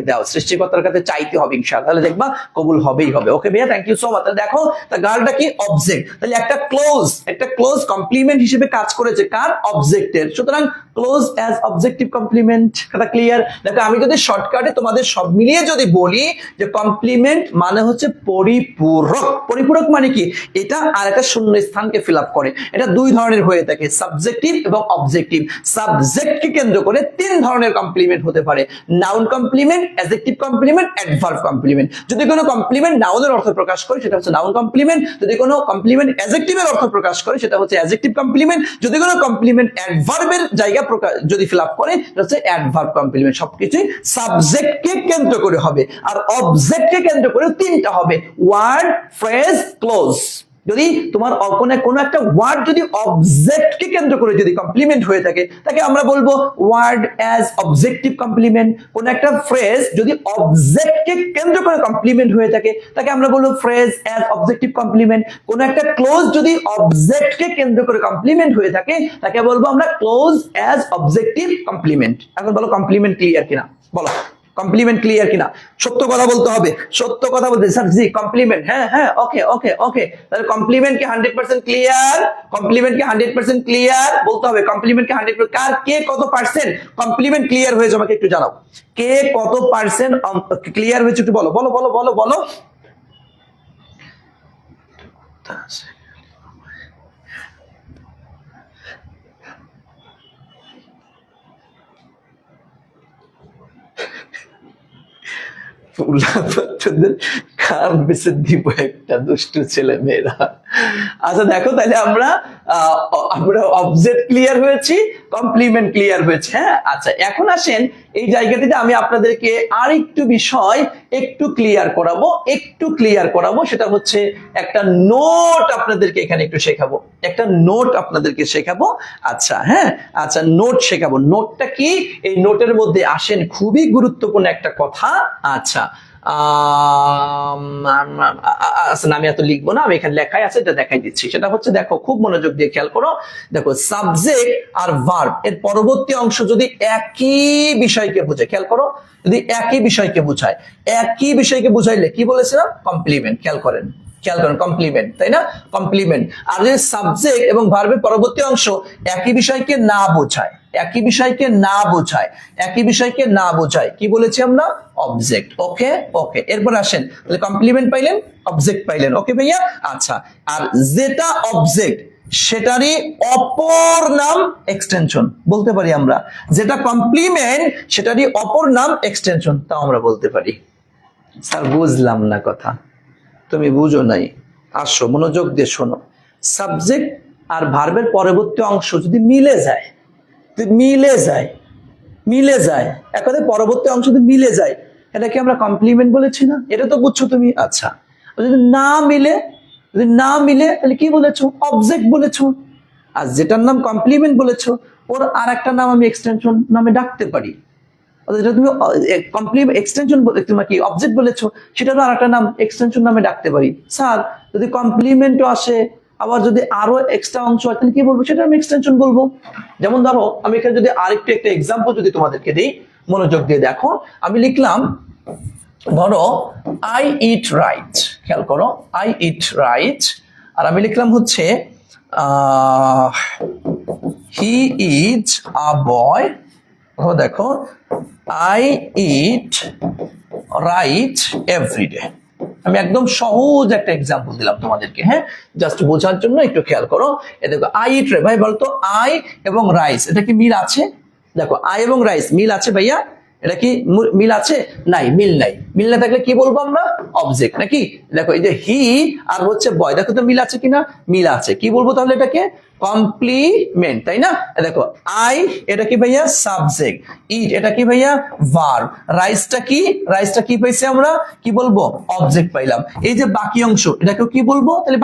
দাও, সৃষ্টিকর্তার কাছে চাইতে হবে, ইনশাআল্লাহ তাহলে দেখবা কবুল হবেই হবে। ওকে ভাইয়া, থ্যাংক ইউ সো মাচ। দেখো তা গার্লটা কি? অবজেক্ট। তাহলে একটা ক্লোজ একটা ক্লোজ কমপ্লিমেন্ট হিসেবে কাজ করেছে কার অবজেক্টের, সুতরাং ক্লোজ অ্যাজ অবজেক্টিভ কমপ্লিমেন্ট। কথা ক্লিয়ার? দেখো আমি যদি শর্টকাটে তোমাদের সব মিলিয়ে যদি বলি যে কমপ্লিমেন্ট মানে হচ্ছে পরিপূরক। পরিপূরক মানে কি? এটা আর একটা শূন্য স্থানকে ফিল আপ করে। এটা দুই ধরনের হয়ে থাকে, সাবজেক্টিভ এবং অবজেক্টিভ। সাবজেক্টকে কেন্দ্র করে তিন ধরনের কমপ্লিমেন্ট হতে পারে, noun complement, adjective complement, adverb complement. যদি কোনো কমপ্লিমেন্ট নাউনের অর্থ প্রকাশ করে সেটা হচ্ছে নাউন কমপ্লিমেন্ট, যদি কোনো কমপ্লিমেন্ট অ্যাডজেক্টিভের অর্থ প্রকাশ করে সেটা হচ্ছে অ্যাডজেক্টিভ কমপ্লিমেন্ট, যদি কোনো কমপ্লিমেন্ট অ্যাডভার্বের জায়গা যদি ফিল আপ করে সেটা হচ্ছে অ্যাডভার্ব কমপ্লিমেন্ট। সবকিছুই সাবজেক্টকে কেন্দ্র করে হবে, আর অবজেক্টকে কেন্দ্র করে তিনটা হবে, ওয়ার্ড, ফ্রেজ, ক্লোজ। যদি তোমার কোনো একটা ওয়ার্ড যদি অবজেক্টকে কেন্দ্র করে যদি কমপ্লিমেন্ট হয়ে থাকে তাকে আমরা বলবো ওয়ার্ড অ্যাজ অবজেক্টিভ কমপ্লিমেন্ট। কোন একটা ফ্রেজ যদি অবজেক্টকে কেন্দ্র করে কমপ্লিমেন্ট হয়ে থাকে তাকে আমরা বলবো ফ্রেজ অ্যাজ অবজেক্টিভ কমপ্লিমেন্ট। কোন একটা ক্লোজ যদি অবজেক্টকে কেন্দ্র করে কমপ্লিমেন্ট হয়ে থাকে তাকে বলবো আমরা ক্লোজ অ্যাজ অবজেক্টিভ কমপ্লিমেন্ট। এখন বলো কমপ্লিমেন্ট ক্লিয়ার কিনা? বলো কমপ্লিমেন্ট ক্লিয়ার কিনা? সত্য কথা বলতে হবে, সত্য কথা বলতে। স্যার জি কমপ্লিমেন্ট, হ্যাঁ হ্যাঁ ওকে ওকে ওকে। তাহলে কমপ্লিমেন্ট কি 100% ক্লিয়ার? কমপ্লিমেন্ট কি 100% ক্লিয়ার বলতে হবে। কমপ্লিমেন্ট কি 100%? কার কে কত পার্সেন্ট কমপ্লিমেন্ট ক্লিয়ার হয়েছে আমাকে একটু জানাও। কে কত পার্সেন্ট ক্লিয়ার হয়েছে একটু বলো বলো বলো বলো বলো। কার বেশি দিব একটা দুষ্টু ছেলে মেয়েরা। আচ্ছা দেখো তাহলে আমরা অবজেক্ট ক্লিয়ার হয়েছি, কমপ্লিমেন্ট ক্লিয়ার হয়েছে। হ্যাঁ আচ্ছা এখন আসেন এই জায়গাটিতে আমি আপনাদেরকে আরেকটু বিষয় একটু ক্লিয়ার করাবো, সেটা হচ্ছে একটা নোট আপনাদেরকে এখানে একটু শেখাবো, একটা নোট আপনাদেরকে শেখাবো। আচ্ছা হ্যাঁ আচ্ছা নোট শেখাবো। নোটটা কি? এই নোটের মধ্যে আসেন খুবই গুরুত্বপূর্ণ একটা কথা। আচ্ছা আমি এত লিখবো না, আমি এখানে লেখাই আছে এটা দেখাই দিচ্ছি। সেটা হচ্ছে দেখো খুব মনোযোগ দিয়ে খেয়াল করো। দেখো সাবজেক্ট আর ভার্ব এর পরবর্তী অংশ যদি একই বিষয়কে বোঝায়, খেয়াল করো, যদি একই বিষয়কে বোঝায়, একই বিষয়কে বুঝাইলে কি বলেছিলাম? কমপ্লিমেন্ট। খেয়াল করেন কমপ্লিমেন্ট, তাই না? কমপ্লিমেন্ট। আর যদি সাবজেক্ট এবং ভার্বের পরবর্তী অংশ একই বিষয়কে না বোঝায়, একই বিষয়কে না বোঝায় কি বলেছি আমরা? অবজেক্ট। ওকে ওকে। এরপর আসেন তাহলে কমপ্লিমেন্ট পাইলেন, অবজেক্ট পাইলেন। ওকে ভাইয়া? আচ্ছা আর যেটা অবজেক্ট সেটারই অপর নাম এক্সটেনশন বলতে পারি আমরা, যেটা কমপ্লিমেন্ট সেটারই অপর নাম এক্সটেনশন, তাও আমরা বলতে পারি। স্যার বুঝলাম না কথা, তুমি বুঝো নাই, আসো মনোযোগ দিয়ে শোনো। সাবজেক্ট আর ভার্বের পরবর্তী অংশ যদি মিলে যায় একদম পরবর্তী অংশ যদি মিলে যায় এটাকে আমরা কমপ্লিমেন্ট বলেছি না? এটা তো বুঝছো তুমি। আচ্ছা যদি না মিলে তাহলে কি বলেছো? অবজেক্ট বলেছো। আর যেটার নাম কমপ্লিমেন্ট বলেছো ওর আর একটা নাম আমি এক্সটেনশন নামে ডাকতে পারি। যেটা তুমি কমপ্লিমেন্ট এক্সটেনশন কি অবজেক্ট বলেছো সেটারও আর একটা নাম এক্সটেনশন নামে ডাকতে পারি। স্যার যদি কমপ্লিমেন্টও আসে আবার যদি আরো এক্সট্রা অংশ হয় তাহলে কি বলবো? সেটা আমি এক্সটেনশন বলবো। যেমন ধরো আমি এখানে যদি আরেকটু একটা এক্সাম্পল যদি তোমাদেরকে দিই, মনোযোগ দিয়ে দেখো। আমি লিখলাম ধরো আই ইট রাইট, খেয়াল করো আই ইট রাইট, আর আমি লিখলাম হচ্ছে হি ইজ আ বয়। দেখো আই ইট রাইট এভরিডে। আমি একদম সহজ একটা এক্সাম্পল দিলাম তোমাদেরকে, হ্যাঁ জাস্ট বোঝার জন্য একটু খেয়াল করো। এ দেখো আই ইট, ভাই বলতো আই এবং রাইস এটা কি মিল আছে? দেখো আই এবং রাইস মিল আছে ভাইয়া, এটা কি মিল আছে? নাই, মিল নাই। মিল না থাকলে কি বলবো আমরা? অবজেক্ট নাকি? দেখো এই যে হি আর হচ্ছে বয়, দেখো তো মিল আছে কিনা? মিল আছে। কি বলবো তাহলে এটাকে? কমপ্লিমেন্ট, তাই না? দেখো আই এটা কি ভাইয়া? সাবজেক্ট। ইট এটা কি ভাইয়া? ভার্ব। রাইসটা কি পাইছি আমরা? কি বলবো? অবজেক্ট পাইলাম। এই যে বাকি অংশ এটাকে কি বলবো তাহলে?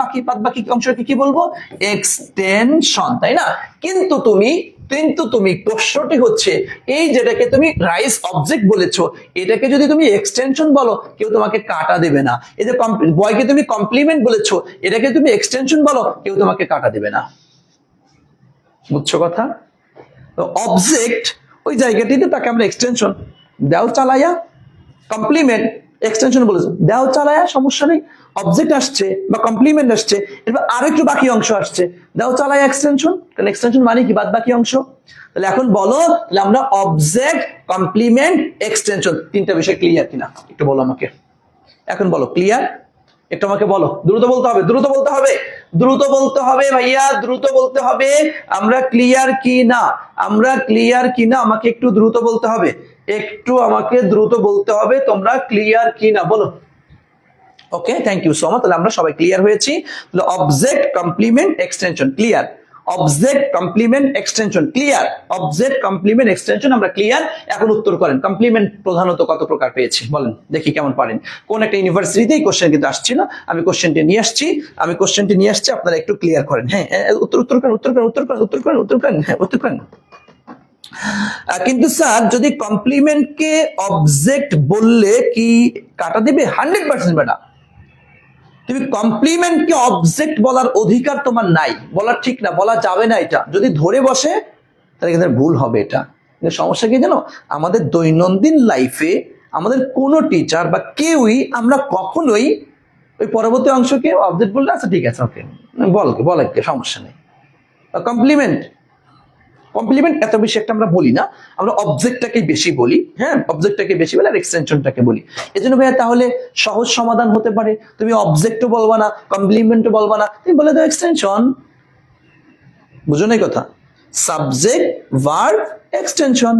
বাকি অংশকে কি বলবো? এক্সটেনশন, তাই না? কিন্তু তুমি প্রশ্নটি হচ্ছে এই যেটাকে তুমি রাইস অবজেক্ট বলেছো এটাকে যদি তুমি এক্সটেনশন বলো কেউ তোমাকে কাটা দেবে না। এই যে বয়কে তুমি কমপ্লিমেন্ট বলেছো এটাকে তুমি এক্সটেনশন বলো কেউ তোমাকে কাটা দেবে না। বুঝছো কথা? অবজেক্ট ওই জায়গাটিতে তাকে আমরা এক্সটেনশন দাও চালাইয়া, কমপ্লিমেন্ট এক্সটেনশন বলেছে, দাও চালায়া, সমস্যা নেই। অবজেক্ট আসছে বা কমপ্লিমেন্ট আসছে, এরপর আরো একটু বাকি অংশ আসছে, দাও চালায়া এক্সটেনশন। কারণ এক্সটেনশন মানে কি, বাদ বাকি অংশ। তাহলে এখন বলো, তাহলে আমরা অবজেক্ট, কমপ্লিমেন্ট, এক্সটেনশন, তিনটা বিষয় ক্লিয়ার কিনা একটু বলো আমাকে। এখন বলো ক্লিয়ার, একটু আমাকে বলো। দ্রুত বলতে হবে, দ্রুত বলতে হবে, দ্রুত বলতে হবে ভাইয়া, দ্রুত বলতে হবে। আমরা ক্লিয়ার কি না, আমরা ক্লিয়ার কি না, আমাকে একটু দ্রুত বলতে হবে, একটু আমাকে দ্রুত বলতে হবে। তোমরা ক্লিয়ার কি না বলো। Okay, thank you so much. তাহলে আমরা সবাই ক্লিয়ার হয়েছি। তাহলে object, complement, extension clear. Object, complement, extension clear. Object, complement, extension আমরা ক্লিয়ার। এখন উত্তর করেন, কমপ্লিমেন্ট প্রধানত কত প্রকার পেয়েছি বলেন দেখি কেমন পারেন। কোন একটা ইউনিভার্সিটিতেই কোশ্চেন কিন্তু আসছিল, আমি কোশ্চেনটি নিয়ে আসছি, আপনারা একটু ক্লিয়ার করেন। হ্যাঁ, উত্তর করেন, উত্তর করেন, উত্তর করেন, উত্তর করেন, উত্তর করেন, হ্যাঁ উত্তর করেন। কিন্তু স্যার যদি কমপ্লিমেন্টকে অবজেক্ট বললে কি কাটা দিবে? 100% বেটা। তুমি কমপ্লিমেন্টকে অবজেক্ট বলার অধিকার তোমার নাই, বলা ঠিক না, বলা যাবে না। এটা যদি ধরে বসে তাহলে কিন্তু ভুল হবে। এটা কিন্তু সমস্যা কি জানো, আমাদের দৈনন্দিন লাইফে আমাদের কোনো টিচার বা কেউই আমরা কখনোই ওই পরবর্তী অংশকে অবজেক্ট বললে আচ্ছা ঠিক আছে ওকে বল সমস্যা নেই। কমপ্লিমেন্ট, কমপ্লিমেন্ট এত বেশি একটা আমরা বলি না, আমরা অবজেক্টটাকে বেশি বলি। হ্যাঁ, অবজেক্টটাকে বেশি বলি আর এক্সটেনশনটাকে বলি। এজন্য ভাইয়া তাহলে সহজ সমাধান হতে পারে, তুমি অবজেক্টও বলবা না, কমপ্লিমেন্টও বলবা না, তুমি বলে দাও এক্সটেনশন। বুঝো না কথা? Subject, verb, extension.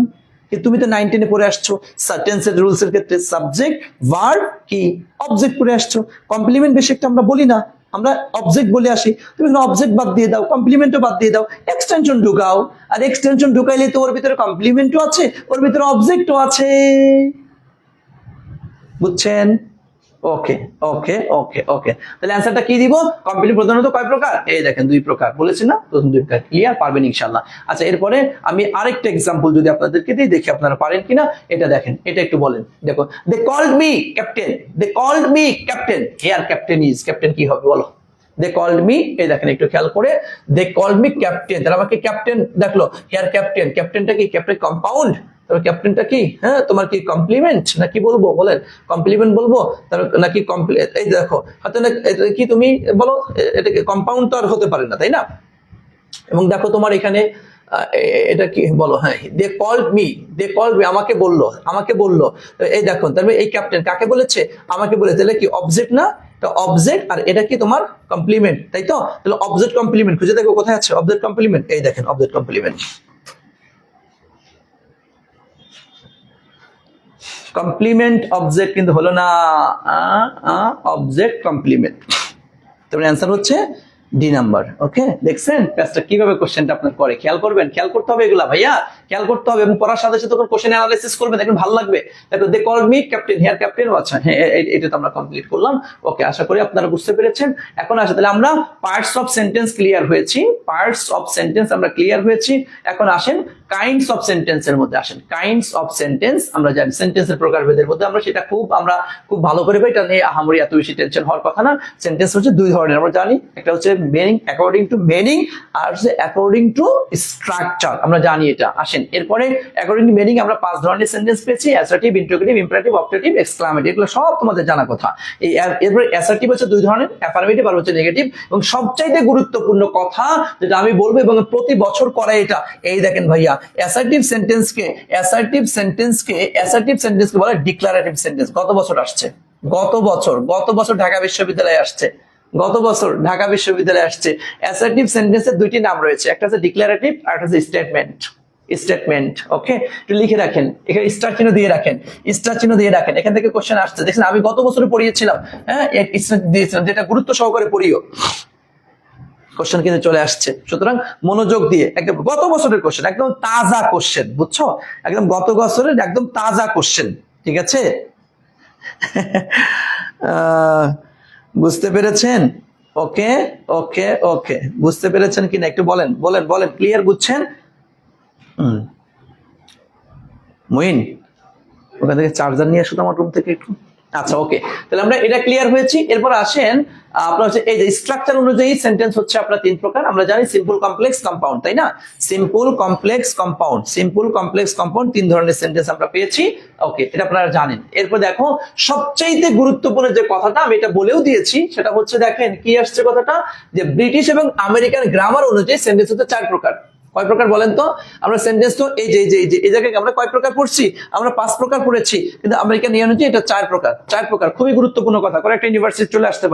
তুমি তো 9-10 পড়ে আসছো সেন্টেন্সের রুলস এর ক্ষেত্রে সাবজেক্ট, ভার্ব কি অবজেক্ট পড়ে আসছো। কমপ্লিমেন্ট বেশি একটা আমরা বলি না, আমরা অবজেক্ট বলে আসি। তুমি অবজেক্ট বাদ দিয়ে দাও, কমপ্লিমেন্টও বাদ দিয়ে দাও, এক্সটেনশন ঢুকাও। আর এক্সটেনশন ঢুকাইলে তো ওর ভিতরে কমপ্লিমেন্টও আছে, ওর ভিতরে অবজেক্টও আছে। বুঝছেন? ওকে ওকে ওকে ওকে। তাহলে অ্যান্সারটা কি দিব? কমপ্লিমেন্ট প্রধানত কয় প্রকার? এই দেখেন 2 প্রকার বলেছি না, প্রথম 2 প্রকার। ক্লিয়ার? পারবেন ইনশাআল্লাহ। আচ্ছা, এরপরে আমি আরেকটা এক্সাম্পল যদি আপনাদেরকে দিই, দেখি আপনারা পারেন কিনা। এটা দেখেন, এটা একটু বলেন। দেখো, they called me captain, they called me captain, here captain is, captain কি হবে বলো? দে কল্ড মি, এই দেখেন একটু খেয়াল করে, দে কল্ড মি ক্যাপ্টেন, তাহলে আমাকে ক্যাপ্টেন দেখলো, হিয়ার ক্যাপ্টেন, ক্যাপ্টেনটা কি? ক্যাপ্টেন কম্পাউন্ড, তবে ক্যাপ্টেনটা কি? হ্যাঁ, তোমার কি কমপ্লিমেন্ট নাকি বলবো? বলেন কমপ্লিমেন্ট বলবো নাকি এই দেখো হাতে কি তুমি বলো, এটাকে কম্পাউন্ড তো আর হতে পারে না, তাই না? এবং দেখো তোমার এখানে এটা কি বলো? হ্যাঁ, they called me, they called me, আমাকে বললো, আমাকে বললো। এই দেখো, তার মানে এই ক্যাপ্টেন কাকে বলেছে? আমাকে বলেছে। তাহলে কি অবজেক্ট না? অবজেক্ট, আর এটা কি তোমার কমপ্লিমেন্ট, তাই তো? তাহলে অবজেক্ট কমপ্লিমেন্ট খুঁজে দেখো কোথায় আছে অবজেক্ট কমপ্লিমেন্ট। এই দেখেন অবজেক্ট কমপ্লিমেন্ট, কমপ্লিমেন্ট অবজেক্ট কিন্তু হলো না, অবজেক্ট কমপ্লিমেন্ট। তারপরে অ্যান্সার হচ্ছে ডি নাম্বার। ওকে, দেখছেন কাজটা কিভাবে কোশ্চেনটা আপনার করে? খেয়াল করবেন, খেয়াল করতে হবে এগুলা ভাইয়া, খেয়াল করতে হবে। এবং পড়ার সাথে সাথে কোশ্চেন অ্যানালাইসিস করবেন, দেখবেন ভালো লাগবে। দেখো, they called me captain, here captain. আচ্ছা হ্যাঁ, এটা তো আমরা কমপ্লিট করলাম। ওকে, আশা করি আপনারা বুঝতে পেরেছেন। এখন আসে, তাহলে আমরা পার্টস অফ সেন্টেন্স ক্লিয়ার হয়েছি, পার্টস অফ সেন্টেন্স আমরা ক্লিয়ার হয়েছি। এখন আসেন কাইন্ডস অফ সেন্টেন্সের মধ্যে আসেন। কাইন্ডস অফ সেন্টেন্স আমরা জানি, সেন্টেন্সের প্রকারভেদের মধ্যে আমরা সেটা আমরা খুব ভালো করে পাই, এটা নিয়ে আহামরি এত বেশি টেনশন হওয়ার কথা না। সেন্টেন্স হচ্ছে 2 ধরনের আমরা জানি, একটা হচ্ছে মিনিং, অ্যাকর্ডিং টু মিনিং, আর হচ্ছে অ্যাকর্ডিং টু স্ট্রাকচার, আমরা জানি এটা। আসেন এরপরে অ্যাকর্ডিং টু মিনিং আমরা 5 ধরনের সেন্টেন্স পেয়েছি, assertive, interrogative, imperative, objective, exclamative. এগুলো সব তোমাদের জানা কথা। এই এরপরে অ্যাসার্টিভ হচ্ছে 2 ধরনের, অ্যাফার্মেটিভ আর হচ্ছে নেগেটিভ। এবং সবচাইতে গুরুত্বপূর্ণ কথা যেটা আমি বলবো এবং প্রতি বছর করাই এটা, এই দেখেন ভাইয়া, অ্যাসার্টিভ সেন্টেন্সকে বলে ডিক্লারেটিভ সেন্টেন্স। গত বছর আসছে, গত বছর ঢাকা বিশ্ববিদ্যালয়ে আসছে, অ্যাসার্টিভ সেন্টেন্সের 2টি নাম রয়েছে, একটা হচ্ছে ডিক্লারেটিভ আর একটা হচ্ছে স্টেটমেন্ট। ওকে, একটু লিখে রাখেন, এখানে স্টার চিহ্ন দিয়ে রাখেন, এখান থেকে কোশ্চেন আসছে। দেখছেন আমি গত বছরে পড়িয়েছিলাম, হ্যাঁ দিয়েছিলাম, যেটা গুরুত্ব সহকারে পড়িও, কোশ্চেন কিন্তু চলে আসছে। সুতরাং মনোযোগ দিয়ে, একদম গত বছরের কোশ্চেন, একদম তাজা কোশ্চেন, বুঝছো? একদম গত বছরের একদম তাজা কোশ্চেন, ঠিক আছে? বুঝতে পেরেছেন? ওকে ওকে ওকে, বুঝতে পেরেছেন কিনা একটু বলেন, ক্লিয়ার বুঝছেন? মুইন, ওখান থেকে চার্জার নিয়ে আসো আমার রুম থেকে একটু, আচ্ছা ওকে, তাহলে আমরা এটা ক্লিয়ার হয়েছি। এরপর আসেন আপনার হচ্ছে এই যে স্ট্রাকচার অনুযায়ী সেন্টেন্স হচ্ছে আপনার তিন প্রকার। আমরা জানি সিম্পল, কমপ্লেক্স, কম্পাউন্ড, তাই না? Simple, complex, compound. Simple, complex, compound, তিন ধরনের সেন্টেন্স আমরা পেয়েছি। ওকে, এটা আপনারা জানেন। এরপর দেখো সবচাইতে গুরুত্বপূর্ণ যে কথাটা আমি এটা বলেও দিয়েছি, সেটা হচ্ছে দেখেন কি আসছে কথাটা, যে ব্রিটিশ এবং আমেরিকান গ্রামার অনুযায়ী সেন্টেন্স হচ্ছে চার প্রকার। কয় প্রকার বলেন তো? আমরা সেন্টেন্স তো এই জায়গায় আমরা কয় প্রকার পড়ছি? আমরা 5 প্রকার পড়েছি, কিন্তু আমেরিকান নিয়ম অনুযায়ী এটা 4 প্রকার। 4 প্রকার, খুবই গুরুত্বপূর্ণ কথা, করে একটা ইউনিভার্সিটি চলে আসতে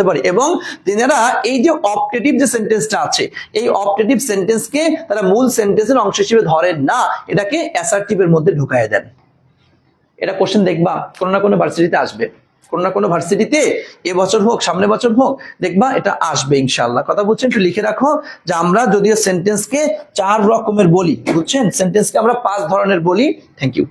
পারে। এবং তিনারা এই যে অপটেটিভ যে সেন্টেন্সটা আছে, এই অপটেটিভ সেন্টেন্সকে তারা মূল সেন্টেন্সের অংশ হিসেবে ধরেন না, এটাকে অ্যাসার্টিভের মধ্যে ঢুকায় দেন। এটা কোশ্চেন দেখবা কোনো না কোনো ভার্সিটিতে আসবে, কোনো না কোনো ভার্সিটিতে এবছর হোক সামনে বছর হোক, দেখবা এটা আসবে ইনশাআল্লাহ। কথা বুঝছেন? একটু লিখে রাখো যে আমরা যদিও সেন্টেন্সকে 4 রকমের বলি, বুঝছেন? সেন্টেন্সকে আমরা 5 ধরনের বলি। Thank you.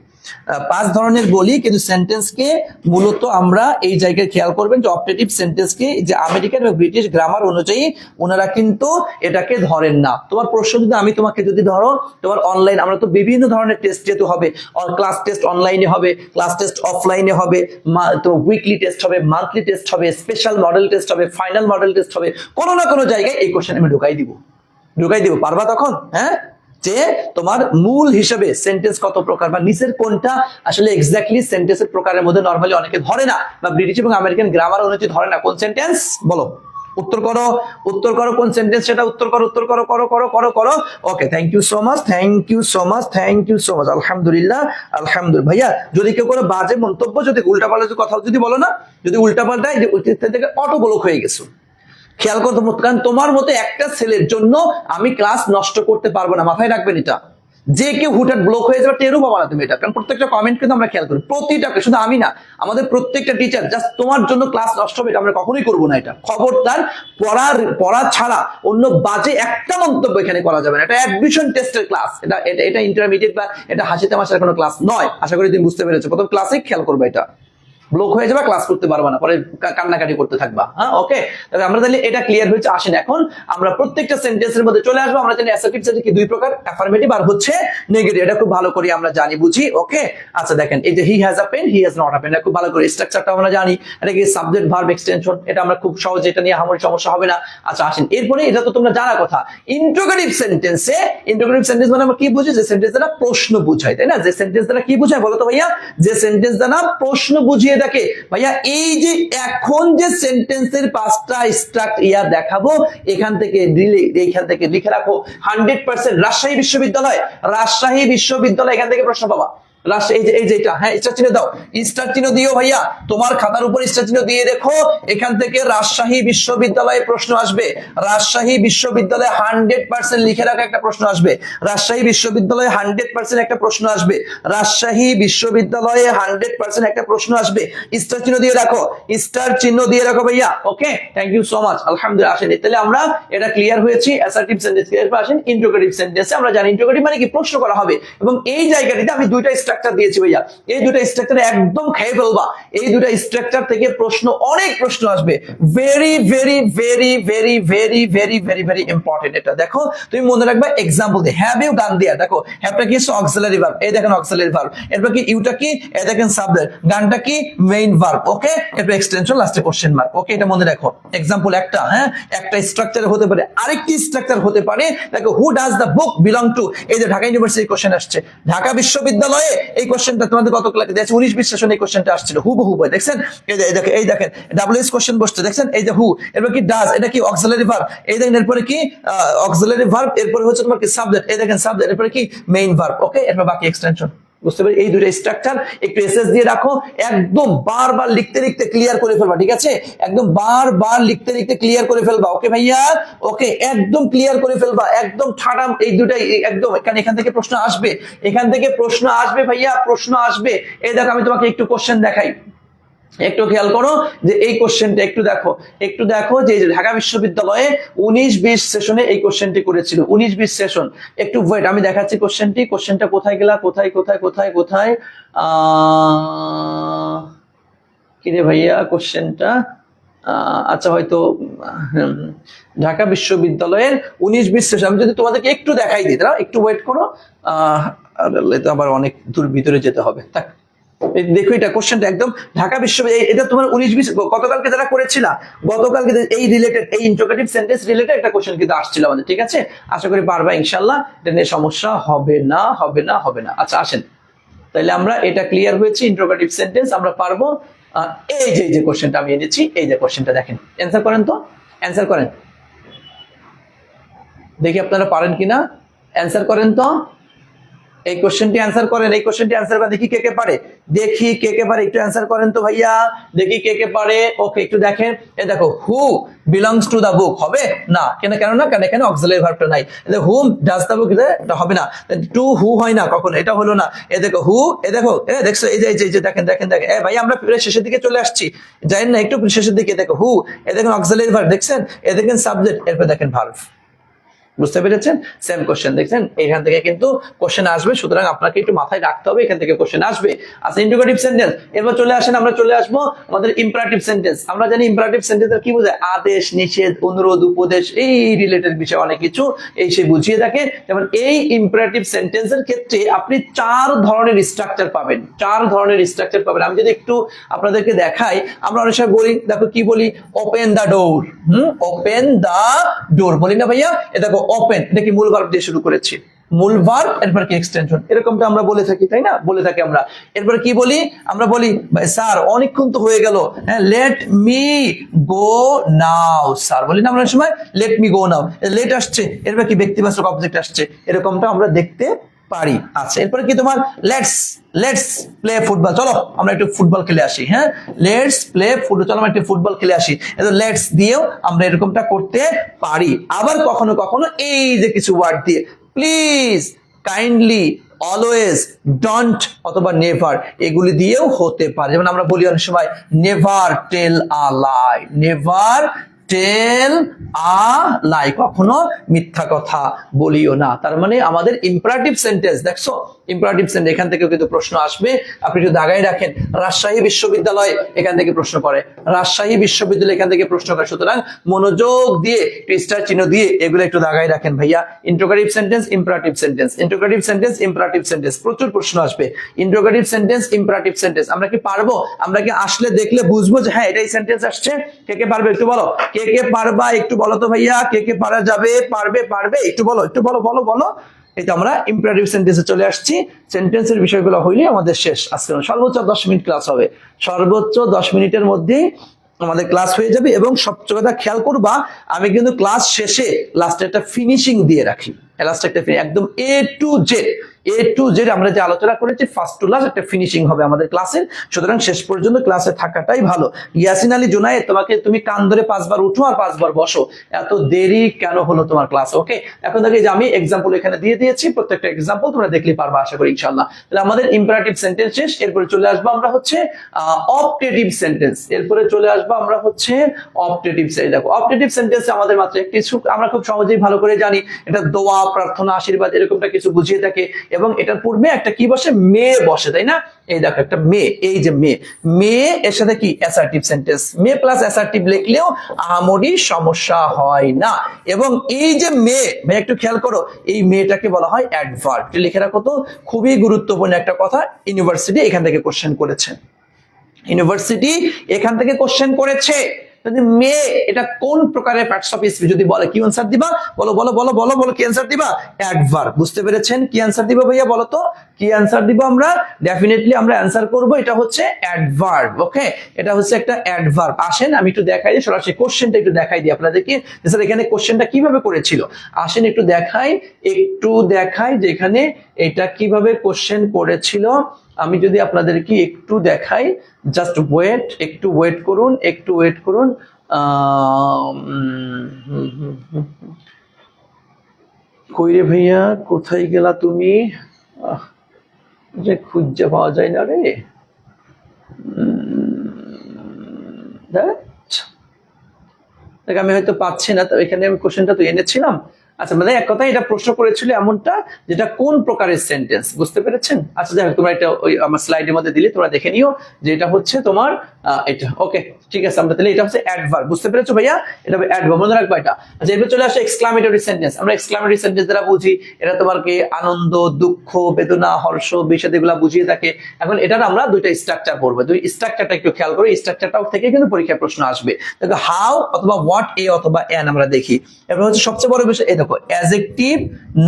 5 ধরনের বলি, কিন্তু সেন্টেন্সকে মূলত আমরা এই জায়গায় খেয়াল করবেন যে অপটেটিভ সেন্টেন্সকে যে আমেরিকান এবং ব্রিটিশ গ্রামার অনুযায়ী ওনারা কিন্তু এটাকে ধরেন না। তোমার প্রশ্ন যদি তোমাকে ধরো, তোমার অনলাইন, আমরা তো বিভিন্ন ধরনের টেস্ট যেহেতু হবে, ক্লাস টেস্ট অনলাইনে হবে, ক্লাস টেস্ট অফলাইনে হবে, তো উইকলি টেস্ট হবে, মান্থলি টেস্ট হবে, স্পেশাল মডেল টেস্ট হবে, ফাইনাল মডেল টেস্ট হবে, কোনো না কোনো জায়গায় এই কোশ্চেন আমি ঢুকাই দিব। পারবা তখন? হ্যাঁ, যে তোমার মূল হিসেবে সেন্টেন্স কত প্রকার বা নিচের কোনটা আসলে এক্স্যাক্টলি সেন্টেন্সের প্রকারের মধ্যে নরমালি অনেকে ধরে না, বা ব্রিটিশ এবং আমেরিকান গ্রামার অনুযায়ী ধরে না। কোন সেন্টেন্স বলো? উত্তর করো কোন সেন্টেন্স সেটা উত্তর করো। ওকে, থ্যাংক ইউ সো মাচ। আলহামদুলিল্লাহ। ভাইয়া যদি কেউ কোনো বাজে মন্তব্য, যদি উল্টাপাল্টা কথা যদি বলো না, যদি উল্টাপাল্টা থেকে অটো ব্লক হয়ে গেছো, খেয়াল করতে, কারণ তোমার মতো একটা ছেলের জন্য আমি ক্লাস নষ্ট করতে পারবো না, মাথায় রাখবেন এটা। যে কেউ হুটহাট ব্লক হয়ে যাবে টেরও পাবা না তুমি এটা, কারণ প্রত্যেকটা কমেন্ট কিন্তু আমরা খেয়াল করি, প্রতিটাকে, শুধু আমি না, আমাদের প্রত্যেকটা টিচার জাস্ট তোমার জন্য ক্লাস নষ্ট হবে এটা আমরা কখনোই করবো না। এটা খবরদার, পড়া ছাড়া অন্য বাজে একটা মন্তব্য এখানে করা যাবে না। এটা অ্যাডমিশন টেস্টের ক্লাস, এটা ইন্টারমিডিয়েট বা এটা হাসি তামাশার কোনো ক্লাস নয়। আশা করি তুমি বুঝতে পেরেছো। প্রথম ক্লাসে খেয়াল করবে এটা, ব্লক হয়ে যাবে, ক্লাস করতে পারবা না, পরে কান্নাকাটি করতে থাকবা। হ্যাঁ, ওকে, তাহলে আমরা তাহলে এটা ক্লিয়ার হয়েছে। আসেন এখন আমরা প্রত্যেকটা সেন্টেন্সের মধ্যে চলে আসবো। আমরা জানি অ্যাসার্টিভ সেন্টেন্স কি 2 প্রকার, অ্যাফার্মেটিভ আর হচ্ছে নেগেটিভ। এটা খুব ভালো করে আমরা জানি, বুঝি। ওকে, আচ্ছা দেখেন এই যে he has a pen, he has not a pen, এটা খুব ভালো করে স্ট্রাকচারটা আমরা জানি। এটা কি সাবজেক্ট ভার্ব এক্সটেনশন, এটা আমরা খুব সহজে, এটা নিয়ে আমার সমস্যা হবে না। আচ্ছা আসেন, এরপরে এটা তো তোমরা জানা কথা, ইন্টারোগেটিভ সেন্টেন্স মানে আমরা কি বুঝি? যে সেন্টেন্স দ্বারা প্রশ্ন বুঝায়, তাই না? যে সেন্টেন্স দ্বারা কি বুঝায় বলো তো ভাইয়া? যে সেন্টেন্স দ্বারা প্রশ্ন বুঝিয়ে থাকে। ভাইয়া এই যে এখন যে সেন্টেন্সের 5টা দেখাবো, এইখান থেকে লিখে রাখো 100% রাজশাহী বিশ্ববিদ্যালয়, এখান থেকে প্রশ্ন পাবা। এই যে এটা, হ্যাঁ, স্টার চিহ্ন দাও, স্টার চিহ্ন দিও ভাইয়া, তোমার খাতার উপর স্টার চিহ্ন দিয়ে রেখো। এখান থেকে রাজশাহী বিশ্ববিদ্যালয়ে প্রশ্ন আসবে, রাজশাহী বিশ্ববিদ্যালয়ে 100% লিখে রাখা একটা প্রশ্ন আসবে, রাজশাহী বিশ্ববিদ্যালয়ে 100% একটা প্রশ্ন আসবে, রাজশাহী বিশ্ববিদ্যালয়ে 100% একটা প্রশ্ন আসবে। স্টার চিহ্ন দিয়ে রাখো, ভাইয়া। ওকে, থ্যাংক ইউ সো মাচ। আলহামদুলিল্লাহ। আসেন, তাহলে আমরা এটা ক্লিয়ার হয়েছি অ্যাসার্টিভ সেন্টেন্স ক্লিয়ার। আসেন ইন্টারোগেটিভ সেন্টেন্সে, আমরা জানি ইন্টারোগেটিভ মানে কি? প্রশ্ন করা হবে। এবং এই জায়গাটিতে আমি 2টা স্ট্রাকচার দিয়েছি ভাইয়া, এই 2টা স্ট্রাকচার একদম খেয়ে ফেলবা। এই 2টা স্ট্রাকচার থেকে অনেক প্রশ্ন আসবে, very very very very very very very very important. এটা দেখো, তুমি মনে রাখবা, এক্সাম্পল দিয়ে হ্যাভ ইউ গান দিয়া, দেখো হ্যাভটা কি? অক্সিলারি ভার্ব, এই দেখেন অক্সিলারি ভার্ব। এরপর কি? ইউটা কি? এই দেখেন সাবজেক্ট। গানটা কি? Main verb. ওকে, এরপর এক্সটেনশন, লাস্টে কোশ্চেন মার্ক। ওকে, এটা মনে রাখো। এক্সাম্পল একটা, হ্যাঁ, একটা স্ট্রাকচার হতে পারে। আরেকটি স্ট্রাকচার হতে পারে, দেখো who does the book belong to, এই যে ঢাকা ইউনিভার্সিটি কোশ্চেন আসছে, ঢাকা বিশ্ববিদ্যালয়ে এই কোশ্চেনটা তোমাদের গত ক্লাসে দেখছি 19-20 সেশনে এই কোশ্চেনটা আসছিল, হুবহু বই দেখছেন। এই দেখেন ডাবলএস কোশ্চেন বসছে, দেখছেন, এই যে হু, এরপর কি? ডাজ, এটা কি? Auxiliary verb. এই দেখেন এরপরে কি? অক্সিলারি ভার্ব, এরপরে হচ্ছে তোমার কি? সাবজেক্ট, এই দেখেন সাবজেক্ট, এরপরে কি? Main verb. ওকে, এরপর বাকি এক্সটেনশন। বুঝতে পারি? এই 2টা স্ট্রাকচার একটু এসএস দিয়ে রাখো, একদম বারবার লিখতে ক্লিয়ার করে ফেলবা, ঠিক আছে? একদম বারবার লিখতে ক্লিয়ার করে ফেলবা। ওকে ভাইয়া, ওকে, একদম ক্লিয়ার করে ফেলবা, একদম ঠাডা। এই 2টাই একদম, এখান থেকে প্রশ্ন আসবে, ভাইয়া, প্রশ্ন আসবে। এই দেখো, আমি তোমাকে একটু কোশ্চেন দেখাই, একটু খেয়াল করো যে এই কোশ্চেনটা একটু দেখো যে ঢাকা বিশ্ববিদ্যালয়ে 19-20 সেশনে এই কোশ্চেনটি করেছিল, 19-20 সেশন। একটু ওয়েট, আমি দেখাচ্ছি কোশ্চেনটা কোথায় গেলা, কোথায় কিরে ভাইয়া কোশ্চেনটা? আচ্ছা, হয়তো ঢাকা বিশ্ববিদ্যালয়ের 19-20 সেশন। আমি যদি তোমাদেরকে একটু দেখাই দিই, তারা একটু ওয়েট করো। আবার অনেক দূর ভিতরে যেতে হবে, থাক, দেখো এটা কোশ্চেনটা একদম ঢাকা বিশ্ববিদ্যালয়, এটা তোমার 19-20 গতকালকে যারা করেছিল, গতকালকে এই রিলেটেড, এই ইন্টারোগেটিভ সেন্টেন্স রিলেটেড একটা কোশ্চেন কিন্তু আসছিল আমাদের, ঠিক আছে? আশা করি পারবা ইনশাআল্লাহ, এটা নিয়ে সমস্যা হবে না, হবে না, হবে না। আচ্ছা আসেন, তাহলে আমরা এটা ক্লিয়ার হয়েছে, ইন্টারোগেটিভ সেন্টেন্স আমরা পারবো। এই যে কোশ্চেনটা আমি এনেছি, এই যে কোশ্চেনটা দেখেন, অ্যান্সার করেন তো, অ্যান্সার করেন, দেখি আপনারা পারেন কিনা, অ্যান্সার করেন তো, এই কোশ্চেনটি অ্যান্সার করেন, এই কোশ্চেনটি অ্যান্সার করেন, দেখি কে কে পারে, দেখি কে কে পারে, একটু অ্যান্সার করেন তো ভাইয়া, দেখি কে কে পারে। ওকে, একটু দেখেন, এই দেখো, হু বিলংস টু দা বুক হবে না, কেন না, কারণ এখানে অক্সিলারি ভার্বটা নাই। হুম ডাজ দা বুক, এটা হবে না, টু হু হয় না কখনো, এটা হলো না। এ দেখো হু, এ দেখো, এ দেখছো, এই যে দেখেন দেখেন দেখেন, এ ভাই আমরা শেষের দিকে চলে আসছি, জানেন না, একটু শেষের দিকে দেখো, হু, এ দেখেন অক্সিলারি ভার্ব দেখছেন, এ দেখেন সাবজেক্ট, এরপর দেখেন ভার্ব। বুঝতে পেরেছেন? সেম কোশ্চেন দেখছেন, এখান থেকে কিন্তু কোশ্চেন আসবে, সুতরাং আপনাকে একটু মাথায় রাখতে হবে, এখান থেকে কোশ্চেন আসবে। আচ্ছা, ইন্টারোগেটিভ সেন্টেন্স, এরপর চলে আসেন, আমরা চলে আসবো আমাদের ইম্পারেটিভ সেন্টেন্স। আমরা জানি ইম্পারেটিভ সেন্টেন্স কি বোঝায়, আদেশ, নিষেধ, অনুরোধ, উপদেশ, এই রিলেটেড বিষয় অনেক কিছু এই সে বুঝিয়ে থাকে। যেমন এই ইম্পারেটিভ সেন্টেন্সের ক্ষেত্রে আপনি 4 ধরনের স্ট্রাকচার পাবেন, 4 ধরনের স্ট্রাকচার পাবেন। আমি যদি একটু আপনাদেরকে দেখাই, আমরা অনেক সময় বলি, দেখো কি বলি, ওপেন দা ডোর, ওপেন দা ডোর বলি না ভাইয়া? এ দেখো ওপেন, এটা কি মূল ভার্ব দিয়ে শুরু করেছি, মূল ভার্ব, এরপর কি এক্সটেনশন, এরকমটা আমরা বলে থাকি, তাই না? বলে থাকি আমরা। এরপর কি বলি, আমরা বলি ভাই স্যার অনেকক্ষণ তো হয়ে গেল, হ্যাঁ, লেট মি গো নাও, স্যার বলি না আমরা সময়, লেট মি গো নাও, লেট আসছে, এরপর কি ব্যক্তিবাচক অবজেক্ট আসছে, এরকমটা আমরা দেখতে পারি। আচ্ছা, এরপরে কি তোমার, লেটস লেটস প্লে ফুটবল, চলো আমরা একটু ফুটবল খেলে আসি, হ্যাঁ, লেটস প্লে ফুটবল, চলো আমরা একটু ফুটবল খেলে আসি, লেটস দিয়েও আমরা এরকমটা করতে পারি। আবার কখনো কখনো এই যে কিছু ওয়ার্ড দিয়ে, প্লিজ, কাইন্ডলি, অলওয়েজ, ডোন্ট অথবা নেভার, এগুলি দিয়েও হতে পারে। যেমন আমরা বলি অনেক সময়, নেভার টেল আ লাই, নেভার টেল আ লাই, কখনো মিথ্যা কথা বলিও না। তার মানে আমাদের ইম্পারেটিভ সেন্টেন্স, দেখছো ইম্পারেটিভ সেন্টেন্স, এখান থেকে কিন্তু প্রশ্ন আসবে, আপনি যদি দাগাই রাখেন। রাজশাহী বিশ্ববিদ্যালয়, এখান থেকে প্রশ্ন করে, রাজশাহী বিশ্ববিদ্যালয়, এখান থেকে প্রশ্ন করে। সুতরাং মনোযোগ দিয়ে স্টার চিহ্ন দিয়ে এগুলো একটু দাগাই রাখেন ভাইয়া। Interrogative sentence, imperative sentence, interrogative sentence, imperative sentence, প্রচুর প্রশ্ন আসবে। ইন্টারোগেটিভ সেন্টেন্স, ইম্পারেটিভ সেন্টেন্স, আমরা কি পারবো? আমরা কি আসলে দেখলে বুঝবো যে হ্যাঁ এটাই সেন্টেন্স আসছে? কে কে পারবে একটু বলো, কে কে পারবা একটু বলো তো ভাইয়া, কে কে পারা যাবে, পারবে পারবে একটু বলো, একটু বলো বলো বলো। এই তো আমরা ইম্পারেটিভ সেন্টেন্সে চলে আসছি। সেন্টেন্সের বিষয়গুলো হইলে আমাদের শেষ। আজকে সর্বোচ্চ 10 মিনিট ক্লাস হবে, সর্বোচ্চ 10 মিনিটের মধ্যেই আমাদের ক্লাস হয়ে যাবে। এবং সবচেয়ে কথা খেয়াল করবা, আমি কিন্তু ক্লাস শেষে লাস্টে একটা ফিনিশিং দিয়ে রাখি, লাস্টে একটা একদম এ টু জেড আমরা যে আলোচনা করেছি ফার্স্ট টু লাস্ট একটা ফিনিশিং হবে আমাদের ক্লাসের। সুতরাং শেষ পর্যন্ত ক্লাসে থাকাটাই ভালো। ইয়াসিন আলী জুনায়েদ, তুমি কান ধরে 5 বার উঠো আর 5 বার বসো, এত দেরি কেন হলো তোমার ক্লাস? ওকে, এখন দেখি যে আমি এক্সাম্পল এখানে দিয়ে দিয়েছি, প্রত্যেকটা এক্সাম্পল তোমরা দেখলে পারবা আশা করি ইনশাআল্লাহ। তাহলে আমাদের ইম্পারেটিভ সেন্টেন্স শেষ। এরপরে চলে আসবো আমরা হচ্ছে অপটেটিভ সেন্টেন্স, এরপরে চলে আসবো আমরা হচ্ছে অপটেটিভ সেন্টেন্স। দেখো অপটেটিভ সেন্টেন্স আমাদের মাত্র একটি, আমরা খুব সহজেই ভালো করে জানি, এটা দোয়া, প্রার্থনা, আশীর্বাদ এরকমটা কিছু বুঝিয়ে থাকে। এবং এটার পূর্বে একটা কি বসে, মেয়ে বসে, তাই না? এই দেখো একটা মেয়ে, এই যে মেয়ে এর সাথে কি অ্যাসার্টিভ সেন্টেন্স, মেয়ে প্লাস অ্যাসার্টিভ লিখলেও আহামরি সমস্যা হয় না। এবং এই যে মেয়ে একটু খেয়াল করো, এই মেয়েটাকে বলা হয় অ্যাডভার্ব। লিখে রাখো তো, খুবই গুরুত্বপূর্ণ একটা কথা, ইউনিভার্সিটি এখান থেকে কোশ্চেন করেছে, ইউনিভার্সিটি এখান থেকে কোশ্চেন করেছে। যদি মেয়ে এটা কোন প্রকারের পার্টস অফ স্পিচ যদি বলে, কি অ্যানসার দিবা? বলো বলো বলো বলো বলো, কি অ্যানসার দিবা? অ্যাডভার্ব। বুঝতে পেরেছেন? কি অ্যানসার দিবা ভাইয়া বলো তো, কি অ্যানসার দিব আমরা? ডেফিনেটলি আমরা অ্যানসার করব এটা হচ্ছে অ্যাডভার্ব। ওকে, এটা হচ্ছে একটা অ্যাডভার্ব। আসেন আমি একটু দেখাই দিই, সরাসরি কোশ্চেনটা একটু দেখাই দিই আপনাদেরকে, যে স্যার এখানে কোশ্চেনটা কিভাবে করেছিল। আসেন একটু দেখাই যে এখানে এটা কিভাবে কোশ্চেন করেছিল। আমি যদি আপনাদেরকে একটু দেখাই, জাস্ট ওয়েট, একটু ওয়েট করুন। কই রে ভাইয়া, কোথায় গেলা তুমি? যে খুঁজে পাওয়া যায় না রে। দেখ আমি হয়তো পাচ্ছি না, তো এখানে আমি কোশ্চেনটা তো এনেছিলাম, আচ্ছা মানে এক কথা এটা প্রশ্ন করেছিল এমনটা যেটা কোন প্রকারের সেন্টেন্স, বুঝতে পেরেছেন? আচ্ছা যাই হোক, তোমরা এটা ওই আমার স্লাইডের মধ্যে দিলে তোমরা দেখে নিও যে এটা হচ্ছে তোমার এটা। ওকে ঠিক আছে, আমরা তাহলে এটা হচ্ছে অ্যাডভার্ব, বুঝতে পেরেছো ভাইয়া? এটা অ্যাডভার্ব, মনে রাখবা এটা। আচ্ছা এবার চলে আসে এক্সক্লামেটরি সেন্টেন্স। আমরা এক্সক্লামেটরি সেন্টেন্স দ্বারা বুঝি এটা তোমার কি আনন্দ, দুঃখ, বেদনা, হর্ষ, বিষাদ এগুলা বুঝিয়ে থাকে। এখন এটার আমরা দুইটা স্ট্রাকচার পড়বো, দুই স্ট্রাকচারটা একটু খেয়াল করো, স্ট্রাকচারটাও থেকে কিন্তু পরীক্ষায় প্রশ্ন আসবে। দেখো হাউ অথবা হোয়াট, এ অথবা এন আমরা দেখি। এবার হচ্ছে সবচেয়ে বড় বিষয়, এই দেখো অ্যাডজেক্টিভ,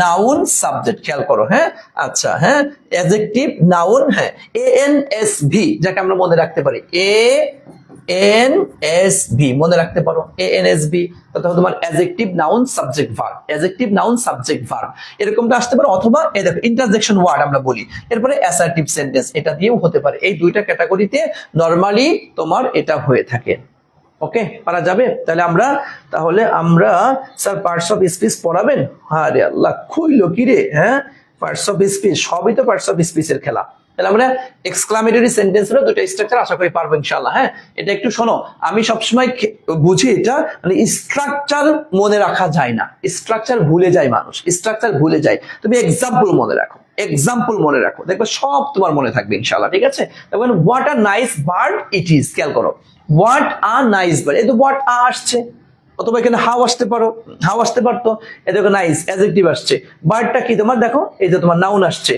নাউন, সাবজেক্ট, খেয়াল করো। হ্যাঁ আচ্ছা, হ্যাঁ অ্যাডজেক্টিভ, নাউন, হ্যাঁ ANSV যাকে আমরা মনে রাখতে পারি, ANSV মনে রাখতে পারো, ANSV। তাহলে তোমার adjective, noun, subject, verb, adjective, noun, subject, verb এরকমটা আসতে পারে। অথবা এই দেখো ইন্টারজেকশন ওয়ার্ড আমরা বলি। এরপরে অ্যাসার্টিভ সেন্টেন্স, এটা দিয়েও হতে পারে। এই দুইটা ক্যাটাগরিতে নরমালি তোমার এটা হয়ে থাকে। ওকে পারা যাবে? তাহলে আমরা স্যার পার্টস অফ স্পিচ পড়াবেন? আরে আল্লাহ খুইলো কি রে, হ্যাঁ পার্টস অফ স্পিচ, সবই তো পার্টস অফ স্পিচের খেলা। তাহলে আমরা এক্সক্লামেটরি সেন্টেন্সেরও দুটো স্ট্রাকচার আশা করি পারবো ইনশাআল্লাহ। হ্যাঁ এটা একটু শোনো, আমি সবসময় বুঝি এটা মানে স্ট্রাকচার মনে রাখা যায় না, স্ট্রাকচার ভুলে যায় মানুষ, স্ট্রাকচার ভুলে যায়। তুমি এক্সাম্পল মনে রাখো, এক্সাম্পল মনে রাখো, দেখবে সব তোমার মনে থাকবে ইনশাআল্লাহ। ঠিক আছে? তখন what a nice bird it is, খেয়াল করো হোয়াট আ নাইস বার্ড, এই তো হোয়াট আ আসছে, অথবা এখানে হাউ আসতে পারো, হাউ আসতে পারতো। এই দেখো নাইস অ্যাডজেক্টিভ আসছে, বার্ডটা কি তোমার দেখো এই যে তোমার নাউন আসছে,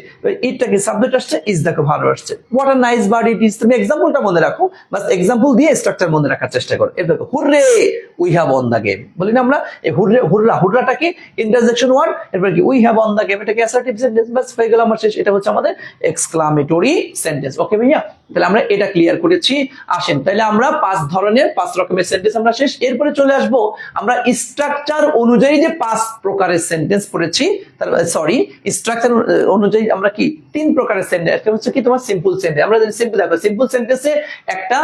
ইটটা কি সাবজেক্ট আসছে, ইজ দেখো ভার্ব আসছে। What a nice bird it is, তুমি এক্সাম্পলটা মনে রাখো, বাস এক্সাম্পল দিয়ে স্ট্রাকচার মনে রাখার চেষ্টা করো। এই দেখো hurray we have on the game, বলি না আমরা এই হুররে, হুররা, হুররাটা কি ইন্টারজেকশন ওয়ার্ড, এরপর কি we have on the game, এটা কি অ্যাসার্টিভ সেন্টেন্স, বাস হয়ে গেল আমার শেষ। এটা হচ্ছে আমাদের এক্সক্লামেটরি সেন্টেন্স। ওকে ভাইয়া, তাহলে আমরা এটা ক্লিয়ার করেছি। আসেন তাহলে আমরা 5 রকমের সেন্টেন্স আমরা শেষ। এরপরে চলে আসবো আমরা স্ট্রাকচার অনুযায়ী যে 5 প্রকারের সেন্টেন্স পড়েছি, সরি স্ট্রাকচার অনুযায়ী আমরা কি 3 প্রকারের সেন্টেন্স। একটা হচ্ছে কি তোমার সিম্পল সেন্টেন্স, আমরা যদি সিম্পল দেখো সিম্পল সেন্টেন্সে একটা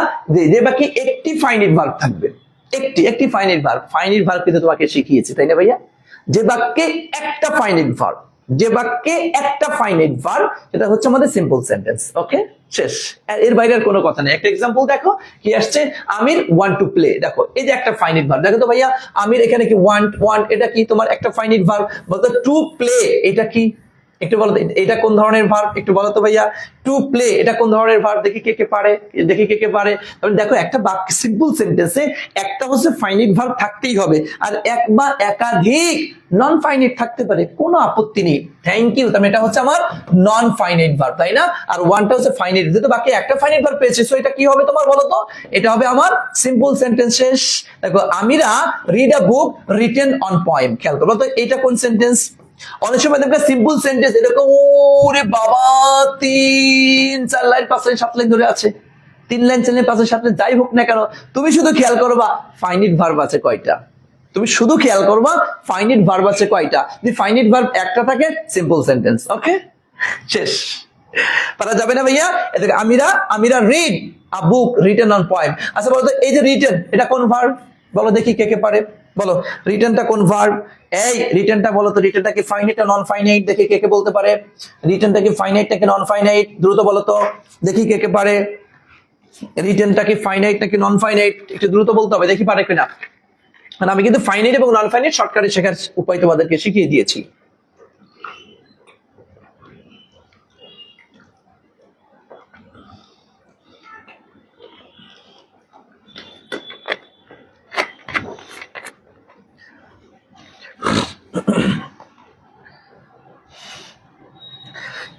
যে বাকি একটি ফাইনাইট ভার্ব থাকবে, একটি ফাইনাইট ভার্ব, ফাইনাইট ভার্ব কিন্তু তোমাকে শিখিয়েছি তাই না ভাইয়া? যে বাক্যে একটা ফাইনাইট ভার্ব, যে বাক্যে একটা ফাইনাইট ভার্ব এটা হচ্ছে আমাদের সিম্পল সেন্টেন্স। ওকে শেষ, এর বাইরে আর কোনো কথা নেই। একটা এক্সাম্পল দেখো কি আসছে, আমির ওয়ান্ট টু প্লে, দেখো এই যে একটা ফাইনাইট ভার্ব। দেখো তো ভাইয়া আমির এখানে কি ওয়ান্ট এটা কি তোমার একটা ফাইনাইট ভার্ব, বলতো টু প্লে এটা কি, একটু বলো এটা কোন ধরনের ভার্ব, একটু বলো তো ভাইয়া। টু প্লে এটা কোন ধরনের ভার্ব, দেখি কে কে পারে, দেখি কে কে পারে। তাহলে দেখো একটা বাক্য সিম্পল সেন্টেন্সে একটা হচ্ছে ফাইনাইট ভার্ব থাকতেই হবে, আর এক বা একাধিক নন ফাইনাইট থাকতে পারে, কোনো আপত্তি নেই। Thank you. তাহলে এটা হচ্ছে আমার নন ফাইনাইট ভার্ব তাই না, আর ওয়ানটা হচ্ছে ফাইনাইট, যেহেতু বাকি একটা ফাইনাইট ভার্ব পেয়েছে, সো এটা কি হবে তোমার বলো তো, এটা হবে আমার সিম্পল সেন্টেন্স। শেষ। দেখো Amira read a book written on poem, খেয়াল করো তো এটা কোন সেন্টেন্স। অনেক সময় দেখবে সিম্পল সেন্টেন্স এরকম ওরে বাবা 3-4 লাইন 5 লাইন 7 লাইন ধরে আছে, 3 লাইন 4 লাইন 5 লাইন 7 লাইন যাই হোক না কেন, তুমি শুধু খেয়াল করবা ফাইনাইট ভার্ব আছে কয়টা, তুমি শুধু খেয়াল করবা ফাইনাইট ভার্ব আছে কয়টা। যদি ফাইনাইট ভার্ব একটা থাকে সিম্পল সেন্টেন্স। ওকে শেষ, পারা যাবে না ভাইয়া? এদিকে Amira read a book written on poem. আচ্ছা বলো তো এই যে রিটেন এটা কোন ভার্ব, বলো দেখি কে কে পারে, বলো রিটেনটা কোন ভার্ব। এই রিটেনটা বলো তো, রিটেনটা কি ফাইনাইট না নন ফাইনাইট, দেখি কে কে বলতে পারে। রিটেনটা কি ফাইনাইট নাকি নন ফাইনাইট, দ্রুত বলো তো দেখি কে কে পারে। রিটেনটা কি ফাইনাইট নাকি নন ফাইনাইট, একটু দ্রুত বলতে হবে দেখি পারে কিনা। মানে আমি কিন্তু ফাইনাইট এবং নন ফাইনাইট শর্টকাটে শেখার উপায় তোমাদেরকে শিখিয়ে দিয়েছি।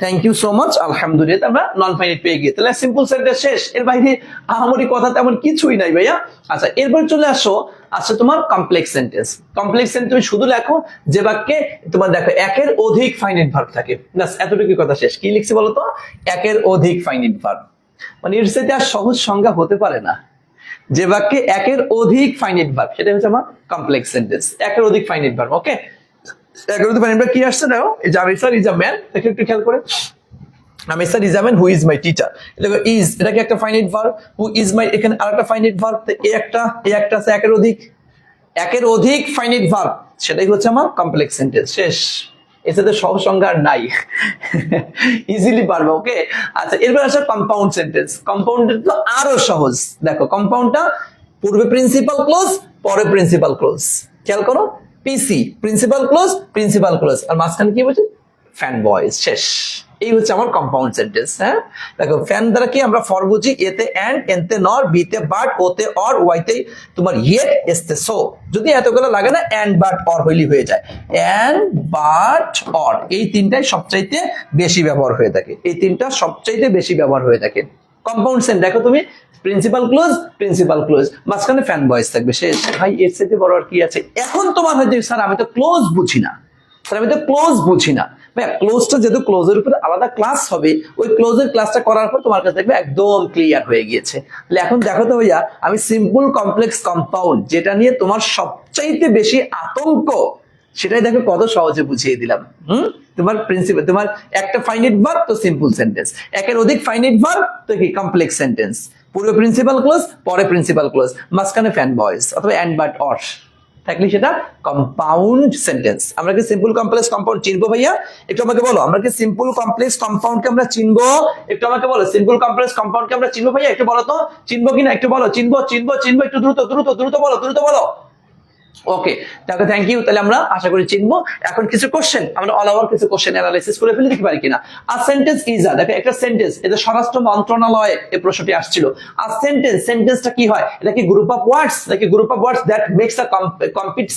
Thank you so much. আলহামদুলিল্লাহ আমরা নন ফাইনাইট পেয়ে গিয়ে, তাহলে সিম্পল সেন্টেন্স শেষ। এর বাইরে আহামরি কথা তেমন কিছুই নাই ভাইয়া। আচ্ছা এরপর চলে আসো, আচ্ছা তোমার কমপ্লেক্স সেন্টেন্স। কমপ্লেক্স সেন্টেন্স তুমি শুধু লেখো যে বাক্যে তোমার দেখো একের অধিক ফাইনাইট ভার্ব থাকে, ব্যাস এতটুকু কথা শেষ। কি লিখছি বলো তো, একের অধিক ফাইনাইট ভার্ব, মানে এর সাথে আর সহজ সংজ্ঞা হতে পারে না। যে বাক্যে একের অধিক ফাইনাইট ভার্ব সেটা হচ্ছে আমার কমপ্লেক্স সেন্টেন্স, একের অধিক ফাইনাইট ভার্ব। ওকে এগারোতে ফাইনাইট কি আসছে দেখো, এই যে আমি স্যার ইজ আ ম্যান, দেখো একটু খেয়াল করে, আমি sir is a man who is my teacher, দেখো ইজ এটা কি একটা finite verb, who is my এখানে আরেকটা ফাইনাইট ভার্ব, এই একটা আছে একের অধিক ফাইনাইট ভার্ব, সেটাই হচ্ছে আমার কমপ্লেক্স সেন্টেন্স। শেষ, এর সাথে সহজ সংজ্ঞা আর নাই, ইজিলি পারবে। ওকে আচ্ছা এরপর আসে কম্পাউন্ড সেন্টেন্স। কম্পাউন্ড তো আরো সহজ, দেখো কম্পাউন্ডটা পূর্বে প্রিন্সিপাল ক্লোজ পরে প্রিন্সিপাল ক্লোজ, খেয়াল করো পিসি, প্রিন্সিপাল ক্লোজ, আর মাঝখানে কি বলছে ফ্যান বয়েজ, শেষ। এই হচ্ছে আমার কম্পাউন্ড সেন্টেন্স। হ্যাঁ দেখো, ফ্যান দ্বারা কি আমরা ফর বুঝি, এতে অ্যান্ড, এনতে নর, বিতে বাট, ওতে অর, ওয়াইতে তোমার ইয়ে, এসতে সো। যদি এতগুলো লাগে না, অ্যান্ড বাট অর হইলি হয়ে যায়। অ্যান্ড বাট অর এই তিনটাই সবচাইতে বেশি ব্যবহার হয়ে থাকে, এই তিনটা সবচাইতে বেশি ব্যবহার হয়ে থাকে। কম্পাউন্ড সেন্ট দেখো তুমি, প্রিন্সিপাল ক্লোজ, মাঝখানে ফ্যান বয়েজ থাকবে, শেষ। ভাই এর সাথে বড় আর কি আছে? এখন তোমার হয়তো স্যার আমি তো ক্লোজ বুঝি না, ভাই ক্লোজটা যেহেতু ক্লোজের উপরে আলাদা ক্লাস হবে, ওই ক্লোজের ক্লাসটা করার পর তোমার কাছে দেখবে একদম ক্লিয়ার হয়ে গিয়েছে। তাহলে এখন দেখো তো ভাইয়া, আমি সিম্পল কমপ্লেক্স কম্পাউন্ড যেটা নিয়ে তোমার সবচাইতে বেশি আতঙ্ক, সেটাই দেখো কত সহজে বুঝিয়ে দিলাম। তোমার প্রিন্সিপাল, তোমার একটা ফাইনাইট ভার্ব তো সিম্পল সেন্টেন্স, একের অধিক ফাইনাইট ভার্ব তো কি কমপ্লেক্স সেন্টেন্স, পূর্বে প্রিন্সিপাল ক্লোজ, পরে প্রিন্সিপাল ক্লোজ, মাঝখানে ফ্যান বয়েজ অথবা অ্যান্ড বাট অর থাকলে সেটা কম্পাউন্ড সেন্টেন্স। আমরা কি সিম্পল কমপ্লেক্স কম্পাউন্ড চিনবো ভাইয়া? একটু আমাকে বলো, আমরা কি সিম্পল কমপ্লেক্স কম্পাউন্ডকে আমরা চিনবো? একটু আমাকে বলো, সিম্পল কমপ্লেক্স কম্পাউন্ডকে আমরা চিনবো ভাইয়া? একটু বলো তো, চিনবো কিনা একটু বলো। চিনবো, একটু দ্রুত বলো। ওকে, তাহলে থ্যাংক ইউ। তাহলে আমরা আশা করি চিনবো। এখন কিছু কোশ্চেন আমরা অল ওভার কিছু কোশ্চেন অ্যানালাইসিস করে ফেলে দেখতে পারি কিনা। আ সেন্টেন্স ইজ আ, দেখো একটা সেন্টেন্স, এটা স্বরাষ্ট্র মন্ত্রণালয়ে এই প্রশ্নটি আসছিল। আ সেন্টেন্সটা কি হয়? এটা কি গ্রুপ অফ ওয়ার্ডস, নাকি group of words that makes a complete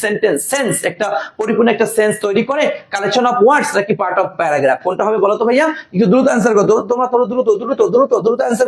sense, একটা পরিপূর্ণ একটা সেন্স তৈরি করে, কালেকশন অফ ওয়ার্ডস নাকি পার্ট অফ প্যারাগ্রাফ, কোনটা হবে বলো তো ভাইয়া? একটু দ্রুত অ্যান্সার করো, তোমরা দ্রুত অ্যান্সার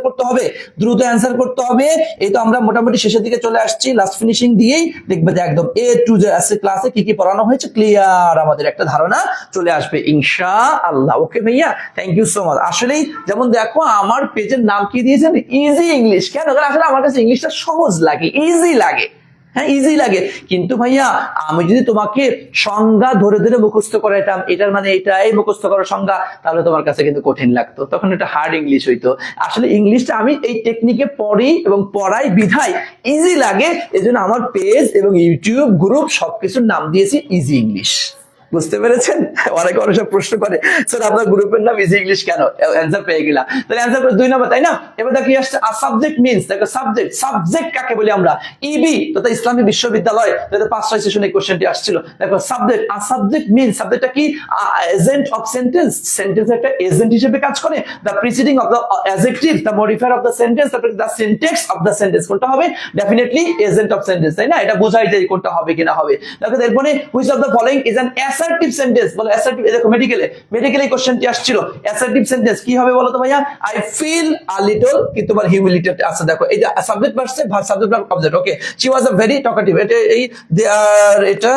করতে হবে। এই তো আমরা মোটামুটি শেষের দিকে চলে আসছি, লাস্ট ফিনিশিং দিয়েই দেখবে যে একদম এ টু জেড আজকে ক্লাসে কি কি পড়ানো হয়েছে ক্লিয়ার আমাদের একটা ধারণা চলে আসবে ইনশাআল্লাহ। ওকে ভাইয়া, থ্যাংক ইউ সো মাচ। আসলেই যেমন দেখো আমার পেজের নাম কি দিয়েছেন, ইজি ইংলিশ। কেন? কারণ আসলে আমার কাছে ইংলিশটা সহজ লাগে, ইজি লাগে। হ্যাঁ ইজি লাগে, কিন্তু ভাইয়া আমি যদি তোমাকে সংজ্ঞা ধরে মুখস্থ করাইতাম, এটার মানে এটাই মুখস্থ করার সংজ্ঞা, তাহলে তোমার কাছে কিন্তু কঠিন লাগতো, তখন এটা হার্ড ইংলিশ হইতো। আসলে ইংলিশটা আমি এই টেকনিকে পড়ি এবং পড়াই বিধায় ইজি লাগে, এজন্য আমার পেজ এবং ইউটিউব গ্রুপ সবকিছুর নাম দিয়েছি ইজি ইংলিশ। বুঝতে পেরেছেন? অনেকে অনেক প্রশ্ন করে, স্যার আপনার গ্রুপের নাম ইজি ইংলিশ কেন? অ্যান্সার পেয়ে গেলাম। তাহলে অ্যান্সার করে 2 নম্বর, তাই না? এবার দেখি আসছে সাবজেক্ট মিন্স, দেখো সাবজেক্ট কাকে বলি আমরা? ইবি তথা ইসলামী বিশ্ববিদ্যালয় 2005-6 সেশনে কোশ্চেনটি আসছিল। দেখো সাবজেক্ট মিন্স, সাবজেক্টটা কি? এজেন্ট অফ সেন্টেন্স, সেন্টেন্স একটা এজেন্ট হিসেবে কাজ করে। The preceding of the adjective, the modifier of the sentence, তারপরে the syntax of the sentence, কোনটা হবে? ডেফিনেটলি এজেন্ট অফ সেন্টেন্স, তাই না? এটা বোঝাই যায় কোনটা হবে কিনা হবে। দেখো এরপরে which of the following is an assertive sentence, বলো অ্যাসার্টিভ। দেখো মেডিকেলে কোশ্চেনটি আসছিল, অ্যাসার্টিভ সেন্টেন্স কি হবে বলো তো ভাইয়া? আই ফিল আ লিটল, কি তোমার হিউমিলিটেড আছে। দেখো এই যে সাবজেক্ট ভার্সে subject verb object. Okay, she was a very talkative, এটা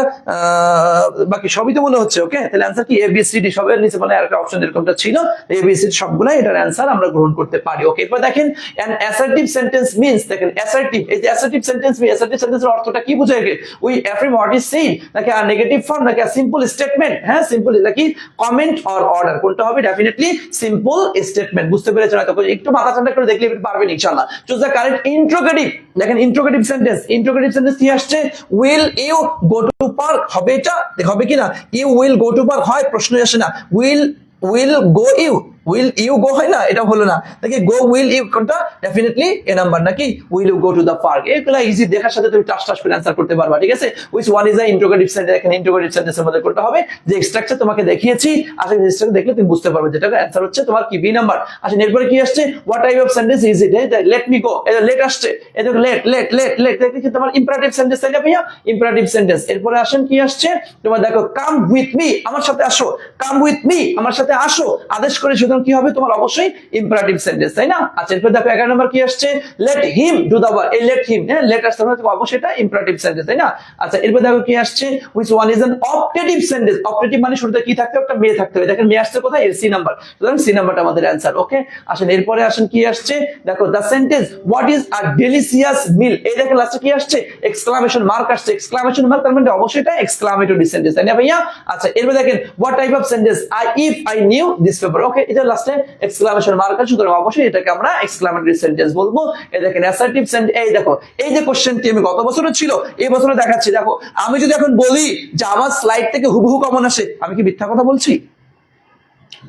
বাকি সবই তো মনে হচ্ছে। ওকে, তাহলে অ্যানসার কি? ABCD, সবের নিচে মানে আরেকটা অপশন এরকমটা ছিল, ABCD সবগুলাই এটার অ্যানসার আমরা গ্রহণ করতে পারি। ওকে, এরপর দেখেন অ্যান অ্যাসার্টিভ সেন্টেন্স মিন্স, দেখেন অ্যাসার্টিভ, এই যে অ্যাসার্টিভ সেন্টেন্সের অর্থটা কি বোঝায়? We affirm what is said, নাকি আ নেগেটিভ ফর্ম, নাকি আ সিম্পল স্টেটমেন্ট? হ্যাঁ সিম্পল, নাকি কমেন্ট অর অর্ডার, কোনটা হবে? Definitely simple statement. বুঝতে পেরেছেন? একটু মাথা ঠান্ডা করে দেখলে পারবেন ইনশাআল্লাহ। Choose the correct interrogative. দেখেন ইন্ট্রোগেটিভ সেন্টেন্স কি আসছে? Will you go to park, হবে এটা? হবে কিনা? You will go to park হয়, প্রশ্নই আসে না। উইল গো ইউ গো হয় না, এটা হলো না। নাকি গো উইল ইউ, কোনটা? ডেফিনেটলি এ নাম্বার, নাকি will you go to the park. এগুলা ইজি, দেখার সাথে তুমি টাস করে অ্যান্সার করতে পারবা। ঠিক আছে, which one is a interrogative sentence. এখানে ইন্ট্রোগেটিভ সেন্টেন্সের মধ্যে কোনটা হবে? যে স্ট্রাকচার তোমাকে দেখিয়েছি, আসলে স্ট্রাকচার দেখলে তুমি বুঝতে পারবে যেটা অ্যান্সার হচ্ছে তোমার কি? B number. আসলে এরপরে কি আসছে? What type of sentence is it? Let me go, এটা লেট আসছে, এটা লেট দেখলে কি তোমার ইম্পারেটিভ সেন্টেন্স, তাই না ভাইয়া? Imperative sentence. এরপরে আসেন কি আসছে তোমার? দেখো কাম উইথ মি, আমার সাথে আসো, কাম উইথ মি, আমার সাথে আসো, আদেশ করে, সুতরাং কি হবে তোমার? অবশ্যই ইম্পারেটিভ সেন্টেন্স, তাই না? আচ্ছা, এরপর দেখো 11 নম্বর কি আসছে? Let him do the work, এই লেট হিম, হ্যাঁ লেট আসছে, অবশ্যই এটা ইম্পারেটিভ সেন্টেন্স, তাই না? আচ্ছা, এরপর দেখো কি আসছে? Which one is an optative sentence. Optative মানে শুরুতে কি থাকতে হবে? একটা মেয়ে থাকতে হবে। দেখেন মেয়ে আসছে কোথায়? সি নাম্বার, সুতরাং সি নাম্বারটা আমাদের অ্যান্সার। ওকে, আসেন এরপরে আসেন কি আসছে? দেখো the sentence what is a delicious meal, এই দেখেন লাস্টে কি আসছে? এক্সক্লামেশন মার্ক আসছে, এক্সক্লামেশন মার্ক, তার মানে অবশ্যই এটা এক্সক্লামেটরি সেন্টেন্স, তাই না ভাইয়া? আচ্ছা, এরপর দেখেন what type of sentence? If I knew this paper. Okay, এটা লাস্টে এক্সক্লামেশন মার্ক আছে, সুতরাং অবশ্যই এটাকে আমরা এক্সক্লামেটরি সেন্টেন্স বলবো। এই দেখেন অ্যাসার্টিভ সেন্টেন্স। এই দেখো এই যে কোশ্চেনটি আমি গত বছরে ছিল, এই বছরে দেখাচ্ছি। দেখো আমি যদি এখন বলি যে আমার স্লাইড থেকে হুবহু কমন আসে, আমি কি মিথ্যা কথা বলছি?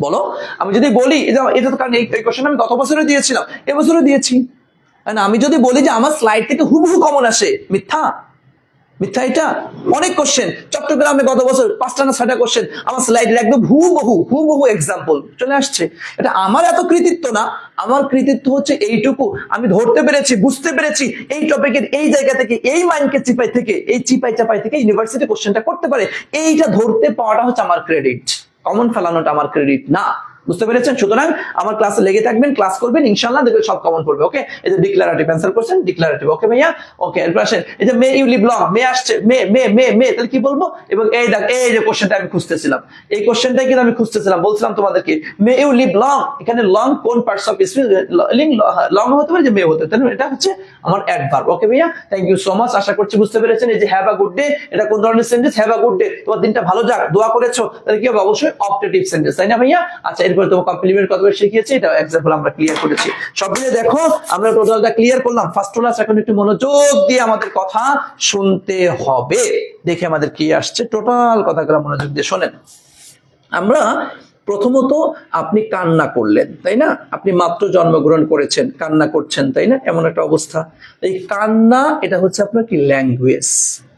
বলো, আমি যদি বলি এটা তো, কারণ এই কোশ্চেন আমি গত বছরে দিয়েছিলাম, এবছরে দিয়েছি। আমি যদি বলি যে আমার স্লাইড থেকে হুবহু কমন আসে, মিথ্যা? মিথ্যা এটা? অনেক কোশ্চেন চট্টগ্রামে গত বছর 5টা না 6টা কোশ্চেন আমার স্লাইডের একদম হুবহু এক্সাম্পল চলে আসছে। এটা আমার এত কৃতিত্ব না, আমার কৃতিত্ব হচ্ছে এইটুকু, আমি ধরতে পেরেছি, বুঝতে পেরেছি এই টপিকের এই জায়গা থেকে, এই মাইন্ডকে চিপাই থেকে, এই চিপাই চাপাই থেকে ইউনিভার্সিটি কোশ্চেনটা করতে পারে, এইটা ধরতে পাওয়াটা হচ্ছে আমার ক্রেডিট। কমন ফেলানোটা আমার ক্রেডিট না। বুঝতে পেরেছেন? সুতরাং আমার ক্লাসে লেগে থাকবেন, ক্লাস করবেন, ইনশাআল্লাহ দেখবেন সব কমন পড়বে। ওকে, এই যে ডিক্লারেটিভ অ্যানসার কোশ্চেন, ডিক্লারেটিভ। ওকে ভাইয়া, ওকে এরপর আসেন এই যে মে ইউ লিভ লং, মে আসছে, মে তাহলে কি বলবো? এবং এই দেখ এই যে কোশ্চেনটা আমি খুঁজতেছিলাম, এই কোশ্চেনটাই কিন্তু আমি খুঁজতেছিলাম, বলছিলাম তোমাদেরকে মে ইউ লিভ লং, এখানে লং কোন পার্টস অফ স্পিচ? লং হতে পারে, যে মে হতে পারে, এটা হচ্ছে আমার অ্যাডভার্ব। ওকে ভাইয়া, থ্যাংক ইউ সো মাচ, আশা করছি বুঝতে পেরেছেন। এই যে হ্যাভ আ গুড ডে, এটা কোন ধরনের sentence? Have a good day, তোমার দিনটা ভালো যাক, দোয়া করেছো, তাহলে কি হবে? অবশ্যই অপটেটিভ সেন্টেন্স, তাই না ভাইয়া? আচ্ছা, এরপরে তোমার কমপ্লিমেন্ট কতবার শিখিয়েছি, এটা এক্সাম্পল আমরা ক্লিয়ার করেছি। সব মিলে দেখো আমরা টোটালটা ক্লিয়ার করলাম। ফার্স্ট ক্লাস, এখন একটু মনোযোগ দিয়ে আমাদের কথা শুনতে হবে। দেখে আমাদের কি আসছে, টোটাল কথাগুলো মনোযোগ দিয়ে শোনেন। আমরা প্রথমত, আপনি কান্না করলেন, তাই না? আপনি মাত্র জন্মগ্রহণ করেছেন, কান্না করছেন, তাই না? এমন একটা অবস্থা। এই কান্না, এটা হচ্ছে আপনার কি? ল্যাঙ্গুয়েজ,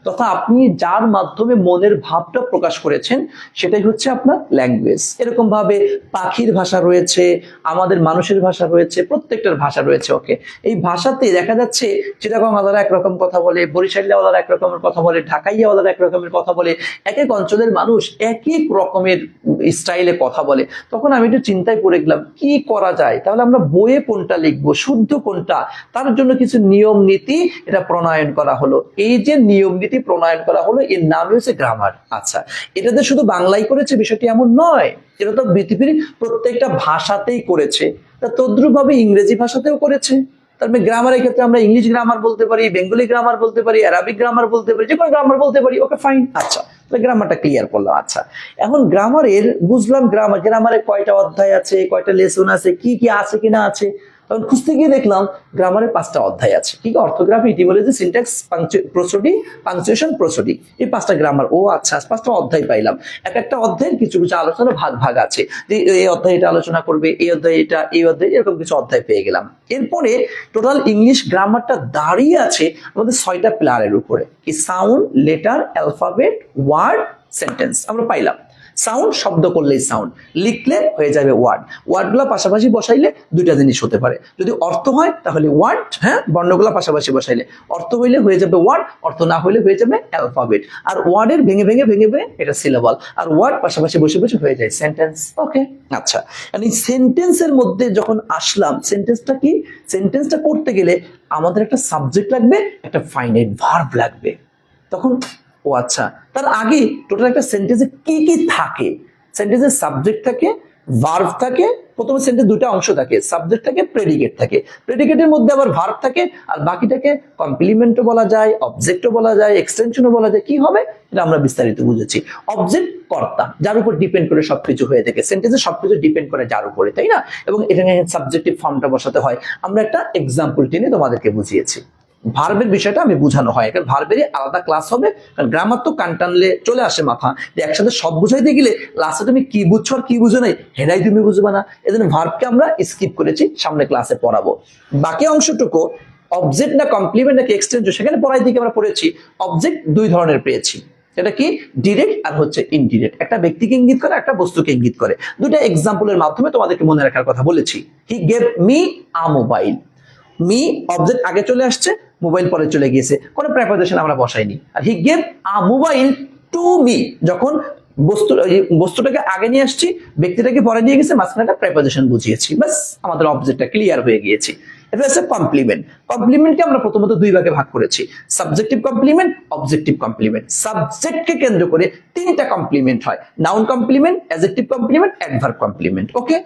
তথা আপনি যার মাধ্যমে মনের ভাবটা প্রকাশ করেছেন সেটাই হচ্ছে আপনার ল্যাঙ্গুয়েজ। এরকম ভাবে পাখির ভাষা রয়েছে, আমাদের মানুষের ভাষা রয়েছে, প্রত্যেকটার ভাষা রয়েছে। ওকে, এই ভাষাতে দেখা যাচ্ছে চিটাগংওয়ালারা একরকম কথা বলে, বরিশালিয়াওয়ালারা এক রকমের কথা বলে, ঢাকাইয়াওয়ালারা এক রকমের কথা বলে, এক এক অঞ্চলের মানুষ এক এক রকমের স্টাইলে কথা বলে। তখন আমি একটু চিন্তায় পড়ে গেলাম, কি করা যায়? তাহলে আমরা বইয়ে কোনটা লিখবো, শুদ্ধ কোনটা? তার জন্য কিছু নিয়ম নীতি এটা প্রণয়ন করা হলো। এই যে নিয়ম নীতি প্রণয়ন করা হলো, এর নাম হচ্ছে গ্রামার। আচ্ছা, এটাতে শুধু বাংলায় করেছে বিষয়টি এমন নয়, এটা তো পৃথিবীর প্রত্যেকটা ভাষাতেই করেছে। তা তদ্রুপ ভাবে ইংরেজি ভাষাতেও করেছে। তার মানে গ্রামারের ক্ষেত্রে আমরা ইংলিশ গ্রামার বলতে পারি, বেঙ্গলি গ্রামার বলতে পারি, আরবিক গ্রামার বলতে পারি, যে কোনো গ্রামার বলতে পারি। Okay fine. আচ্ছা, তাহলে গ্রামারটা ক্লিয়ার করলাম। আচ্ছা, এখন গ্রামারের বুঝলাম, গ্রামারে কয়টা অধ্যায় আছে, কয়টা লেসন আছে, কি কি আছে কি না আছে। তখন খুঁজতে গিয়ে দেখলাম গ্রামারে 5টা অধ্যায় আছে। কি কি? অর্থোগ্রাফি, ইটিমোলজি, সিনট্যাক্স, প্রোসোডি, পাংচুয়েশন, প্রোসোডি, এই 5টা গ্রামার। ও আচ্ছা, 5টা অধ্যায় পাইলাম। এক একটা অধ্যায়ের কিছু কিছু আলোচনা ভাগ আছে, যে এই অধ্যায় এটা আলোচনা করবে, এই অধ্যায় এটা, এই অধ্যায়, এরকম কিছু অধ্যায় পেয়ে গেলাম। এরপরে টোটাল ইংলিশ গ্রামারটা দাঁড়িয়ে আছে আমাদের 6টা পিলারের উপরে। কি? Sound, letter, alphabet, word, sentence আমরা পাইলাম। সাউন্ড, শব্দ করলেই সাউন্ড, লিখলে হয়ে যাবে ওয়ার্ড, ওয়ার্ডগুলো পাশাপাশি বসাইলে 2টা জিনিস হতে পারে। যদি অর্থ হয় তাহলে ওয়ার্ড, হ্যাঁ, বর্ণগুলো পাশাপাশি বসাইলে অর্থ হইলে হয়ে যাবে ওয়ার্ড, অর্থ না হইলে হয়ে যাবে অ্যালফাবেট। আর ওয়ার্ডের ভেঙে এটা সিলেবল, আর ওয়ার্ড পাশাপাশি বসে হয়ে যায় সেন্টেন্স। ওকে, আচ্ছা, এই সেন্টেন্সের মধ্যে যখন আসলাম, সেন্টেন্সটা কি? সেন্টেন্সটা করতে গেলে আমাদের একটা সাবজেক্ট লাগবে, একটা ফাইনাইট ভার্ব লাগবে। তখন ও আচ্ছা, তার আগে টোটাল একটা সেন্টেন্সে কি কি থাকে? সেন্টেন্সের সাবজেক্ট থাকে, ভার্ব থাকে। প্রথমে সেন্টেন্স 2টা অংশ থাকে, সাবজেক্ট থাকে, প্রেডিকেট থাকে। প্রেডিকেটের মধ্যে আবার ভার্ব থাকে, আর বাকিটাকে কমপ্লিমেন্টও বলা যায়, অবজেক্টও বলা যায়, এক্সটেনশনও বলা যায়। কি হবে এটা আমরা বিস্তারিত বুঝেছি। অবজেক্ট কর্তা, যার উপর ডিপেন্ড করে সবকিছু হয়ে থাকে। সেন্টেন্সে সবকিছু ডিপেন্ড করে যার উপরে, তাই না? এবং এখানে সাবজেক্টিভ ফর্মটা বসাতে হয়। আমরা একটা এক্সাম্পল টেনে তোমাদেরকে বুঝিয়েছি। ভার্বের বিষয়টা আমি বোঝানো হয়, কারণ ভার্বেরই আলাদা ক্লাস হবে। কারণ গ্রামার তো কান টানলে চলে আসে মাথা, যে একসাথে সব বুঝাইতে গেলে লাস্টে তুমি কি বুঝছো আর কি বুঝো নাই হেরাই তুমি বুঝবে না। এজন্য ভার্বকে আমরা স্কিপ করেছি, সামনে ক্লাসে পড়াবো। বাকি অংশটুকু অবজেক্ট না কমপ্লিমেন্ট নাকি এক্সটেনশন, সেখানে পড়াই দিকে আমরা পড়েছি অবজেক্ট 2 ধরনের পেয়েছি। এটা কি? ডিরেক্ট আর হচ্ছে ইনডিরেক্ট। একটা ব্যক্তিকে ইঙ্গিত করে, একটা বস্তুকে ইঙ্গিত করে। 2টা এক্সাম্পলের মাধ্যমে তোমাদেরকে মনে রাখার কথা বলেছি। He gave me a mobile. Me object আগে চলে আসছে, মোবাইল পরে চলে গিয়েছে, কোনো প্রেপোজিশন আমরা বসাইনি। আর he gave a mobile to me, যখন বস্তুটাকে আগে নিয়ে আসছি, ব্যক্তিটাকে পরে নিয়ে গেছে, মাঝখানে একটা প্রেপোজিশন বুঝিয়েছি, বাস আমাদের অবজেক্টটা ক্লিয়ার হয়ে গিয়েছে। এটা হচ্ছে কমপ্লিমেন্ট। কমপ্লিমেন্টকে আমরা প্রথমত 2 ভাগে ভাগ করেছি, সাবজেক্টিভ কমপ্লিমেন্ট, অবজেক্টিভ কমপ্লিমেন্ট। সাবজেক্টকে কেন্দ্র করে 3টা কমপ্লিমেন্ট হয়, noun complement, adjective complement, adverb complement. Okay,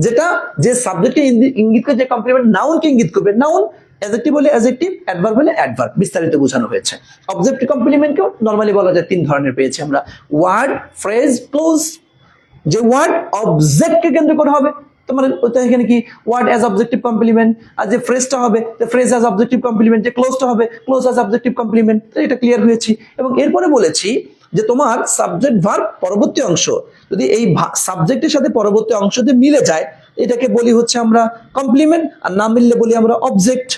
যেটা যে সাবজেক্টকে ইঙ্গিত করে, যে কমপ্লিমেন্ট নাউনকে ইঙ্গিত করবে নাউন, অ্যাডজেক্টিভ হলে অ্যাডজেক্টিভ, অ্যাডভার্ব হলে অ্যাডভার্ব, বিস্তারিত বোঝানো হয়েছে। অবজেক্টিভ কমপ্লিমেন্টকেও নরমালি বলা যায় 3 ধরনের পেয়েছি আমরা, ওয়ার্ড, ফ্রেজ, ক্লোজ। যে ওয়ার্ড অবজেক্টকে কেন্দ্র করে হবে, তোমার ওইটা এখানে কি? Word as objective complement. আর যে ফ্রেজটা হবে, যে ফ্রেজ অ্যাজ অবজেক্টিভ কমপ্লিমেন্ট। যে ক্লোজটা হবে, ক্লোজ অ্যাজ অবজেক্টিভ কমপ্লিমেন্ট। এটা ক্লিয়ার হয়েছি। এবং এরপরে বলেছি যে তোমার সাবজেক্ট ভার্ব পরবর্তী অংশ যদি এই সাবজেক্টের সাথে পরবর্তী অংশ দিয়ে মিলে যায়, এটাকে বলি হচ্ছে আমরা কমপ্লিমেন্ট, আর না মিললে বলি আমরা অবজেক্ট।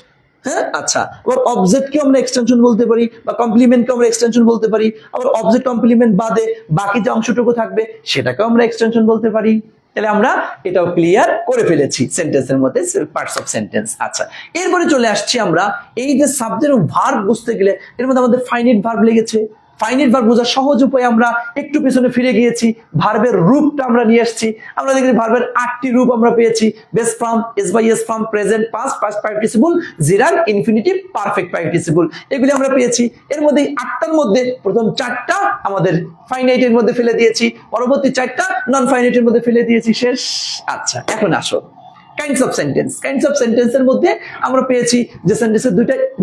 হ্যাঁ, আচ্ছা, আবার অবজেক্টকে আমরা এক্সটেনশন বলতে পারি বা কমপ্লিমেন্টকে আমরা এক্সটেনশন বলতে পারি, আবার অবজেক্ট কমপ্লিমেন্ট বাদে বাকি যে অংশটুকু থাকবে সেটাকেও আমরা এক্সটেনশন বলতে পারি। তাহলে আমরা এটাও ক্লিয়ার করে ফেলেছি সেন্টেন্সের মধ্যে পার্টস অফ সেন্টেন্স। আচ্ছা, এরপরে চলে আসছি আমরা এই যে সাবজেক্ট ও ভার্ব বুঝতে গেলে এর মধ্যে আমাদের ফাইনাইট ভার্ব লেগেছে। ফাইনাইট ভার্ব বোঝার সহজ উপায় আমরা একটু পিছনে ফিরে গিয়েছি, ভার্বের রূপটা আমরা নিয়ে আসছি। আমরা দেখি ভার্বের 8টি রূপ আমরা পেয়েছি, base form, S by S form, present, past, past participle, gerund, infinitive, perfect participle, এগুলি আমরা পেয়েছি। এর মধ্যে 8টার মধ্যে প্রথম 4টা আমাদের ফাইনাইটের মধ্যে ফেলে দিয়েছি, পরবর্তী 4টা নন ফাইনাইটের মধ্যে ফেলে দিয়েছি, শেষ। আচ্ছা, এখন আসো kinds of sentence. Kinds of সেন্টেন্সের মধ্যে আমরা পেয়েছি যে সেন্টেন্সের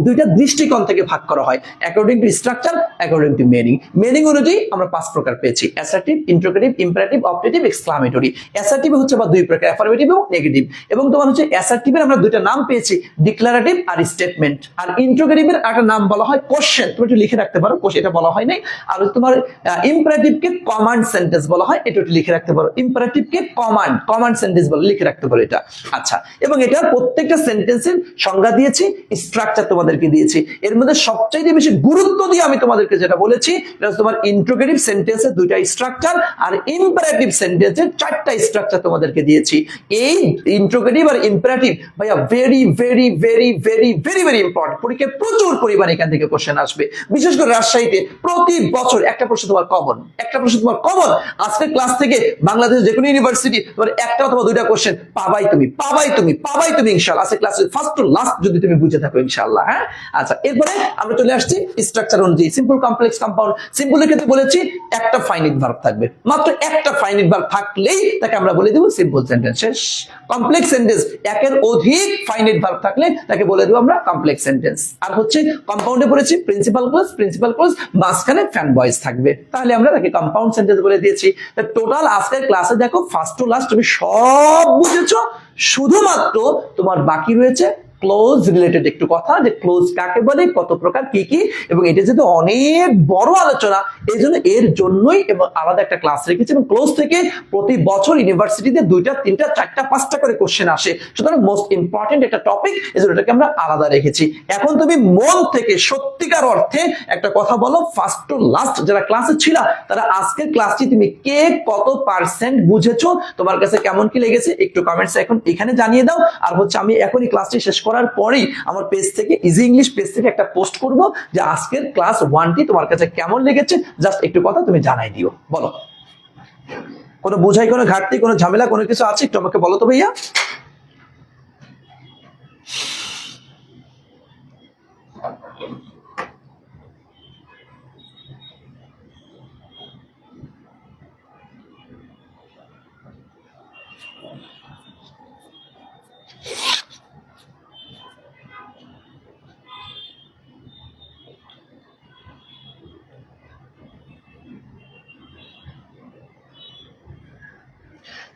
দুইটা দৃষ্টিকোণ থেকে ভাগ করা হয়, according to structure, according to meaning. Meaning অনুযায়ী আমরা 5 প্রকার পেয়েছি, assertive, interrogative, imperative, objective, exclamatory. Assertive হচ্ছে বা 2 প্রকার, অ্যাফার্মেটিভ এবং নেগেটিভ। এবং তোমার হচ্ছে অ্যাসার্টিভের আমরা 2টা নাম পেয়েছি, ডিক্লারেটিভ আর স্টেটমেন্ট। আর ইন্টারোগেটিভের একটা নাম বলা হয় কোশ্চেন, তুমি একটু লিখে রাখতে পারো, এটা বলা হয় নাই। আর তোমার ইম্পারেটিভকে কমান্ড সেন্টেন্স বলা হয়, এটা একটু লিখে রাখতে পারো। ইম্পারেটিভকে কমান্ড সেন্টেন্স বলে লিখে রাখতে পারো এটা। আচ্ছা, এবং এটার প্রত্যেকটা সেন্টেন্সের সংজ্ঞা দিয়েছি, স্ট্রাকচার তোমাদেরকে দিয়েছি। এর মধ্যে সবচাইতে বেশি গুরুত্ব দিয়ে আমি তোমাদেরকে যেটা বলেছি এটা তোমার ইন্টারোগেটিভ সেন্টেন্সের 2টা স্ট্রাকচার আর ইম্পারেটিভ সেন্টেন্সের 4টা স্ট্রাকচার তোমাদেরকে দিয়েছি। এই ইন্টারোগেটিভ আর ইম্পারেটিভ ভাইয়া very very very very very very important. পরীক্ষায় প্রচুর পরিমাণে এখান থেকে কোশ্চেন আসবে, বিশেষ করে রাজশাহীতে প্রতি বছর একটা প্রশ্ন তোমার কমন, আজকের ক্লাস থেকে বাংলাদেশের যে কোনো ইউনিভার্সিটি তোমার 1টা অথবা 2টা কোশ্চেন পাবাই তুমি ইনশাআল্লাহ। আজকে ক্লাসের ফার্স্ট টু লাস্ট যদি তুমি বুঝে থাকো ইনশাআল্লাহ। হ্যাঁ, আচ্ছা, এরপরে আমরা চলে আসছি স্ট্রাকচার অনুযায়ী। Simple, complex, compound. সিম্পলের ক্ষেত্রে বলেছি একটা ফাইনাইট ভার্ব থাকবে, মাত্র একটা ফাইনাইট ভার্ব থাকলেই তাকে আমরা বলে দেব সিম্পল সেন্টেন্স, শেষ। কমপ্লেক্স সেন্টেন্স, একের অধিক ফাইনাইট ভার্ব থাকলে তাকে বলে দেব আমরা কমপ্লেক্স সেন্টেন্স। আর হচ্ছে কম্পাউন্ডে পড়েছি প্রিন্সিপাল ক্লজ, মাঝখানে ফ্যান ভয়েস থাকবে, তাহলে আমরা তাকে কম্পাউন্ড সেন্টেন্স বলে দিয়েছি। টোটাল আজকের ক্লাসে দেখো ফার্স্ট টু লাস্ট তুমি সব বুঝেছো, শুধুমাত্র তোমার বাকি রয়েছে ক্লোজ রিলেটেড একটু কথা, যে ক্লোজ কাকে বলে, কত প্রকার, কি কি, এবং এটা যেহেতু অনেক বড় আলোচনা এর জন্যই এবং আলাদা একটা ক্লাস রেখেছি। এবং ক্লোজ থেকে প্রতি বছর ইউনিভার্সিটিতে 2টা 3টা 4টা 5টা করে কোশ্চেন আসে, সুতরাং মোস্ট ইম্পর্টেন্ট একটা টপিক, এজন্য এটাকে আমরা আলাদা রেখেছি। এখন তুমি মন থেকে সত্যিকার অর্থে একটা কথা বলো, ফার্স্ট টু লাস্ট যারা ক্লাসে ছিল তারা আজকের ক্লাসটি তুমি কে কত পার্সেন্ট বুঝেছো, তোমার কাছে কেমন কি লেগেছে একটু কমেন্টস এখন এখানে জানিয়ে দাও। আর হচ্ছে আমি এখনই ক্লাসটি শেষ করার পরেই আমার পেজ থেকে, ইজি ইংলিশ পেজ থেকে একটা পোস্ট করব যে আজকের ক্লাস 1টি তোমার কাছে কেমন লেগেছে, জাস্ট একটু কথা তুমি জানাই দিও। বলো, কোনো বোঝাই, কোনো ঘাটতি, কোনো ঝামেলা, কোনো কিছু আছে একটু আমাকে বলো তো ভাইয়া।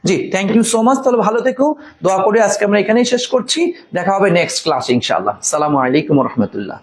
জি, থ্যাংক ইউ সো মাচ। তাহলে ভালো থেকো, দোয়া করে আজকে আমরা এখানেই শেষ করছি। দেখা হবে নেক্সট ক্লাস ইনশাআল্লাহ। আসসালামু আলাইকুম ওয়া রাহমাতুল্লাহ।